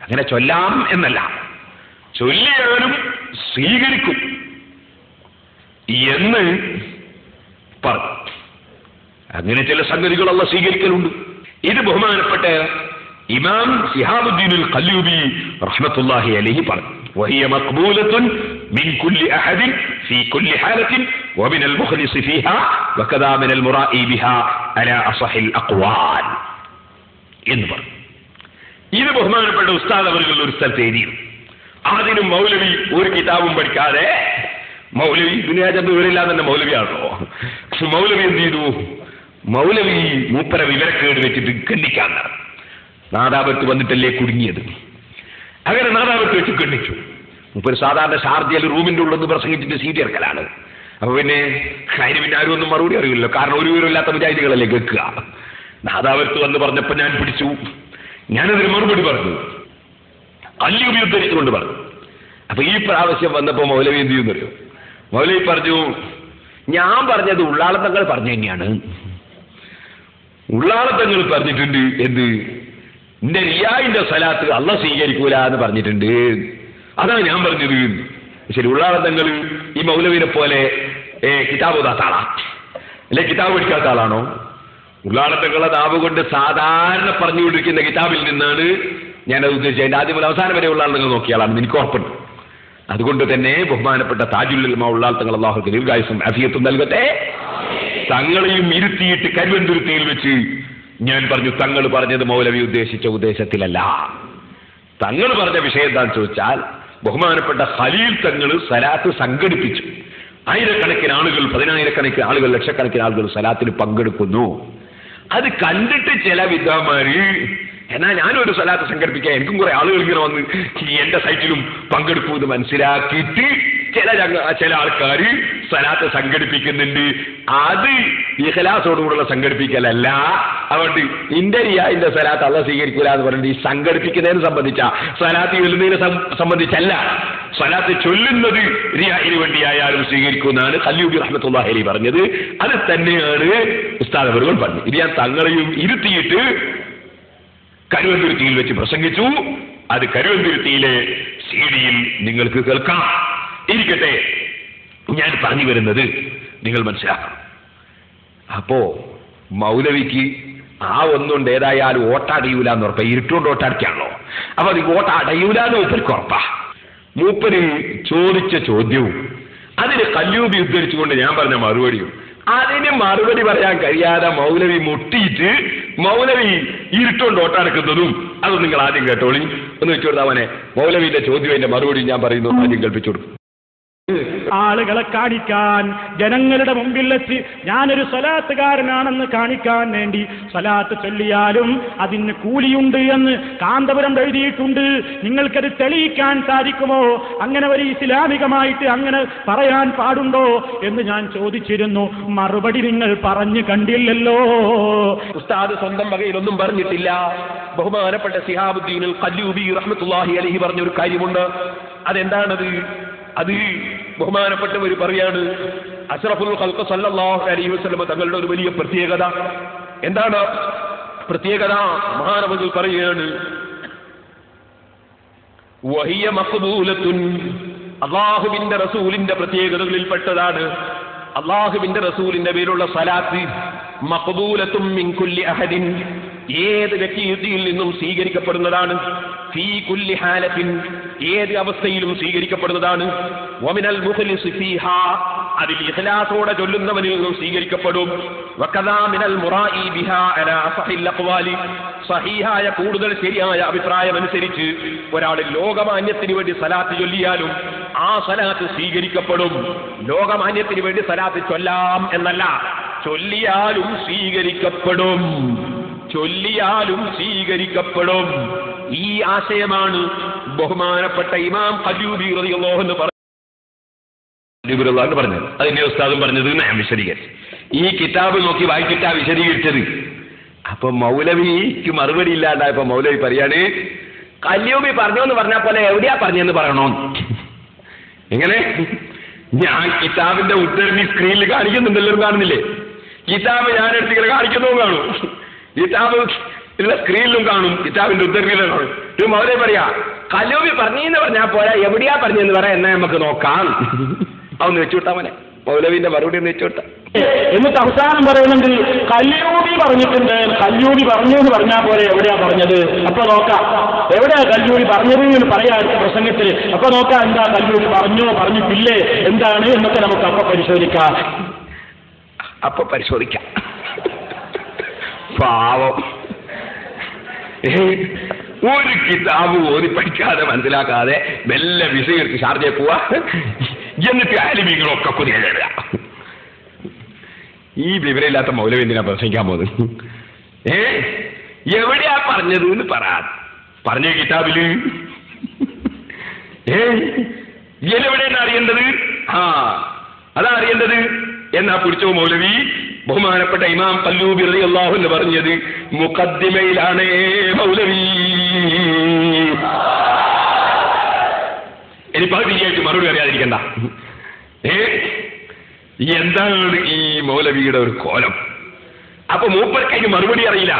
അങ്ങനെ ചൊല്ലാം എന്നല്ല, ചൊല്ലിയാലും സ്വീകരിക്കും എന്ന് പറഞ്ഞു. അങ്ങനെ ചില സംഗതികൾ അല്ലാഹു സ്വീകരിക്കലുണ്ട്. ഇത് ബഹുമാനപ്പെട്ട ഇമാം ശിഹാബുദ്ദീനുൽ ഖല്ലൂബി റഹ്മത്തുള്ളാഹി അലൈഹി പറഞ്ഞു. وهي مقبولة من كل أحد في كل حالة ومن المخلص فيها وكذا من المرائي بها على أصح الأقوال എന്ന് പറഞ്ഞു. ഇത് ബഹുമാനപ്പെട്ട ഉസ്താദ് അവர்கள் ഒരു സ്ഥലത്ത് എഴുതിയിരുന്നു. അതിനും മൗലവി ഒരു കിതാബും പഠിക്കാതെ, മൗലവി ദുനിയാജന്റെ വിവരമില്ലാതെ തന്നെ മൗലവിയാണല്ലോ. മൗലവി എന്ത് ചെയ്തു? മൗലവി മൂപ്പര വിവരക്കേട് വെച്ചിട്ട് ഖണ്ഡിക്കാൻ നടന്നു. നാദാപുരത്ത് വന്നിട്ടല്ലേ കുടുങ്ങിയത്. അങ്ങനെ നാദാപുരത്ത് വെച്ച് ഖണ്ഡിച്ചു. മൂപ്പര് സാധാരണ ഷാർജയിൽ റൂമിന്റെ ഉള്ളെന്ന് പ്രസംഗിച്ചിട്ട് സീറ്റ് ഇറക്കലാണ്. അപ്പൊ പിന്നെ അതിന് പിന്നെ ആരും ഒന്നും മറുപടി അറിയില്ലല്ലോ, കാരണം ഒരു വിവരമില്ലാത്ത മുജാഹിദികളല്ലേ കേൾക്കുക. നാദാപുരത്ത് വന്ന് പറഞ്ഞപ്പോൾ ഞാൻ പിടിച്ചു, ഞാനതിന് മറുപടി പറഞ്ഞു, ഖല്ലൂബി ഉദ്ധരിച്ചുകൊണ്ട് പറഞ്ഞു. അപ്പൊ ഈ പ്രാവശ്യം വന്നപ്പോ മൗലവി എന്ത് ചെയ്യുന്നറിയോ? മൗലവി പറഞ്ഞു, ഞാൻ പറഞ്ഞത് ഉള്ളാളത്തങ്ങൾ പറഞ്ഞു തന്നെയാണ്. ഉള്ളാളത്തങ്ങൾ പറഞ്ഞിട്ടുണ്ട് എന്ത്? എന്റെ റിയായിന്റെ സ്വലാത്ത് അല്ലാഹ് സ്വീകരിക്കൂല എന്ന് പറഞ്ഞിട്ടുണ്ട്. അതാണ് ഞാൻ പറഞ്ഞത്. ശരി, ഉള്ളാളത്തങ്ങൾ ഈ മൗലവിനെ പോലെ കിതാബ് ഓതാത്ത ആളാ, അല്ലെ കിതാബ് പഠിക്കാത്ത ആളാണോ? ഉള്ളാളത്തങ്ങളെ നാവ് കൊണ്ട് സാധാരണ പറഞ്ഞുകൊണ്ടിരിക്കുന്ന കിതാബിൽ നിന്നാണ് ഞാനത് ഉദ്ദേശിച്ചത്. അതിന്റെ ആദ്യം മുതൽ അവസാനം വരെ ഉള്ളാളത്തങ്ങൾ നോക്കിയാളാണ്, എനിക്ക് ഉറപ്പുണ്ട്. അതുകൊണ്ട് തന്നെ ബഹുമാനപ്പെട്ട താജുൽ ഉലമ ഉള്ളാളത്തങ്ങൾ അല്ലാഹു ദീർഘായുസ്സും ആഫിയത്തും നൽകട്ടെ. തങ്ങളെയും ഇരുത്തിയിട്ട് കരുവന്തുരുത്തിയിൽ വെച്ച് ഞാൻ പറഞ്ഞു, തങ്ങൾ പറഞ്ഞത് മൗലവി ഉദ്ദേശിച്ച ഉദ്ദേശത്തിലല്ല. തങ്ങൾ പറഞ്ഞ വിഷയം എന്താണെന്ന് ചോദിച്ചാൽ, ബഹുമാനപ്പെട്ട ഖലീൽ തങ്ങൾ സലാത്ത് സംഘടിപ്പിച്ചു. ആയിരക്കണക്കിന് ആളുകൾ, 10,000-കണക്കിന് ആളുകൾ, ലക്ഷക്കണക്കിന് ആളുകൾ സലാത്തിന് പങ്കെടുക്കുന്നു. അത് കണ്ടിട്ട് ചില വിദ്വാന്മാര്, എന്നാ ഞാനൊരു സലാത്ത് സംഘടിപ്പിക്കാൻ, എനിക്കും കുറെ ആളുകൾ ഇങ്ങനെ വന്ന് എന്റെ സൈറ്റിലും പങ്കെടുക്കൂ എന്ന് മനസ്സിലാക്കിയിട്ട് ചില ആൾക്കാർ സലാത്ത് സംഘടിപ്പിക്കുന്നുണ്ട്. അത് ഇഖ്ലാസോടുകൂടുള്ള സംഘടിപ്പിക്കലല്ല. അതുകൊണ്ട് ഇന്ത്യന്റെ സലാത്ത് അല്ലാഹ് സ്വീകരിക്കൂല എന്ന് പറഞ്ഞിട്ട് ഈ സംഘടിപ്പിക്കുന്നതിനെ സംബന്ധിച്ച, സലാത്ത് ചൊല്ലുന്നതിനെ സംബന്ധിച്ചല്ല. സലാത്ത് ചൊല്ലുന്നത് റിയാഇന് വേണ്ടിയായാലും സ്വീകരിക്കുമെന്നാണ് ഖല്ലൂബി റഹ്മത്തുള്ളാഹി അലൈഹി പറഞ്ഞത്. അത് തന്നെയാണ് ഉസ്താദ് അവറുകൾ പറഞ്ഞത്. ഇത് ഞാൻ തങ്ങളെയും ഇരുത്തിയിട്ട് കരുവന്തുരുത്തിയിൽ വെച്ച് പ്രസംഗിച്ചു. അത് കരുവന്തുരുത്തിയിലെ സീഡിയിൽ നിങ്ങൾക്ക് കേൾക്കാം. ഇരിക്കട്ടെ, ഞാൻ പറഞ്ഞു വരുന്നത് നിങ്ങൾ മനസ്സിലാക്കണം. അപ്പോ മൗലവിക്ക് ആ ഒന്നുകൊണ്ട് ഏതായാലും ഓട്ടടയൂല എന്ന് ഉറപ്പാ. ഇരുട്ടുകൊണ്ട് ഓട്ടടയ്ക്കാണല്ലോ. അപ്പൊ അത് ഓട്ടടയൂല എന്ന് മൂപ്പർക്ക് ഉറപ്പാ. മൂപ്പര് ചോദിച്ച ചോദ്യവും അതിന് കല്ലൂബി ഉദ്ധരിച്ചുകൊണ്ട് ഞാൻ പറഞ്ഞ മറുപടിയും, അതിന് മറുപടി പറയാൻ കഴിയാതെ മൗലവി മുട്ടിയിട്ട് മൗലവി ഇരുട്ടുകൊണ്ട് ഓട്ടടക്കുന്നതും അതൊന്നും നിങ്ങൾ ആദ്യം കേട്ടോളി. ഒന്ന് വെച്ചു കൊടുത്താവനെ മൗലവിന്റെ ചോദ്യം അതിന്റെ മറുപടി ഞാൻ പറയുന്നു ആദ്യം കേൾപ്പിച്ചു കൊടുക്കും. ആളുകളെ കാണിക്കാൻ, ജനങ്ങളുടെ മുമ്പിൽ വെച്ച് ഞാനൊരു സ്വലാത്തുകാരനാണെന്ന് കാണിക്കാൻ വേണ്ടി സ്വലാത്ത് ചൊല്ലിയാലും അതിന് കൂലിയുണ്ട് എന്ന് കാന്തപുരം എഴുതിയിട്ടുണ്ട്. നിങ്ങൾക്കത് തെളിയിക്കാൻ സാധിക്കുമോ? അങ്ങനെ ഒരു ഇസ്ലാമികമായിട്ട് അങ്ങനെ പറയാൻ പാടുണ്ടോ എന്ന് ഞാൻ ചോദിച്ചിരുന്നു. മറുപടി നിങ്ങൾ പറഞ്ഞു കണ്ടില്ലല്ലോ. ഉസ്താദ് സ്വന്തം വകയിലൊന്നും പറഞ്ഞിട്ടില്ല. ബഹുമാനപ്പെട്ട ശിഹാബുദ്ദീൻ ഖല്ലൂബി റഹ്മത്തുള്ളാഹി അലൈഹി പറഞ്ഞൊരു കാര്യമുണ്ട്. അതെന്താണത്? അത് ബഹുമാനപ്പെട്ടവർ പറയാണ്, അഷ്റഫുൽ ഖൽഖ് സല്ലല്ലാഹു അലൈഹി വസല്ലം തങ്ങളുടെ ഒരു വലിയ പ്രത്യേകത. എന്താണ് പ്രത്യേകത? മഹാനവകൾ പറയുകയാണ്, വഹിയ മഖ്ബൂലത്തുൻ, അല്ലാഹുവിന്റെ റസൂലിന്റെ പ്രത്യേകതകളിൽപ്പെട്ടതാണ് അല്ലാഹുവിന്റെ റസൂലിന്റെ പേരുള്ള സലാത്ത് മഖ്ബൂലത്തുൻ മിൻ കുല്ലി അഹദിൻ, ഏത് വ്യക്തിയിൽ നിന്നും സ്വീകരിക്കപ്പെടുന്നതാണ്. ഫീ കുല്ലി ഹാലത്തിൻ, ഏത് അവസ്ഥയിലും സ്വീകരിക്കപ്പെടുന്നതാണ്. വമിനൽ മുഖ്ലിസ് ഫീഹാ, അതിൽ ഇഖ്ലാസോടെ ചൊല്ലുന്നവനിൽ നിന്നും സ്വീകരിക്കപ്പെടും. വകദാ മിനൽ മുറാഇ ബിഹാ അലാ അസ്ഹിൽ അഖ്വാലി, സഹീഹായ കൂടുതൽ ശരിയായ അഭിപ്രായമനുസരിച്ച് ഒരാൾ ലോകമാന്യത്തിന് വേണ്ടി സലാത്ത് ചൊല്ലിയാലും ആ സലാത്ത് സ്വീകരിക്കപ്പെടും. ലോകമാന്യത്തിന് വേണ്ടി സലാത്ത് ചൊല്ലാം എന്നല്ല, ചൊല്ലിയാലും സ്വീകരിക്കപ്പെടും. ചൊല്ലിയാലും സ്വീകരിക്കപ്പെടും. ഈ ആശയമാണ് ബഹുമാനപ്പെട്ട ഇമാം ഖല്ലൂബി റളിയല്ലാഹു അൻഹു പറഞ്ഞത്. അതിന്റെ ഉസ്താദും പറഞ്ഞത് ഞാൻ വിശദീകരിച്ചു. ഈ കിതാബ് നോക്കി വായിച്ചിട്ടാ വിശദീകരിച്ചത്. അപ്പൊ മൗലവിക്ക് മറുപടി ഇല്ലാണ്ടായപ്പോ മൗലവി പറയാണ്, ഖല്ലൂബി പറഞ്ഞു എന്ന് പറഞ്ഞാൽ പോലെ എവിടെയാ പറഞ്ഞെന്ന് പറയണോ? എങ്ങനെ? ഞാൻ കിതാബിന്റെ ഉദ്ധരണി സ്ക്രീനിൽ കാണിക്കുന്നുണ്ടല്ലോ, കാണുന്നില്ലേ? കിതാബ് ഞാൻ എടുത്തിങ്ങനെ കാണിക്കുന്നതും കാണും, കിതാബ് ഉള്ള സ്ക്രീനിലും കാണും, കിതാബിന്റെ ഉദ്ധരണിയിലും കാണും. ഒരു മൗലവി പറയാ, ഖല്ലൂബി പറഞ്ഞെന്ന് പറഞ്ഞാൽ പോരാ, എവിടെയാ പറഞ്ഞെന്ന് പറയാം, എന്നാ നമുക്ക് നോക്കാം. അതൊന്ന് വെച്ചുവിട്ടാ മോനെ, മൗലവിന്റെ മറുപടി ഒന്ന് വെച്ചുവിട്ടാ. എന്നിട്ട് അവസാനം പറയുന്നുണ്ട് ഖല്ലൂബി പറഞ്ഞിട്ടുണ്ട്, ഖല്ലൂബി പറഞ്ഞു എന്ന് പറഞ്ഞാൽ പോലെ എവിടെയാ പറഞ്ഞത്, അപ്പൊ നോക്കാം എവിടെയാ ഖല്ലൂബി പറഞ്ഞത് എന്ന് പറയാ അടുത്ത പ്രസംഗത്തിൽ. അപ്പൊ നോക്കാം എന്താ ഖല്ലൂബി പറഞ്ഞോ പറഞ്ഞിട്ടില്ലേ എന്താണ് എന്നൊക്കെ നമുക്ക് അപ്പൊ പരിശോധിക്കാം. പാവം, ഒരു കിതാബ് ഓതി പഠിക്കാതെ മനസ്സിലാക്കാതെ മെല്ലെ വിസയെടുത്ത് ഷാർജയെ പോവാ, എന്നിട്ട് ആലിമീങ്ങളൊക്കെ കുതിര. ഈ വിവരമില്ലാത്ത മൗലവി എന്തിനാ പ്രസംഗിക്കാൻ പോകുന്നത്? എവിടെയാ പറഞ്ഞത് എന്ന് പറഞ്ഞ കിതാബില് എവിടെയാണ് അറിയേണ്ടത്? അതാ അറിയേണ്ടത്. എന്നാ പിടിച്ചോ മൗലവി. ബഹുമാനപ്പെട്ട ഇമാം ഖല്ലൂബി റളിയല്ലാഹു അൻഹു പറഞ്ഞത് മുഖദ്ദിമയിലാണ് മൗലവി. ഇനി പകുതിയായിട്ട് മറുപടി അറിയാതിരിക്കണ്ട. എന്താണ് ഈ മൗലവിയുടെ ഒരു കോലം? അപ്പൊ മൂപ്പർക്ക് അതിന് മറുപടി അറിയില്ല.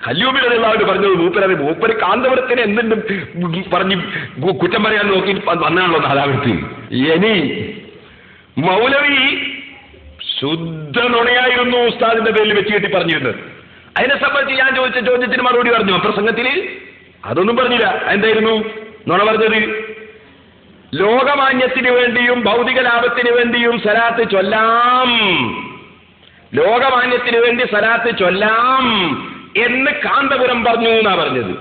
ഖല്ലൂബി റളിയല്ലാഹു അൻഹു പറഞ്ഞത് മൂപ്പര് കാന്തപുരത്തിന് എന്തെങ്കിലും പറഞ്ഞ് കുറ്റം പറയാൻ നോക്കി വന്നാണല്ലോ നാദാവൃത്തി. ഇനി മൗലവി ശുദ്ധ നുണയായിരുന്നു ഉസ്താദിന്റെ പേരിൽ വെച്ച് കെട്ടി പറഞ്ഞിരുന്നത്. അതിനെ സംബന്ധിച്ച് ഞാൻ ചോദിച്ച ചോദ്യത്തിന് മറുപടി പറഞ്ഞു പ്രസംഗത്തിൽ. അതൊന്നും പറഞ്ഞില്ല. എന്തായിരുന്നു നുണ പറഞ്ഞത്? ലോകമാന്യത്തിന് വേണ്ടിയും ഭൗതിക ലാഭത്തിന് വേണ്ടിയും സലാത്ത് ചൊല്ലാം, ലോകമാന്യത്തിന് വേണ്ടി സലാത്ത് ചൊല്ലാം എന്ന് കാന്തപുരം പറഞ്ഞു എന്നാ പറഞ്ഞത്.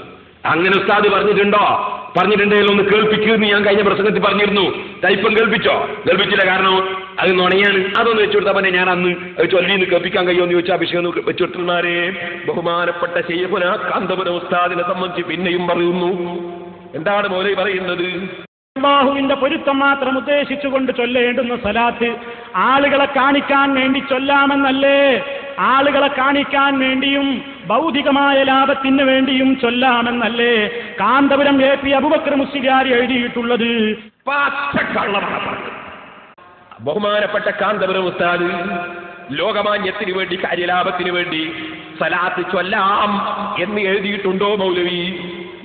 അങ്ങനെ ഉസ്താദ് പറഞ്ഞിട്ടുണ്ടോ? പറഞ്ഞിട്ടുണ്ടെങ്കിൽ ഒന്ന് കേൾപ്പിക്കുമെന്ന് ഞാൻ കഴിഞ്ഞ പ്രസംഗത്തിൽ പറഞ്ഞിരുന്നു. ടൈപ്പം കേൾപ്പിച്ചില്ല. കാരണം അത് നുണയാണ്. അതൊന്ന് വെച്ചുകൊടുത്താൽ പിന്നെ ഞാൻ അന്ന് ചൊല്ലിന്ന് കേൾപ്പിക്കാൻ കഴിയുമെന്ന് ചോദിച്ചാൽ അഭിഷേകം വെച്ചുകൊടുത്തിരുന്നാരേ. ബഹുമാനപ്പെട്ട ശൈഖുനാ കാന്തപുരം ഉസ്താദിനെ സംബന്ധിച്ച് പിന്നെയും പറയുന്നു. എന്താണ് മൗലവി പറയുന്നത്? അല്ലാഹുവിന്റെ പൊരുത്തം മാത്രം ഉദ്ദേശിച്ചുകൊണ്ട് ചൊല്ലേണ്ടുന്ന സലാത്ത് ആളുകളെ കാണിക്കാൻ വേണ്ടി ചൊല്ലാമെന്നല്ലേ? ആളുകളെ കാണിക്കാൻ വേണ്ടിയും ഭൗതികമായ ലാഭത്തിന് വേണ്ടിയും ചൊല്ലാമെന്നല്ലേ കാന്തപുരം എ പി അബൂബക്കർ മുസ്ലിയാർ എഴുതിയിട്ടുള്ളത്? ബഹുമാനപ്പെട്ട കാന്തപുരം ഉസ്താദ് ലോകമാന്യത്തിന് വേണ്ടി കാര്യലാഭത്തിന് വേണ്ടി സലാത്ത് ചൊല്ലാം എന്ന് എഴുതിയിട്ടുണ്ടോ മൗലവി?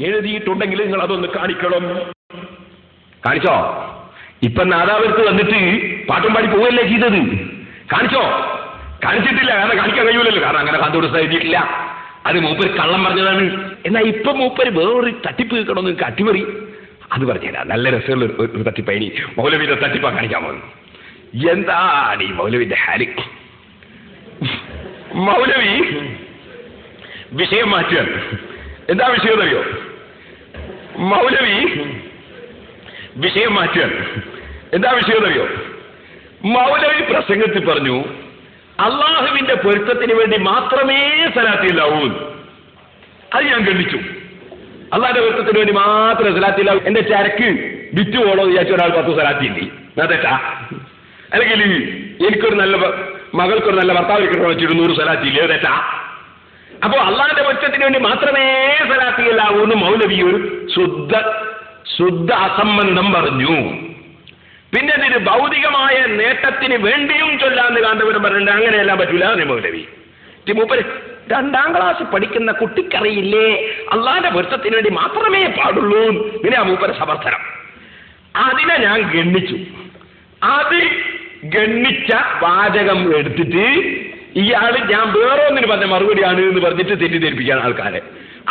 എഴുതിയിട്ടുണ്ടെങ്കിൽ നിങ്ങൾ അതൊന്ന് കാണിക്കണം. കാണിച്ചോ? ഇപ്പൊ നാദാപുരത്ത് വന്നിട്ട് പാട്ടും പാടി പോവല്ലേ ചെയ്തത്? കാണിച്ചോ? കാണിച്ചിട്ടില്ല. കാരണം കാണിക്കാൻ കഴിയൂലല്ലോ. കാരണം അങ്ങനെ കാന്തോട് എഴുതിയിട്ടില്ല. അത് മൂപ്പര് കള്ളം പറഞ്ഞതാണ്. എന്നാൽ ഇപ്പൊ മൂപ്പര് വേറൊരു തട്ടിപ്പ് കേൾക്കണമെന്ന് അട്ടിമറി അത് പറഞ്ഞുതരാം. നല്ല രസമുള്ള ഒരു തട്ടിപ്പയനി മൗലവിന്റെ തട്ടിപ്പാ കാണിക്കാൻ പോകുന്നു. എന്താണ് ഈ മൗലവിന്റെ ഹാല്? മൗലവി വിഷയം മാറ്റുകയാണ്. എന്താ വിഷയം എന്നറിയോ? മൗലവി വിഷയം മാറ്റുകയാണ്. എന്താ വിഷയം എന്നറിയോ? മൗലവി പ്രസംഗത്തിൽ പറഞ്ഞു അള്ളാഹുവിന്റെ പൊരുത്തത്തിന് വേണ്ടി മാത്രമേ സലാത്തില്ലാവൂ. അത് ഞാൻ ഗണിച്ചു. അള്ളാഹിന്റെ പൊരുത്തത്തിന് വേണ്ടി മാത്രമേ സലാത്തില്ലാവൂ. എന്റെ ചരക്ക് വിറ്റുപോളോ വിചാരിച്ച ഒരാൾ 10 സലാത്തില്ലേ? അതെറ്റാ? അല്ലെങ്കിൽ എനിക്കൊരു നല്ല മകൾക്കൊരു നല്ല ഭർത്താവ് കിട്ടണമെന്ന് വെച്ചിട്ട് 100 സലാത്തില്ലേ? അതെറ്റാ? അപ്പോ അള്ളാഹിന്റെ പൊരുത്തത്തിന് വേണ്ടി മാത്രമേ സലാത്തില്ലാവൂ എന്ന് മൗലവി ഒരു ശുദ്ധ അസംബന്ധം പറഞ്ഞു. പിന്നെ ഇതിന് ഭൗതികമായ നേട്ടത്തിന് വേണ്ടിയും ചൊല്ലാന്ന് കാന്തപുരം പറഞ്ഞിട്ട് അങ്ങനെയെല്ലാം പറ്റൂല മൗലവി. മൂപ്പര് 2ാം ക്ലാസ് പഠിക്കുന്ന കുട്ടിക്കറിയില്ലേ അള്ളാന്റെ പൊരുത്തത്തിന് വേണ്ടി മാത്രമേ പാടുള്ളൂ. ഇങ്ങനെയാ മൂപ്പര് സമർത്ഥനം. അതിനെ ഞാൻ ഗണ്ണിച്ചു. അത് ഗണ്ണിച്ച വാചകം എടുത്തിട്ട് ഇയാള് ഞാൻ വേറെ ഒന്നിന് പറഞ്ഞ മറുപടിയാണ് എന്ന് പറഞ്ഞിട്ട് തെറ്റിദ്ധരിപ്പിക്കാൻ ആൾക്കാരെ.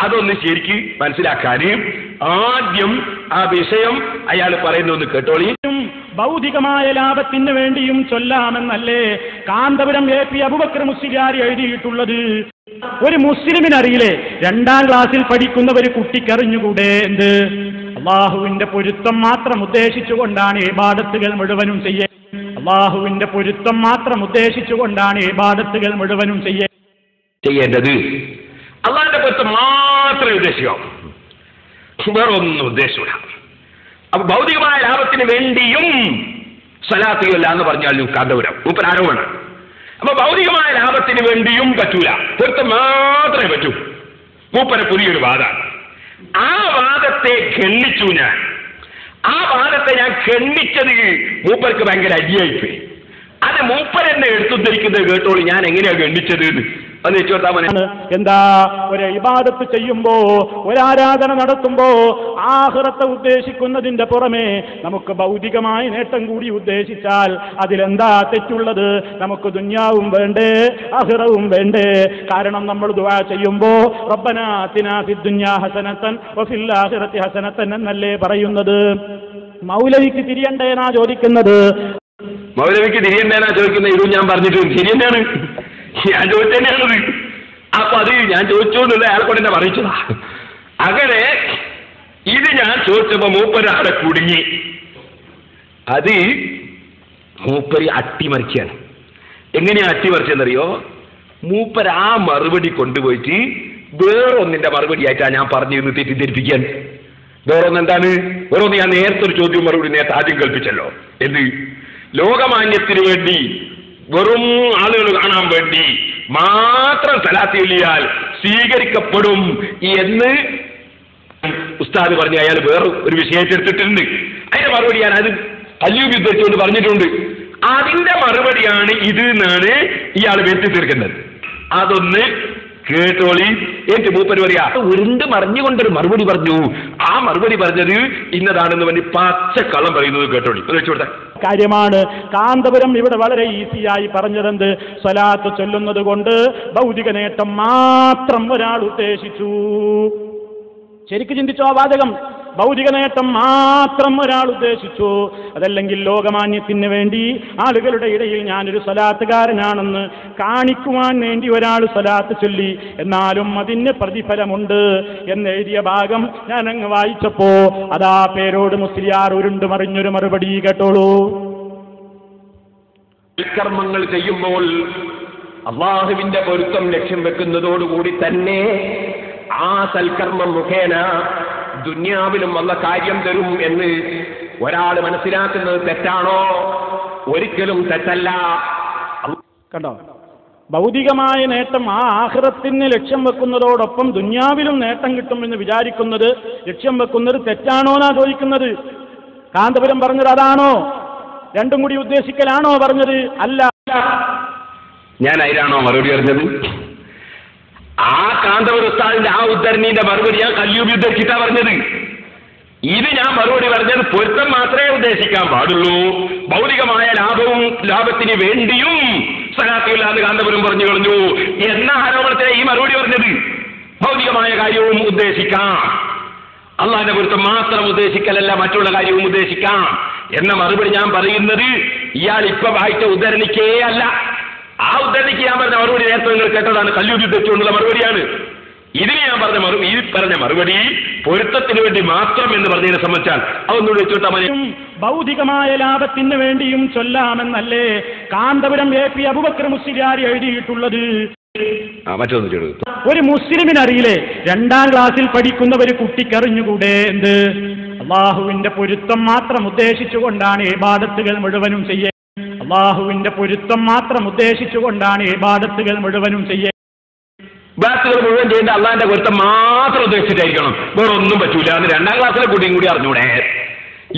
അതൊന്ന് ശരിക്ക് മനസ്സിലാക്കാൻ ആദ്യം ആ വിഷയം അയാൾ പറയുന്നൊന്ന് കേട്ടോളി. ഭൗതികമായ ലാഭത്തിന് വേണ്ടിയും ചൊല്ലാമെന്നല്ലേ കാന്തപുരം AP അബൂബക്കർ മുസ്ലിയാർ എഴുതിയിട്ടുള്ളത്? ഒരു മുസ്ലിമിനറിയില്ലേ 2ാം ക്ലാസ്സിൽ പഠിക്കുന്ന ഒരു കുട്ടിക്കറിഞ്ഞുകൂടെ എന്ത്? അള്ളാഹുവിന്റെ പൊരുത്തം മാത്രം ഉദ്ദേശിച്ചുകൊണ്ടാണ് ഇബാദത്തുകൾ മുഴുവനും അള്ളാഹുവിന്റെ പൊരുത്തം മാത്രം ഉദ്ദേശിച്ചുകൊണ്ടാണ് ഇബാദത്തുകൾ മുഴുവനും ചെയ്യേണ്ടത്. അള്ളാഹിന്റെ പൊരുത്തം മാത്രമേ ഉദ്ദേശിക്കാം, വേറെ ഒന്നും ഉദ്ദേശിച്ചില്ല. അപ്പൊ ഭൗതികമായ ലാഭത്തിന് വേണ്ടിയും സലാത്തിയല്ല എന്ന് പറഞ്ഞാൽ കാന്തപുരം മൂപ്പർ ആരോപണം. അപ്പൊ ഭൗതികമായ ലാഭത്തിന് വേണ്ടിയും പറ്റൂല, പൊരുത്തം മാത്രമേ പറ്റൂ. മൂപ്പരെ പുതിയൊരു വാദമാണ്. ആ വാദത്തെ ഖണ്ഡിച്ചു ഞാൻ. ആ വാദത്തെ ഞാൻ ഖണ്ഡിച്ചത് മൂപ്പർക്ക് ഭയങ്കര അടിയായിപ്പോയി. അത് മൂപ്പരെന്നെ എടുത്തുദ്ധരിക്കുന്നത് കേട്ടോളൂ. ഞാൻ എങ്ങനെയാ ഖണ്ഡിച്ചത് അത് വെച്ചോട്ടാ. എന്താ ഒരു ഇബാദത്ത് ചെയ്യുമ്പോ ഒരാരാധന നടത്തുമ്പോ ആഖിറത്തെ ഉദ്ദേശിക്കുന്നതിന്റെ പുറമെ നമുക്ക് ഭൗതികമായ നേട്ടം കൂടി ഉദ്ദേശിച്ചാൽ അതിലെന്താ തെറ്റുള്ളത്? നമുക്ക് ദുനിയാവും വേണ്ടേ ആഖിറവും വേണ്ടേ? കാരണം നമ്മൾ ദുആ ചെയ്യുമ്പോ റബ്ബനാ ആതിനാ ഫിദ് ദുനിയാ ഹസനതൻ വഫിൽ ആഖിറതി ഹസനതൻ എന്നല്ലേ പറയുന്നത്. മൗലവിക്ക് തിരിയണ്ടേനാ ചോദിക്കുന്നത്. മൗലവിക്ക് തിരിയണ്ടേനാ ചോദിക്കുന്നത്. ഇതും ഞാൻ പറഞ്ഞിട്ടുണ്ട്. ശരി തന്നെയാണ്, ഞാൻ ചോദിച്ചതന്നെയാണത്. അപ്പൊ അത് ഞാൻ ചോദിച്ചോന്നില്ല, അയാളെ കൊണ്ട് എന്നെ പറയിച്ചതാ. അങ്ങനെ ഇത് ഞാൻ ചോദിച്ചപ്പോ മൂപ്പരാടെ കുടുങ്ങി. അത് മൂപ്പര് അട്ടിമറിച്ചാണ്. എങ്ങനെയാ അട്ടിമറിച്ചെന്നറിയോ? മൂപ്പര് ആ മറുപടി കൊണ്ടുപോയിട്ട് വേറൊന്നിന്റെ മറുപടി ആയിട്ടാ ഞാൻ പറഞ്ഞിരുന്ന് തെറ്റിദ്ധരിപ്പിക്കാൻ. വേറൊന്ന് എന്താണ്? വേറൊന്ന് ഞാൻ നേരത്തെ ഒരു ചോദ്യവും മറുപടി നേരത്തെ ആദ്യം കൽപ്പിച്ചല്ലോ. എന്ത്? ലോകമാന്യത്തിന് വേണ്ടി വെറും ആളുകൾ കാണാൻ വേണ്ടി മാത്രം സലാത്ത് ചൊല്ലിയാൽ സ്വീകരിക്കപ്പെടും എന്ന് ഉസ്താദ് പറഞ്ഞ് അയാൾ വേറെ ഒരു വിഷയത്തെടുത്തിട്ടുണ്ട്. അതിന്റെ മറുപടി ഞാൻ അത് അയ്യൂബ് ഉദ്ധരിച്ചുകൊണ്ട് പറഞ്ഞിട്ടുണ്ട്. അതിന്റെ മറുപടിയാണ് ഇത് എന്നാണ് ഇയാൾ വരുത്തി തീർക്കുന്നത്. അതൊന്ന് കേട്ടോളി. എനിക്ക് മൂപ്പര് പറയാ ഉരുണ്ട് മറിഞ്ഞുകൊണ്ടൊരു മറുപടി പറഞ്ഞു. ആ മറുപടി പറഞ്ഞത് ഇന്നതാണെന്ന് പറഞ്ഞ് പച്ചക്കള്ളം പറയുന്നത് കേട്ടോളി. അത് വെച്ചു കൊടുത്ത കാര്യമാണ്. കാന്തപുരം ഇവിടെ വളരെ ഈസിയായി പറഞ്ഞതെന്ത്? സ്വലാത്ത് ചൊല്ലുന്നത് കൊണ്ട് ഭൗതിക നേട്ടം മാത്രം ഒരാൾ ഉദ്ദേശിച്ചു. ശരിക്ക് ചിന്തിച്ചോ ആ വാചകം? ഭൗതിക നേട്ടം മാത്രം ഒരാൾ ഉദ്ദേശിച്ചു. അതല്ലെങ്കിൽ ലോകമാന്യത്തിന് വേണ്ടി ആളുകളുടെ ഇടയിൽ ഞാനൊരു സ്വലാത്തുകാരനാണെന്ന് കാണിക്കുവാൻ വേണ്ടി ഒരാൾ സ്വലാത്ത് ചൊല്ലി, എന്നാലും അതിന് പ്രതിഫലമുണ്ട് എന്നെഴുതിയ ഭാഗം ഞാൻ അങ്ങ് വായിച്ചപ്പോ അതാ പേരോട് മുസ്ലിയാർ ഉരുണ്ടു മറിഞ്ഞൊരു മറുപടി കേട്ടോളൂ. കർമ്മങ്ങൾ ചെയ്യുമ്പോൾ അള്ളാഹുവിന്റെ പൊരുത്തം ലക്ഷ്യം വെക്കുന്നതോടുകൂടി തന്നെ ആ സൽക്കർമ്മം മുഖേന ദുന്യാവിലും വല്ല കാര്യം തരും എന്ന് ഒരാൾ മനസ്സിലാക്കുന്നത് തെറ്റാണോ? ഒരിക്കലും തെറ്റല്ല. കണ്ടോ? ഭൗതികമായ നേട്ടം ആ ആഖിറത്തിന് ലക്ഷ്യം വെക്കുന്നതോടൊപ്പം ദുന്യാവിലും നേട്ടം കിട്ടുമെന്ന് വിചാരിക്കുന്നത് ലക്ഷ്യം വെക്കുന്നത് തെറ്റാണോ എന്നാ ചോദിക്കുന്നത്. കാന്തപുരം പറഞ്ഞത് അതാണോ? രണ്ടും കൂടി ഉദ്ദേശിക്കലാണോ പറഞ്ഞത്? അല്ല. ഞാൻ അതിനാണോ മറുപടി പറഞ്ഞത്? ആ കാന്തപുര ഉസ്താദിന്റെ ആ ഉദ്ധരണിന്റെ മറുപടി ഞാൻ കല്യൂബി ഉദ്ധരിച്ചിട്ടാ പറഞ്ഞത്. ഇത് ഞാൻ മറുപടി പറഞ്ഞത് പൊരുത്തം മാത്രമേ ഉദ്ദേശിക്കാൻ പാടുള്ളൂ, ഭൗതികമായ ലാഭത്തിന് വേണ്ടിയും സലാത്തില്ലാന്ന് കാന്തപുരം പറഞ്ഞു കളഞ്ഞു എന്ന ആരോപണത്തിലെ ഈ മറുപടി പറഞ്ഞത്. ഭൗതികമായ കാര്യവും ഉദ്ദേശിക്കാം, അള്ളാഹിന്റെ പൊരുത്തം മാത്രം ഉദ്ദേശിക്കലല്ല, മറ്റുള്ള കാര്യവും ഉദ്ദേശിക്കാം എന്ന മറുപടി ഞാൻ പറയുന്നത് ഇയാൾ ഇപ്പൊ വായിച്ച ഉദ്ധരണിക്കേ അല്ല. ആ ഉദ്ധരണിക്ക് ഞാൻ പറഞ്ഞ മറുപടി നേരത്തെ നിങ്ങൾ കേട്ടതാണ്, കല്ലൂരി തെറ്റുകൊണ്ടുള്ള മറുപടിയാണ്. ഇതിന് ഞാൻ പറഞ്ഞ മറുപടി പൊരുത്തത്തിന് വേണ്ടി മാത്രം എന്ന് പറഞ്ഞതിനെ സംബന്ധിച്ചാൽ അതൊന്നുകൂടി വെച്ചുകൊണ്ടാ മതി. ഭൗതികമായ ലാഭത്തിന് വേണ്ടിയും ചൊല്ലാമെന്നല്ലേ കാന്തപുരം AP അബൂബക്കർ മുസ്ലിയാർ എഴുതിയിട്ടുള്ളത്. മറ്റൊന്ന് ചെയ്തു, ഒരു മുസ്ലിമിനറിയില്ലേ 2ാം ക്ലാസ്സിൽ പഠിക്കുന്ന ഒരു കുട്ടിക്കറിഞ്ഞുകൂടെ എന്ത് അള്ളാഹുവിന്റെ പൊരുത്തം മാത്രം ഉദ്ദേശിച്ചുകൊണ്ടാണ് ഇബാദത്തുകൾ മുഴുവനും ചെയ്യുക, അള്ളാഹുവിന്റെ പൊരുത്തം മാത്രം ഉദ്ദേശിച്ചുകൊണ്ടാണ് ഇബാദത്തുകൾ മുഴുവനും ചെയ്യുക. ഇബാദത്തുകൾ മുഴുവൻ ചെയ്യേണ്ട അള്ളാഹിന്റെ പൊരുത്തം മാത്രം ഉദ്ദേശിച്ചിട്ടായിരിക്കണം, വേറെ ഒന്നും പറ്റൂല എന്ന് 2ാം ക്ലാസ്സിലെ കുട്ടിയും കൂടി അറിഞ്ഞൂടെ.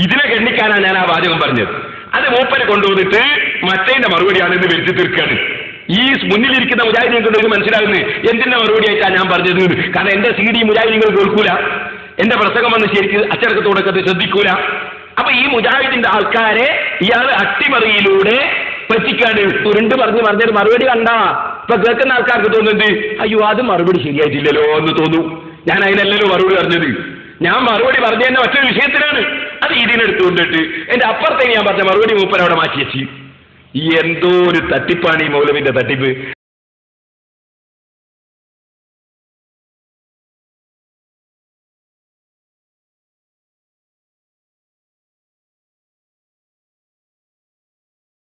ഇതിനെ ഖണ്ഡിക്കാനാണ് ഞാൻ ആ വാചകം പറഞ്ഞത്. അത് മൂപ്പനെ കൊണ്ടുവന്നിട്ട് മറ്റേന്റെ മറുപടിയാണെന്ന് വരുത്തി തീർക്കാണ്. ഈ മുന്നിലിരിക്കുന്ന മുജാഹിദീങ്ങൾക്ക് ഇത് മനസ്സിലാകുന്നത് എന്തിന്റെ മറുപടി ആയിട്ടാണ് ഞാൻ പറഞ്ഞത്. കാരണം എന്റെ CD മുജാഹിദീങ്ങൾ കേൾക്കൂല, എന്റെ പ്രസംഗം വന്ന് ശരിക്കും അച്ചടക്കത്തോടൊക്കെ ശ്രദ്ധിക്കൂല. അപ്പൊ ഈ മുജാഹിദിന്റെ ആൾക്കാരെ ഇയാൾ അട്ടിമറിയിലൂടെ പറ്റിക്കാണ്. ഉരുണ്ട് പറഞ്ഞൊരു മറുപടി കണ്ടാ ഇപ്പൊ കേൾക്കുന്ന ആൾക്കാർക്ക് തോന്നുന്നുണ്ട് അയ്യോ അത് മറുപടി ശരിയായിട്ടില്ലല്ലോ എന്ന് തോന്നും. ഞാൻ അതിനല്ലല്ലോ മറുപടി പറഞ്ഞത്. ഞാൻ മറുപടി പറഞ്ഞു തന്നെ മറ്റൊരു വിഷയത്തിനാണ്. അത് ഇതിനെടുത്തുകൊണ്ടിട്ട് എന്റെ അപ്പുറത്തേക്ക് ഞാൻ പറഞ്ഞ മറുപടി മൂപ്പൻ അവിടെ മാറ്റി വെച്ച്. എന്തോ ഒരു തട്ടിപ്പാണ് ഈ മൗലവിന്റെ തട്ടിപ്പ്.